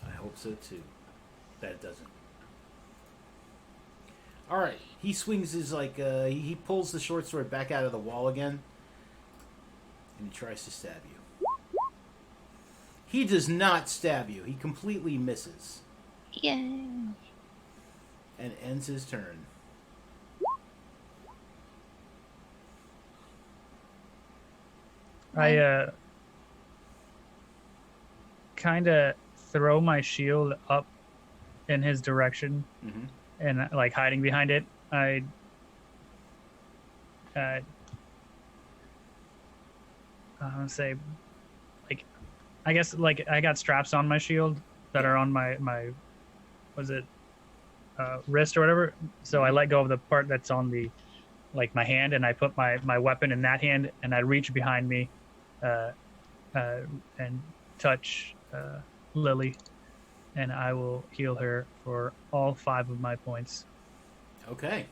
I hope so too. That it doesn't. All right. He swings his he pulls the short sword back out of the wall again, and he tries to stab you. He does not stab you. He completely misses Yay. and ends his turn. I kind of throw my shield up in his direction Mm-hmm. and like hiding behind it. I want to say, like, I guess like I got straps on my shield that are on my was it wrist or whatever. So I let go of the part that's on the like my hand, and I put my weapon in that hand, and I reach behind me, and touch Lily, and I will heal her for all 5 of my points. Okay.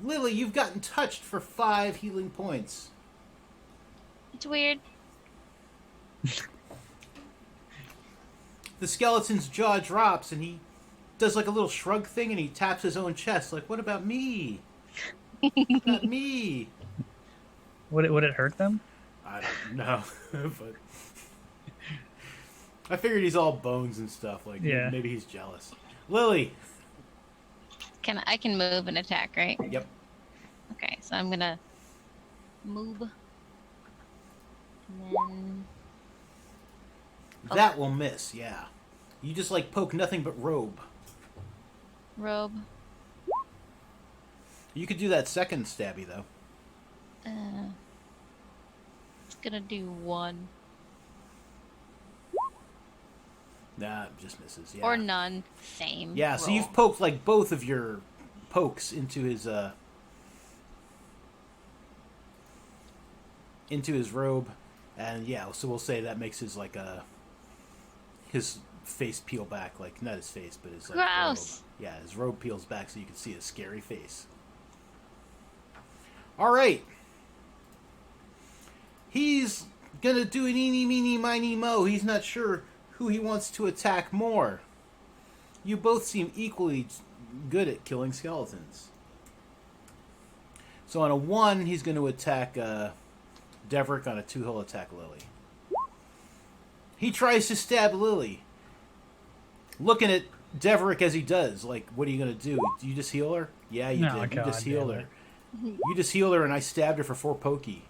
Lily, you've gotten touched for 5 healing points. It's weird. The skeleton's jaw drops, and he does like a little shrug thing, and he taps his own chest, like, "What about me? What about me?" Would it hurt them? I don't know, but I figured he's all bones and stuff. Like, Yeah. maybe he's jealous. Lily. I can move and attack, right? Yep. Okay, so I'm gonna move. And then That will miss, yeah. You just like poke nothing but robe. robe. You could do that second stabby though. It's gonna do 1 Nah, it just misses. Yeah. or none. Same. Yeah, so roll. you've poked like both of your pokes into his robe, and yeah, so we'll say that makes his his face peel back, like not his face, but his like Gross. robe. Yeah, his robe peels back so you can see his scary face. All right. He's gonna do an eeny, meeny, miny, mo. He's not sure who he wants to attack more. You both seem equally good at killing skeletons. So on a 1, he's going to attack Deverick. On a 2, he'll attack Lily. He tries to stab Lily. Looking at Deverick as he does, like, what are you going to do? Do you just heal her? Yeah, you No, did. You God just healed damn her. it. You just healed her, and I stabbed her for 4 pokey.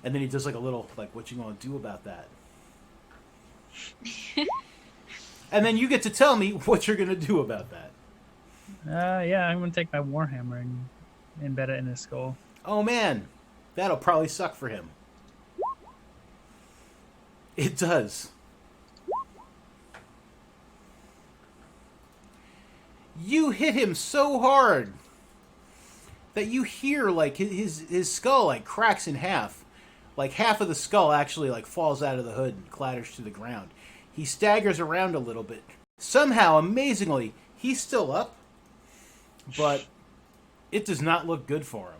And then he does like a little like, "What you gonna do about that?" And then you get to tell me what you're gonna do about that. Yeah, I'm gonna take my warhammer and embed it in his skull. Oh man, that'll probably suck for him. It does. You hit him so hard that you hear like his skull like cracks in half. Like half of the skull actually like falls out of the hood and clatters to the ground. He staggers around a little bit. Somehow, amazingly, he's still up, but it does not look good for him.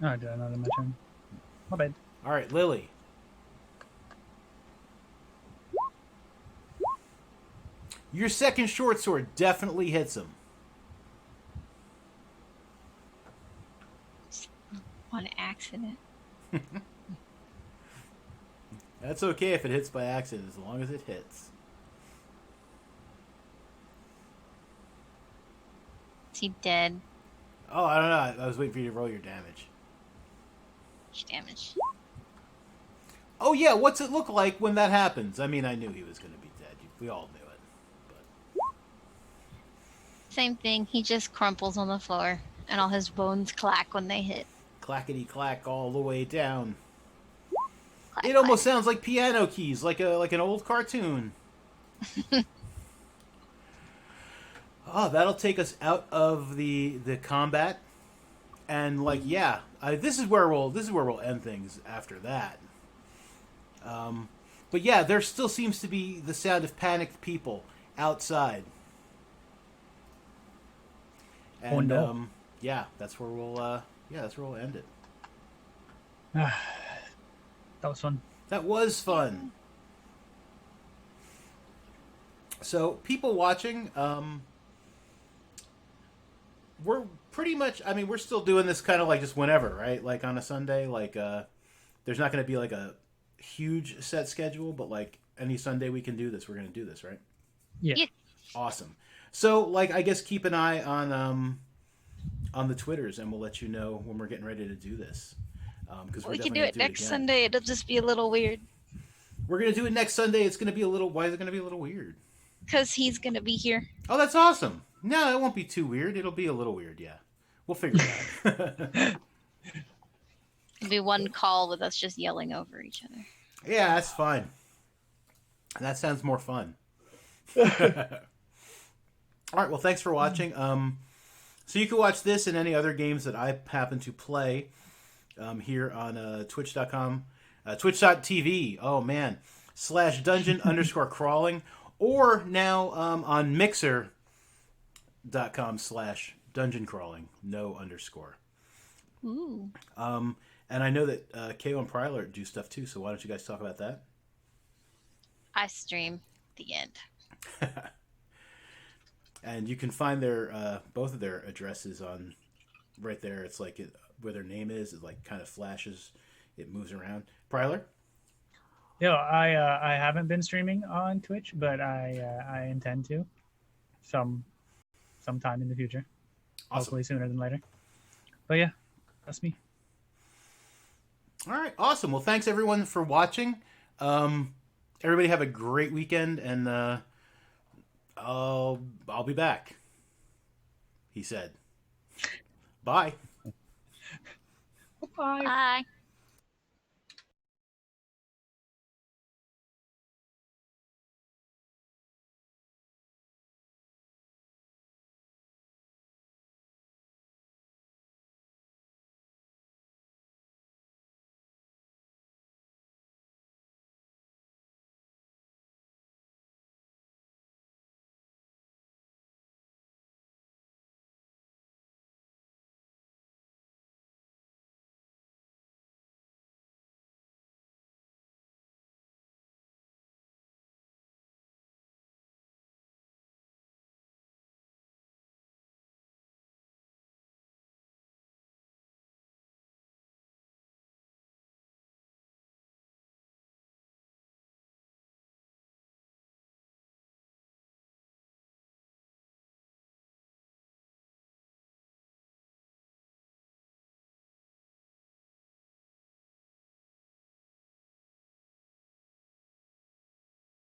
Oh, did I not in my turn? My bad. All right, Lily. Your second short sword definitely hits him. On accident. That's okay if it hits by accident, as long as it hits. Is he dead? Oh, I don't know. I was waiting for you to roll your damage. Damage. Oh, yeah. What's it look like when that happens? I mean, I knew he was going to be dead. We all knew it. But... Same thing. He just crumples on the floor, and all his bones clack when they hit. Clackety clack all the way down. Clack, It almost sounds like piano keys, like an old cartoon. Oh, that'll take us out of the combat, and like this is where we'll end things after that. But yeah, there still seems to be the sound of panicked people outside. And Oh, no. that's where we'll end it. That was fun. That was fun. So people watching, we're pretty much. I mean, we're still doing this kind of like just whenever, right? Like on a Sunday, like there's not going to be like a huge set schedule, but like any Sunday we can do this. We're going to do this, right? Yeah. Awesome. So like, I guess keep an eye on the Twitters, and we'll let you know when we're getting ready to do this. Because we can do it next Sunday. It'll just be a little weird. We're gonna do it next Sunday. It's gonna be a little. Why is it gonna be a little weird? Because he's gonna be here. Oh, that's awesome. No, it won't be too weird. It'll be a little weird. Yeah, we'll figure it out. It'll be one call with us just yelling over each other. Yeah, that's fine. That sounds more fun. All right. Well, thanks for watching. So you can watch this and any other games that I happen to play here on twitch.com, twitch.tv. Oh, man. /dungeon_crawling. Or now on mixer.com/dungeon crawling. No underscore. Ooh. And I know that KO and Pryler do stuff too, so why don't you guys talk about that? I stream the end. And you can find their both of their addresses on right there. It's like where their name is. It like kind of flashes. It moves around. Pryler? Yeah, I haven't been streaming on Twitch, but I intend to sometime in the future. Awesome. Hopefully sooner than later. But yeah, that's me. All right, awesome. Well, thanks everyone for watching. Everybody have a great weekend, and I'll be back. He said. Bye. Bye. Bye.